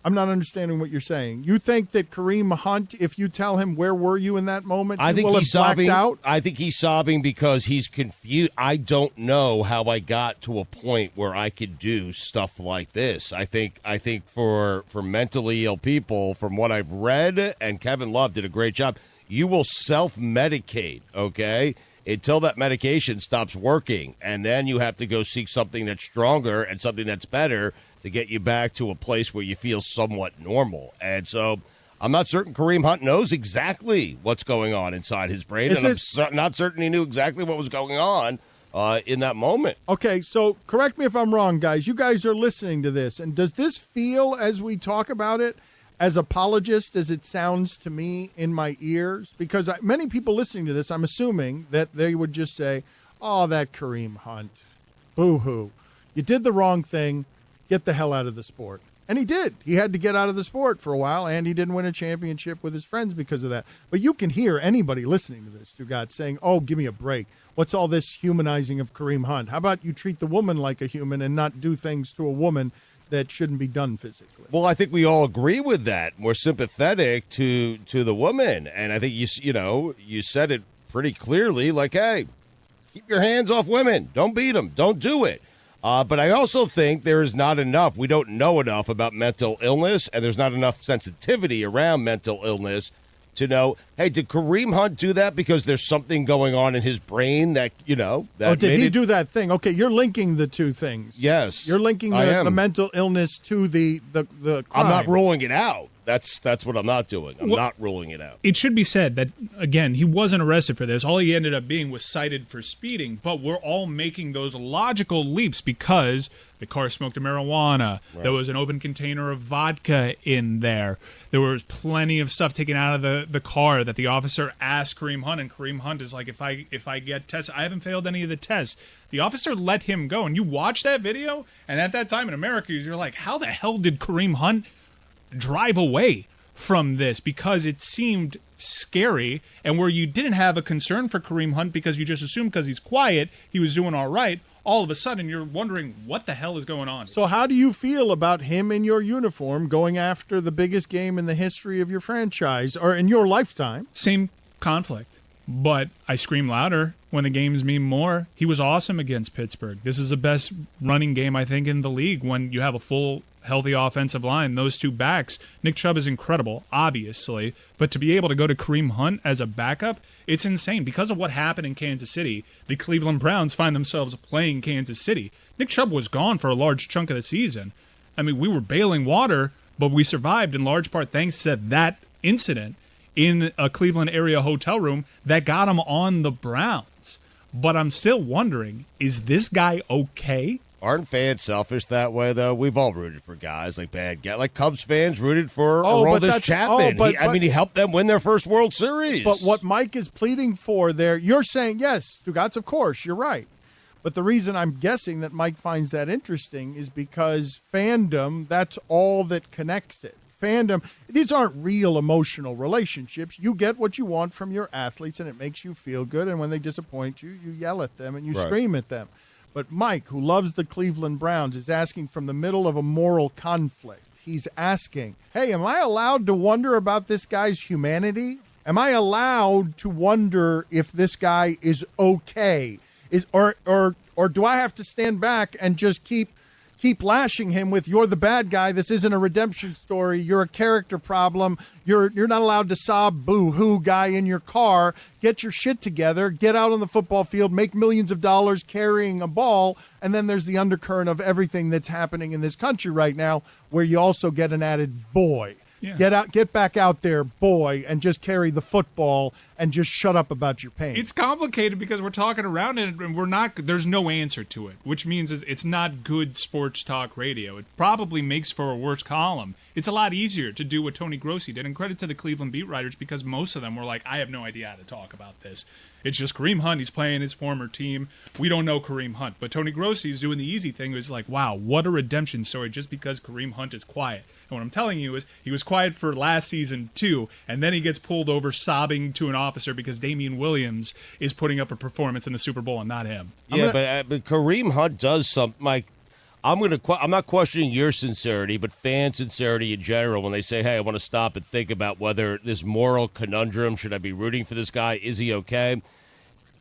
I'm not understanding what you're saying. You think that Kareem Hunt, if you tell him where were you in that moment, I think he's sobbing. Out? I think he's sobbing because he's confused. I don't know how I got to a point where I could do stuff like this. I think for mentally ill people, from what I've read, and Kevin Love did a great job, you will self-medicate, okay, until that medication stops working, and then you have to go seek something that's stronger and something that's better to get you back to a place where you feel somewhat normal. And so I'm not certain Kareem Hunt knows exactly what's going on inside his brain, and I'm not certain he knew exactly what was going on in that moment. Okay, so correct me if I'm wrong, guys. You guys are listening to this, and does this feel, as we talk about it, as apologist as it sounds to me in my ears? Because many people listening to this, I'm assuming that they would just say, oh, that Kareem Hunt, boo-hoo. You did the wrong thing. Get the hell out of the sport. And he did. He had to get out of the sport for a while, and he didn't win a championship with his friends because of that. But you can hear anybody listening to this, Stugotz, saying, oh, give me a break. What's all this humanizing of Kareem Hunt? How about you treat the woman like a human and not do things to a woman that shouldn't be done physically? Well, I think we all agree with that. We're sympathetic to the woman. And I think, you said it pretty clearly, like, hey, keep your hands off women. Don't beat them. Don't do it. But I also think there is not enough. We don't know enough about mental illness, and there's not enough sensitivity around mental illness to know, hey, did Kareem Hunt do that because there's something going on in his brain that, that did he do that thing? Okay, you're linking the two things. Yes. You're linking the mental illness to the crime. I'm not ruling it out. That's what I'm not doing. I'm not ruling it out. It should be said that, again, he wasn't arrested for this. All he ended up being was cited for speeding, but we're all making those logical leaps because the car smoked marijuana. Right. There was an open container of vodka in there. There was plenty of stuff taken out of the car that the officer asked Kareem Hunt, and Kareem Hunt is like, if I get tested, I haven't failed any of the tests. The officer let him go, and you watch that video, and at that time in America, you're like, how the hell did Kareem Hunt drive away from this? Because it seemed scary, and where you didn't have a concern for Kareem Hunt because you just assumed because he's quiet, he was doing all right, all of a sudden you're wondering what the hell is going on. So how do you feel about him in your uniform going after the biggest game in the history of your franchise or in your lifetime? Same conflict, but I scream louder when the games mean more. He was awesome against Pittsburgh. This is the best running game, I think, in the league when you have a full healthy offensive line, those two backs. Nick Chubb is incredible, obviously, but to be able to go to Kareem Hunt as a backup, it's insane. Because of what happened in Kansas City, the Cleveland Browns find themselves playing Kansas City. Nick Chubb was gone for a large chunk of the season. I mean, we were bailing water, but we survived in large part thanks to that incident in a Cleveland area hotel room that got him on the Browns. But I'm still wondering, is this guy okay? Aren't fans selfish that way, though? We've all rooted for guys like bad guys. Like Cubs fans rooted for Aroldis Chapman. He helped them win their first World Series. But what Mike is pleading for there, you're saying, yes, Stugotz, of course, you're right. But the reason I'm guessing that Mike finds that interesting is because fandom, that's all that connects it. Fandom, these aren't real emotional relationships. You get what you want from your athletes, and it makes you feel good. And when they disappoint you, you yell at them and you scream at them. But Mike, who loves the Cleveland Browns, is asking from the middle of a moral conflict. He's asking, hey, am I allowed to wonder about this guy's humanity? Am I allowed to wonder if this guy is okay? Or do I have to stand back and just keep lashing him with, you're the bad guy, this isn't a redemption story, you're a character problem, you're not allowed to sob boo-hoo guy in your car, get your shit together, get out on the football field, make millions of dollars carrying a ball, and then there's the undercurrent of everything that's happening in this country right now where you also get an added boy. Yeah. Get back out there, boy, and just carry the football and just shut up about your pain. It's complicated because we're talking around it and we're not. There's no answer to it, which means it's not good sports talk radio. It probably makes for a worse column. It's a lot easier to do what Tony Grossi did, and credit to the Cleveland beat writers because most of them were like, I have no idea how to talk about this. It's just Kareem Hunt. He's playing his former team. We don't know Kareem Hunt. But Tony Grossi is doing the easy thing. It was like, wow, what a redemption story just because Kareem Hunt is quiet. And what I'm telling you is he was quiet for last season, too, and then he gets pulled over sobbing to an officer because Damian Williams is putting up a performance in the Super Bowl and not him. Yeah, but Kareem Hunt does something like, I'm not questioning your sincerity, but fan sincerity in general when they say, hey, I want to stop and think about whether this moral conundrum, should I be rooting for this guy? Is he okay?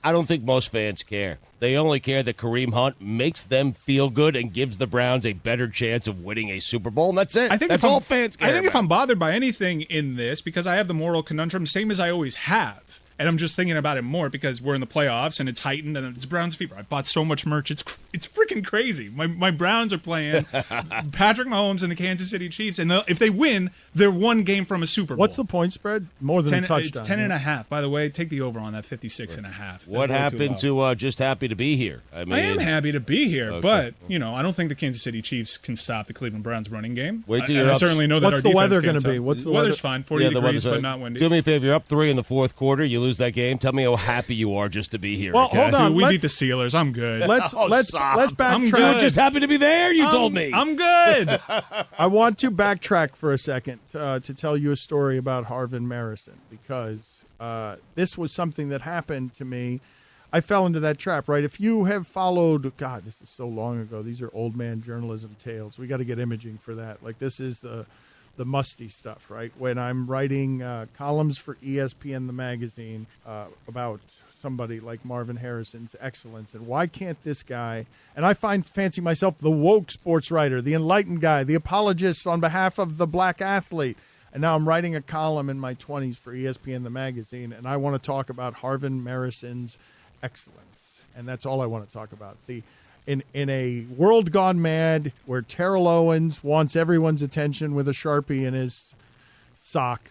I don't think most fans care. They only care that Kareem Hunt makes them feel good and gives the Browns a better chance of winning a Super Bowl, and that's it. That's all fans care I think about. if I'm bothered by anything in this, because I have the moral conundrum, same as I always have, and I'm just thinking about it more because we're in the playoffs and it's heightened and it's Browns fever. I bought so much merch. It's freaking crazy. My Browns are playing Patrick Mahomes and the Kansas City Chiefs, and if they win, they're one game from a Super Bowl. What's the point spread? More than a touchdown. It's 10.5. By the way, take the over on that 56.5. What happened to just happy to be here? I am happy to be here, but I don't think the Kansas City Chiefs can stop the Cleveland Browns running game. Wait till you're I up. certainly know that What's our the defense weather going to be? What's the weather's weather? fine, 40 degrees, but not windy. Do me a favor. You're up 3 in the fourth quarter. You lose that game. Tell me how happy you are just to be here. Well, okay? hold on. Dude, we beat the Steelers. I'm good. Let's backtrack. I'm You were good. just happy to be there. You told me. I'm good. I want to backtrack for a second to tell you a story about Harvin Marison because this was something that happened to me. I fell into that trap, right? If you have followed, God, this is so long ago. These are old man journalism tales. We got to get imaging for that. Like this is the musty stuff, right? When I'm writing columns for ESPN, the magazine, about somebody like Marvin Harrison's excellence and why can't this guy, and I fancy myself the woke sports writer, the enlightened guy, the apologist on behalf of the black athlete. And now I'm writing a column in my 20s for ESPN, the magazine, and I want to talk about Harvin Marison's excellence. And that's all I want to talk about. In a world gone mad where Terrell Owens wants everyone's attention with a Sharpie in his sock,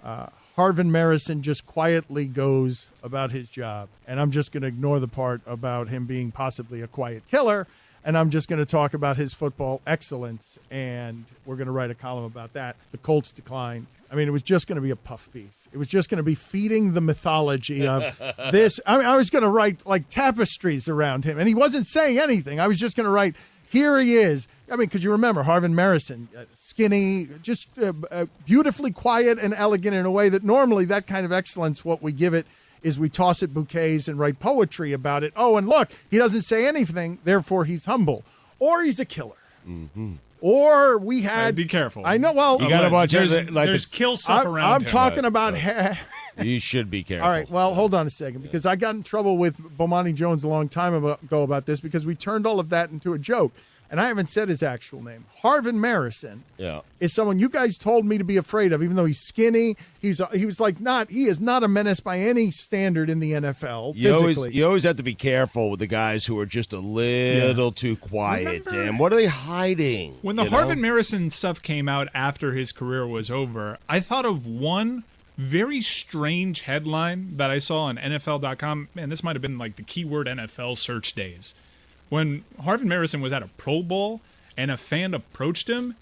Harvin Marison just quietly goes about his job. And I'm just going to ignore the part about him being possibly a quiet killer, and I'm just going to talk about his football excellence, and we're going to write a column about that. The Colts decline. I mean, it was just going to be a puff piece. It was just going to be feeding the mythology of this. I mean, I was going to write like tapestries around him, and he wasn't saying anything. I was just going to write, here he is. I mean, because you remember Harvin Marison, skinny, just beautifully quiet and elegant in a way that normally that kind of excellence, what we give it is we toss it bouquets and write poetry about it. Oh, and look, he doesn't say anything, therefore he's humble. Or he's a killer. Mm-hmm. Or we had... Be careful. I know, well... You got to watch there's kill stuff around I'm him. talking about... You should be careful. All right, well, hold on a second, because I got in trouble with Bomani Jones a long time ago about this because we turned all of that into a joke. And I haven't said his actual name. Harvin Marison is someone you guys told me to be afraid of, even though he's skinny. He is not a menace by any standard in the NFL physically. You always have to be careful with the guys who are just a little too quiet. Damn, what are they hiding? When the Harvin Marison stuff came out after his career was over, I thought of one very strange headline that I saw on NFL.com. Man, this might have been like the keyword NFL search days. When Harvin Marison was at a Pro Bowl and a fan approached him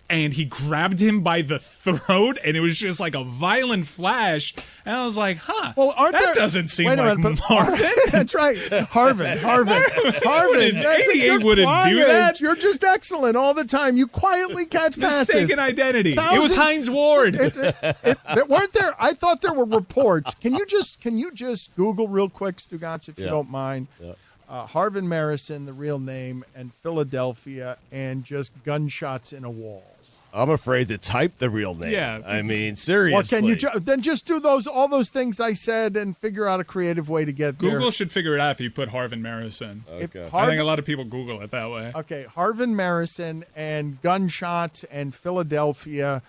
and he grabbed him by the throat and it was just like a violent flash. And I was like, well, doesn't seem like Marvin. That's right. Harvin. Harvin. 88 wouldn't do that. You're just excellent all the time. You quietly catch passes. Mistaken identity. It was Hines Ward. Weren't there? I thought there were reports. Can you just Google real quick, Stugotz, if you don't mind? Yeah. Harvin Marison, the real name, and Philadelphia, and just gunshots in a wall. I'm afraid to type the real name. Yeah. I mean, seriously. Well, can you then just do all those things I said and figure out a creative way to get there? Google should figure it out if you put Harvin Marison. Okay. I think a lot of people Google it that way. Okay, Harvin Marison and gunshots and Philadelphia,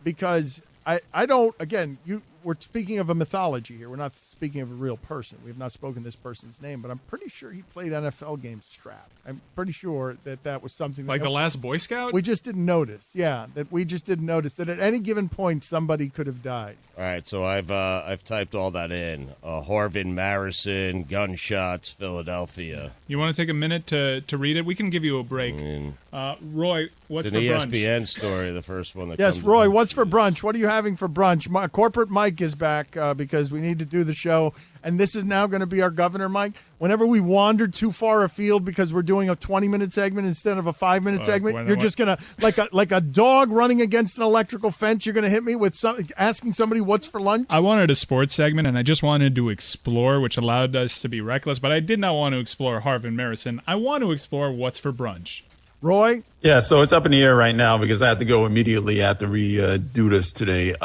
because I don't. Again, we're speaking of a mythology here. We're not speaking of a real person. We have not spoken this person's name, but I'm pretty sure he played NFL games strapped. I'm pretty sure that was something like the last Boy Scout. We just didn't notice. Yeah, that we just didn't notice that at any given point somebody could have died. All right, so I've typed all that in. Harvin Marison, gunshots, Philadelphia. You want to take a minute to read it? We can give you a break. Roy, what's it's for an brunch? ESPN story, the first one that Yes, comes Roy, up. what's for brunch? What are you having for brunch? Corporate Mike is back because we need to do the show, and this is now going to be our governor, Mike. Whenever we wander too far afield because we're doing a 20-minute segment instead of a 5-minute segment, you're just going to, like a dog running against an electrical fence, you're going to hit me with asking somebody what's for lunch? I wanted a sports segment, and I just wanted to explore, which allowed us to be reckless, but I did not want to explore Harvin Marison. I want to explore what's for brunch. Roy? Yeah, so it's up in the air right now because I have to go immediately after we do this today.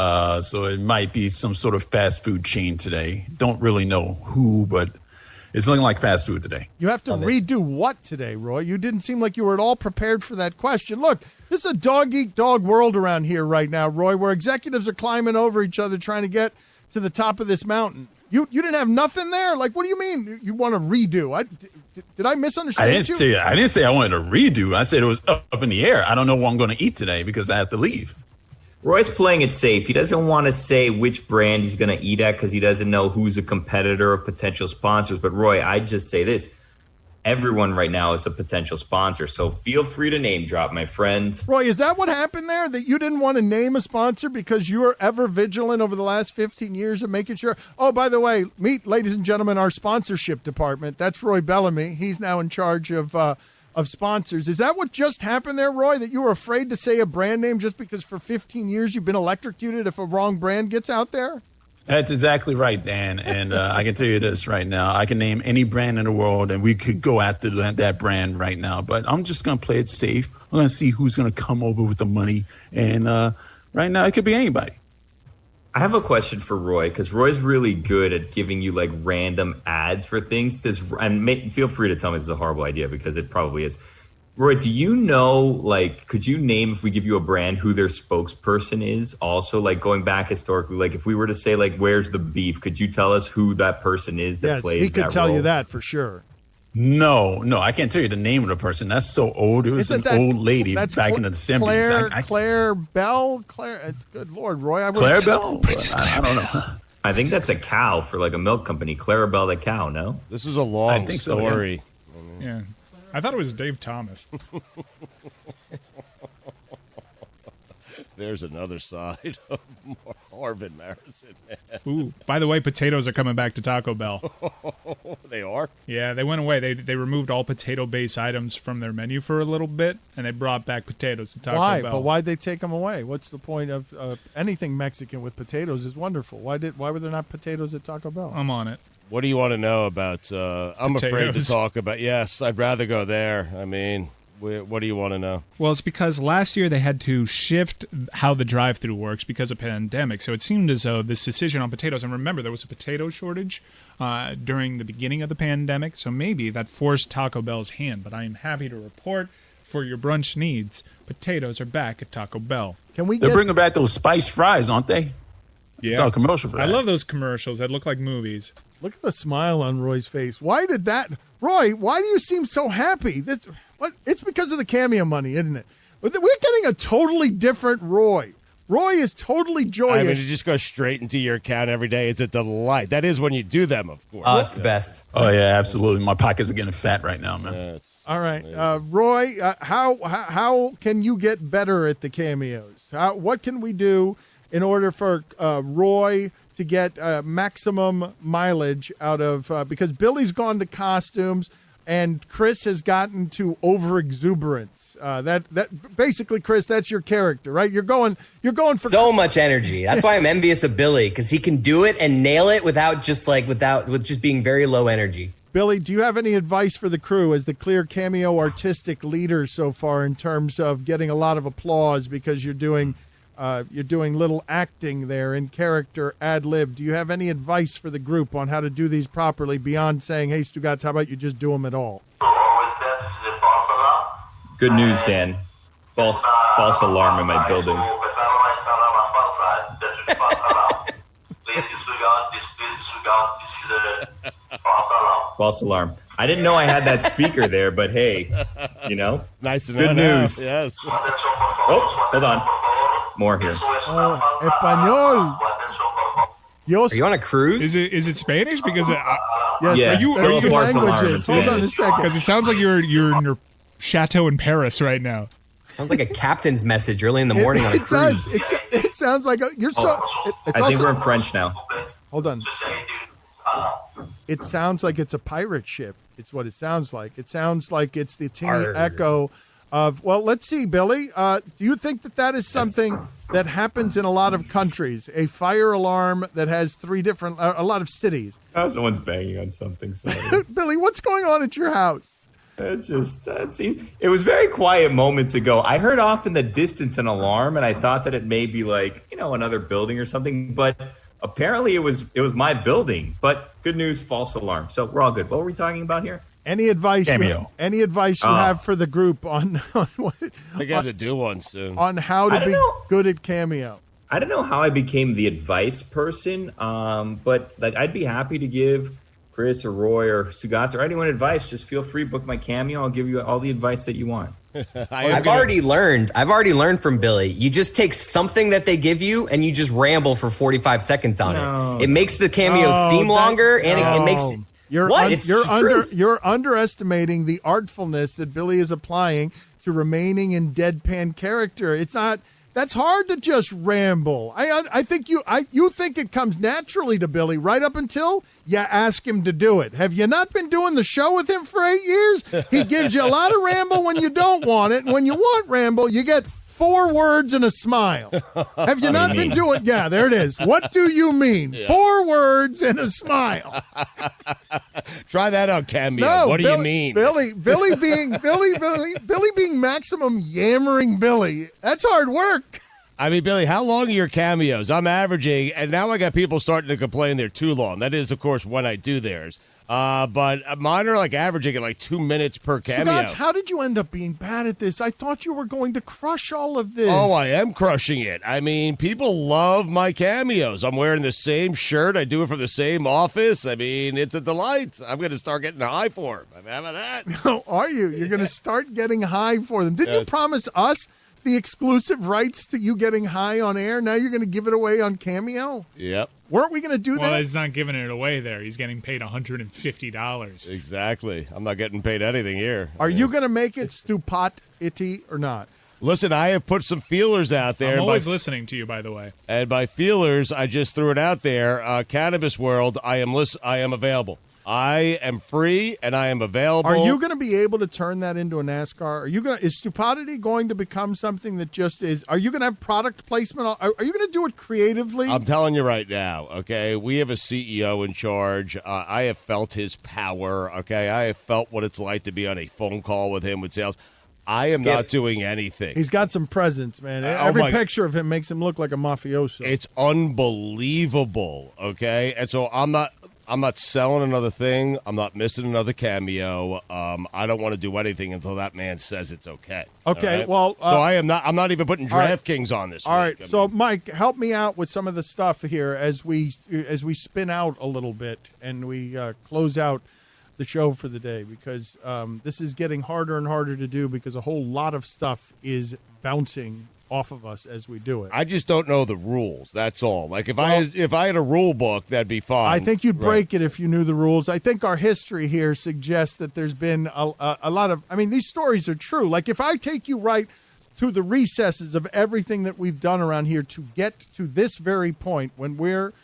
So it might be some sort of fast food chain today. Don't really know who, but it's looking like fast food today. You have to redo what today, Roy? You didn't seem like you were at all prepared for that question. Look, this is a dog-eat-dog world around here right now, Roy, where executives are climbing over each other trying to get to the top of this mountain. You didn't have nothing there? Like, what do you mean you want to redo? Did I misunderstand you? I didn't say I wanted to redo. I said it was up in the air. I don't know what I'm going to eat today because I have to leave. Roy's playing it safe. He doesn't want to say which brand he's going to eat at because he doesn't know who's a competitor or potential sponsors. But Roy, I just say this. Everyone right now is a potential sponsor, so feel free to name drop, my friends. Roy, is that what happened there? That you didn't want to name a sponsor because you were ever vigilant over the last 15 years of making sure? Oh, by the way, meet, ladies and gentlemen, our sponsorship department. That's Roy Bellamy. He's now in charge of sponsors. Is that what just happened there, Roy, that you were afraid to say a brand name just because for 15 years you've been electrocuted if a wrong brand gets out there? That's exactly right, Dan. And I can tell you this right now. I can name any brand in the world, and we could go after that brand right now. But I'm just going to play it safe. I'm going to see who's going to come over with the money. And right now, it could be anybody. I have a question for Roy, because Roy's really good at giving you like random ads for things. Feel free to tell me this is a horrible idea, because it probably is. Roy, do you know, like, could you name, if we give you a brand, who their spokesperson is? Also, like, going back historically, like, if we were to say, like, where's the beef, could you tell us who that person is that plays that role? Yes, he could tell you that for sure. No, I can't tell you the name of the person. That's so old. It was old lady back in the 70s. Claire Bell? Good Lord, Roy. Claire Bell? Princess Claire. I don't know. I think that's a cow for, like, a milk company. Clarabelle the cow, no? This is a long story. Yeah. I thought it was Dave Thomas. There's another side of Harvin Marison. Ooh, by the way, potatoes are coming back to Taco Bell. They are? Yeah, they went away. They removed all potato-based items from their menu for a little bit, and they brought back potatoes to Taco Bell. But why'd they take them away? What's the point of anything Mexican with potatoes is wonderful. Why were there not potatoes at Taco Bell? I'm on it. What do you want to know about? I'm afraid to talk about. Yes, I'd rather go there. I mean, what do you want to know? Well, it's because last year they had to shift how the drive-thru works because of pandemic. So it seemed as though this decision on potatoes, and remember, there was a potato shortage during the beginning of the pandemic, so maybe that forced Taco Bell's hand. But I am happy to report, for your brunch needs, potatoes are back at Taco Bell. They're bringing back those spiced fries, aren't they? Yeah. I saw a commercial for that. I love those commercials that look like movies. Look at the smile on Roy's face. Why did that? Roy, why do you seem so happy? It's because of the Cameo money, isn't it? But we're getting a totally different Roy. Roy is totally joyous. I mean, you just go straight into your account every day. It's a delight. That is when you do them, of course. Oh, it's the best. Oh, yeah, absolutely. My pockets are getting fat right now, man. All right. Roy, how can you get better at the Cameos? What can we do in order for Roy to get maximum mileage out of because Billy's gone to costumes and Chris has gotten to over exuberance. That basically, Chris, that's your character, right? You're going for so much energy. That's why I'm envious of Billy, because he can do it and nail it with just being very low energy. Billy, do you have any advice for the crew as the clear Cameo artistic leader so far in terms of getting a lot of applause because you're doing little acting there in character, ad-lib. Do you have any advice for the group on how to do these properly beyond saying, hey, Stugotz, how about you just do them at all? Good news, Dan. False alarm in my building. Stugotz. This is a false alarm. False alarm. I didn't know I had that speaker there, but hey, Nice to know. Good news. Yes. Oh, hold on. More here. Espanol. Are you on a cruise? Is it Spanish? Because Yes, Yeah, are you, still are you false alarm languages? in Hold on a Spanish. second. because it sounds like you're in your chateau in Paris right now. Sounds like a captain's message early in the morning on a It cruise. does. It sounds like you're so. It's I think also, we're in French now. hold on. It sounds like it's a pirate ship. It's what it sounds like. It sounds like it's the teeny Arr. echo of. Well, let's see, Billy. Do you think that is something that happens in a lot of countries? A fire alarm that has three different, a lot of cities. Oh, someone's banging on something. Sorry. Billy, what's going on at your house? It's just it was very quiet moments ago. I heard off in the distance an alarm, and I thought that it may be like another building or something. But apparently, it was my building. But good news, false alarm. So we're all good. What were we talking about here? Any advice? Cameo. Any advice you have for the group on what, I got to do one soon. on how I to don't be know. good at Cameo? I don't know how I became the advice person, but I'd be happy to give Chris or Roy or Stugotz or anyone advice. Just feel free, book my Cameo. I'll give you all the advice that you want. I've already learned from Billy. You just take something that they give you and you just ramble for 45 seconds on it. It makes the Cameo seem longer, and it makes You're underestimating the artfulness that Billy is applying to remaining in deadpan character. It's not. That's hard to just ramble. I think you think it comes naturally to Billy right up until you ask him to do it. Have you not been doing the show with him for 8 years? He gives you a lot of ramble when you don't want it, and when you want ramble, you get 4 words and a smile. Have you not been doing? Yeah, there it is. What do you mean? Yeah. 4 words and a smile. Try that out, Cameo. No, what do you mean? Billy being maximum yammering Billy. That's hard work. I mean, Billy, how long are your cameos? I'm averaging, and now I got people starting to complain they're too long. That is, of course, when I do theirs. But mine are averaging at 2 minutes per cameo. Stugotz, how did you end up being bad at this? I thought you were going to crush all of this. Oh, I am crushing it. I mean, people love my cameos. I'm wearing the same shirt. I do it from the same office. I mean, it's a delight. I'm going to start getting high for them. I mean, how about that? No, are you? You're going to start getting high for them. Didn't you promise us the exclusive rights to you getting high on air? Now you're going to give it away on Cameo? Yep. Weren't we going to do that? Well, he's not giving it away there. He's getting paid $150. Exactly. I'm not getting paid anything here. Are you going to make it stupidity or not? Listen, I have put some feelers out there. I'm always listening to you, by the way. And by feelers, I just threw it out there. Cannabis World, I am available. I am free and I am available. Are you going to be able to turn that into a NASCAR? Is stupidity going to become something that just is? Are you going to have product placement? Are you going to do it creatively? I'm telling you right now, okay? We have a CEO in charge. I have felt his power, okay? I have felt what it's like to be on a phone call with him with sales. I am not doing anything. He's got some presence, man. Every picture of him makes him look like a mafioso. It's unbelievable, okay? And so I'm not selling another thing. I'm not missing another cameo. I don't want to do anything until that man says it's okay. Okay, right? well, so I'm not even putting DraftKings on this. All week. right, so Mike, help me out with some of the stuff here as we spin out a little bit and we close out the show for the day, because this is getting harder and harder to do because a whole lot of stuff is bouncing off of us as we do it. I just don't know the rules. That's all. If I had a rule book, that'd be fine. I think you'd break it if you knew the rules. I think our history here suggests that there's been a lot of. I mean, these stories are true. If I take you right to the recesses of everything that we've done around here to get to this very point when we're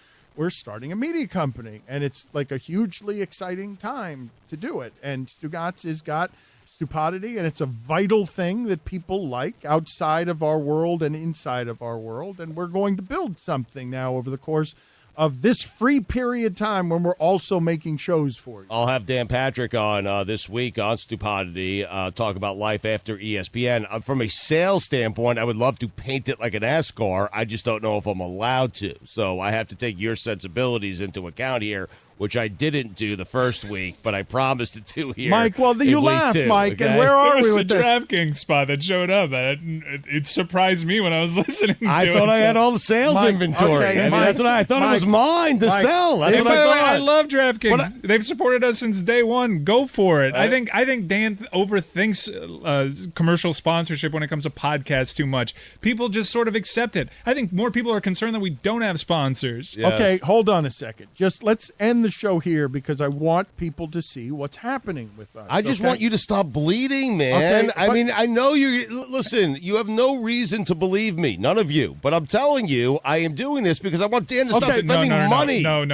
starting a media company, and it's a hugely exciting time to do it. And Stugotz has got stupidity, and it's a vital thing that people like outside of our world and inside of our world. And we're going to build something now over the course of this free period time when we're also making shows for you. I'll have Dan Patrick on this week on Stupidity, talk about life after ESPN. From a sales standpoint, I would love to paint it like an NASCAR. I just don't know if I'm allowed to. So I have to take your sensibilities into account here. which I didn't do the first week, but I promised to do here. Mike, well, you in week laugh, 2, Mike, okay? and where There are was we a with this? DraftKings spot that showed up. It surprised me when I was listening to it. I thought I had all the sales Mike, inventory. okay, I mean, Mike, that's what I thought it was mine to Mike, sell. That's And what by I the way, thought. I love DraftKings. They've supported us since day one. Go for it. I think Dan overthinks commercial sponsorship when it comes to podcasts too much. People just sort of accept it. I think more people are concerned that we don't have sponsors. Yes. Okay, hold on a second. Just let's end the show here because I want people to see what's happening with us. I just want you to stop bleeding, man. Okay, I but- mean, I know you. Listen, you have no reason to believe me, none of you. But I'm telling you, I am doing this because I want Dan to stop Okay, spending money. No.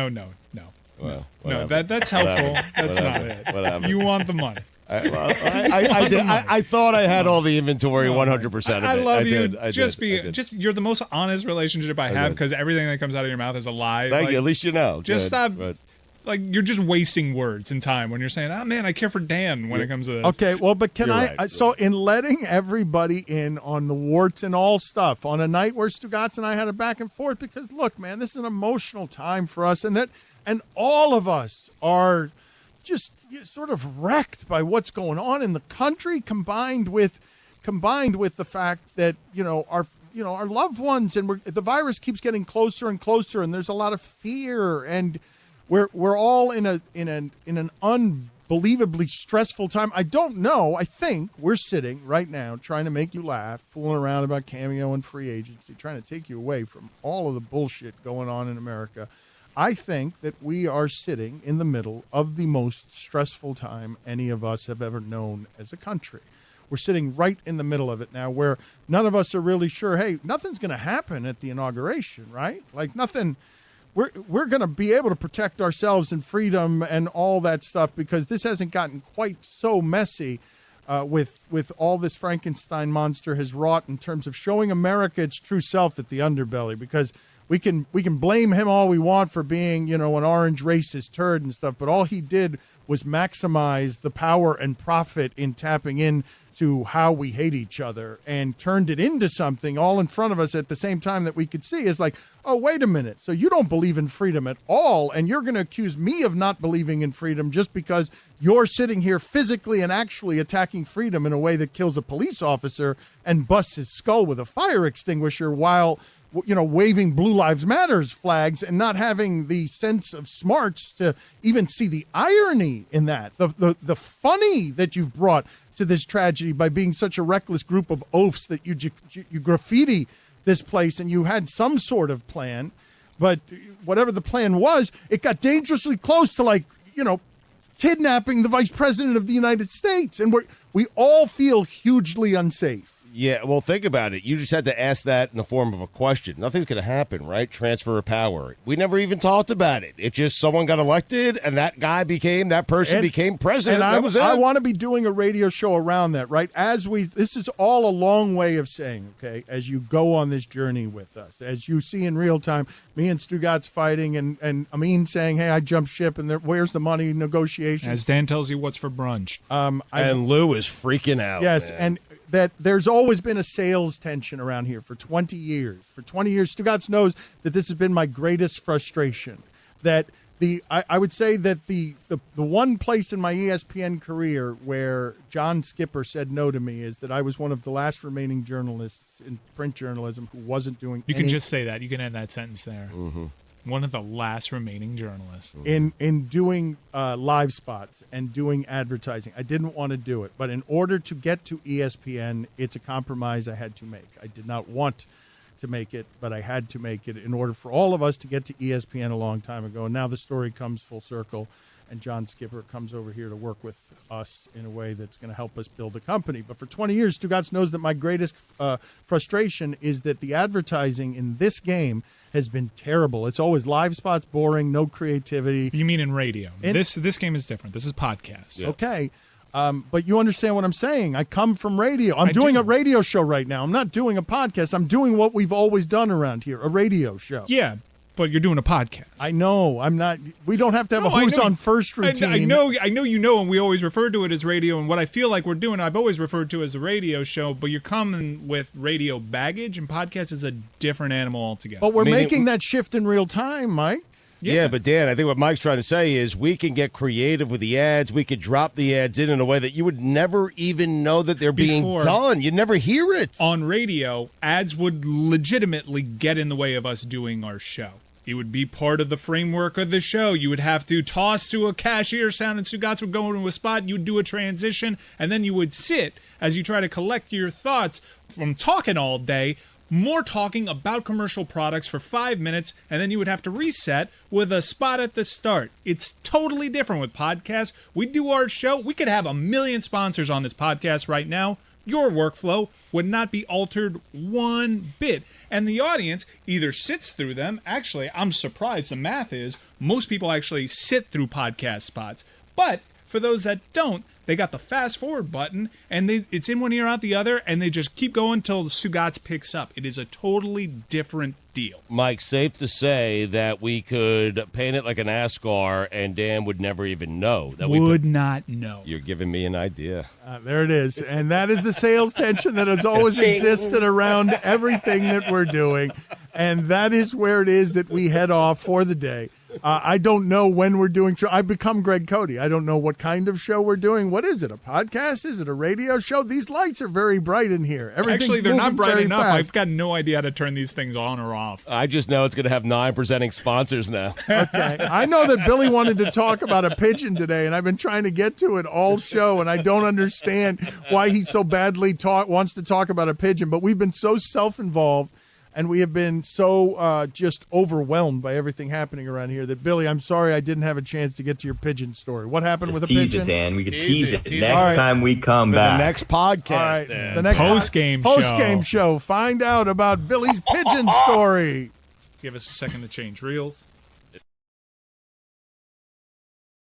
Well, No, whatever. that's helpful. That's not Whatever. it. Whatever. You want the money. I did. I thought I had all the inventory 100% of it. I love you. I did. You're the most honest relationship I have because everything that comes out of your mouth is a lie. Thank Like, you. At least you know. Just Good. stop. But- Like you're just wasting words and time when you're saying, "Oh man, I care for Dan." When it comes to this, Okay, well, but can You're I? right. So, in letting everybody in on the warts and all stuff on a night where Stugotz and I had a back and forth, because look, man, this is an emotional time for us, and all of us are just sort of wrecked by what's going on in the country, combined with the fact that our loved ones and the virus keeps getting closer and closer, and there's a lot of fear, and we're all in an unbelievably stressful time. I don't know. I think we're sitting right now trying to make you laugh, fooling around about Cameo and free agency, trying to take you away from all of the bullshit going on in America. I think that we are sitting in the middle of the most stressful time any of us have ever known as a country. We're sitting right in the middle of it now, where none of us are really sure, hey, nothing's going to happen at the inauguration, right? Like nothing. We're going to be able to protect ourselves and freedom and all that stuff because this hasn't gotten quite so messy with all this Frankenstein monster has wrought in terms of showing America its true self at the underbelly. Because we can blame him all we want for being, an orange racist turd and stuff, but all he did was maximize the power and profit in tapping in to how we hate each other and turned it into something all in front of us at the same time that we could see is like, oh, wait a minute. So you don't believe in freedom at all. And you're going to accuse me of not believing in freedom just because you're sitting here physically and actually attacking freedom in a way that kills a police officer and busts his skull with a fire extinguisher while, waving Blue Lives Matters flags and not having the sense of smarts to even see the irony in that, the funny that you've brought to this tragedy by being such a reckless group of oafs that you graffiti this place and you had some sort of plan, but whatever the plan was, it got dangerously close to kidnapping the vice president of the United States, and we all feel hugely unsafe. Yeah, well, think about it. You just had to ask that in the form of a question. Nothing's going to happen, right? Transfer of power. We never even talked about it. It's just someone got elected, and that person became president. And that was it. I want to be doing a radio show around that, right? This is all a long way of saying, okay, as you go on this journey with us, as you see in real time, me and Stugotz fighting, and Amin saying, hey, I jumped ship, and where's the money negotiations? As Dan tells you what's for brunch. And Lou is freaking out. Yes, man. and that there's always been a sales tension around here for 20 years. For 20 years, Stugotz knows that this has been my greatest frustration. That I would say that the one place in my ESPN career where John Skipper said no to me is that I was one of the last remaining journalists in print journalism who wasn't doing You can just say that. You can end that sentence there. Mm-hmm. One of the last remaining journalists. In doing live spots and doing advertising. I didn't want to do it. But in order to get to ESPN, it's a compromise I had to make. I did not want to make it, but I had to make it in order for all of us to get to ESPN a long time ago. And now the story comes full circle, and John Skipper comes over here to work with us in a way that's going to help us build a company. But for 20 years, Stugotz knows that my greatest frustration is that the advertising in this game has been terrible. It's always live spots, boring, no creativity. You mean in radio? This game is different. This is podcast. Yeah. Okay. But you understand what I'm saying. I come from radio. I'm doing a radio show right now. I'm not doing a podcast. I'm doing what we've always done around here, a radio show. Yeah, but you're doing a podcast. I know. I'm not. We don't have to have a who's on first routine. I know you know, and we always refer to it as radio. And what I feel like we're doing, I've always referred to as a radio show, but you're coming with radio baggage, and podcast is a different animal altogether. But we're making that shift in real time, Mike. Yeah, but Dan, I think what Mike's trying to say is we can get creative with the ads. We could drop the ads in a way that you would never even know that they're being done. You'd never hear it. On radio, ads would legitimately get in the way of us doing our show. It would be part of the framework of the show. You would have to toss to a cashier sound, and Stugotz would go into a spot, you'd do a transition, and then you would sit as you try to collect your thoughts from talking all day, more talking about commercial products for 5 minutes, and then you would have to reset with a spot at the start. It's totally different with podcasts. We do our show. We could have 1 million sponsors on this podcast right now. Your workflow would not be altered one bit. And the audience either sits through them. Actually, I'm surprised the math is most people actually sit through podcast spots. But for those that don't, they got the fast forward button, and it's in one ear, out the other, and they just keep going until Stugotz picks up. It is a totally different deal. Mike, safe to say that we could paint it like an NASCAR, and Dan would never even know. Would not know. You're giving me an idea. There it is. And that is the sales tension that has always existed around everything that we're doing. And that is where it is that we head off for the day. I don't know when we're doing show. I've become Greg Cody. I don't know what kind of show we're doing. What is it? A podcast? Is it a radio show? These lights are very bright in here. Actually, they're not bright enough. Fast. I've got no idea how to turn these things on or off. I just know it's going to have 9 presenting sponsors now. Okay. I know that Billy wanted to talk about a pigeon today, and I've been trying to get to it all show, and I don't understand why he so badly wants to talk about a pigeon. But we've been so self-involved. And we have been so just overwhelmed by everything happening around here that, Billy, I'm sorry I didn't have a chance to get to your pigeon story. What happened with the pigeon? Tease it, Dan. We can tease it next time we come The back. next podcast, Dan. The next post-game show. Find out about Billy's pigeon story. Give us a second to change reels.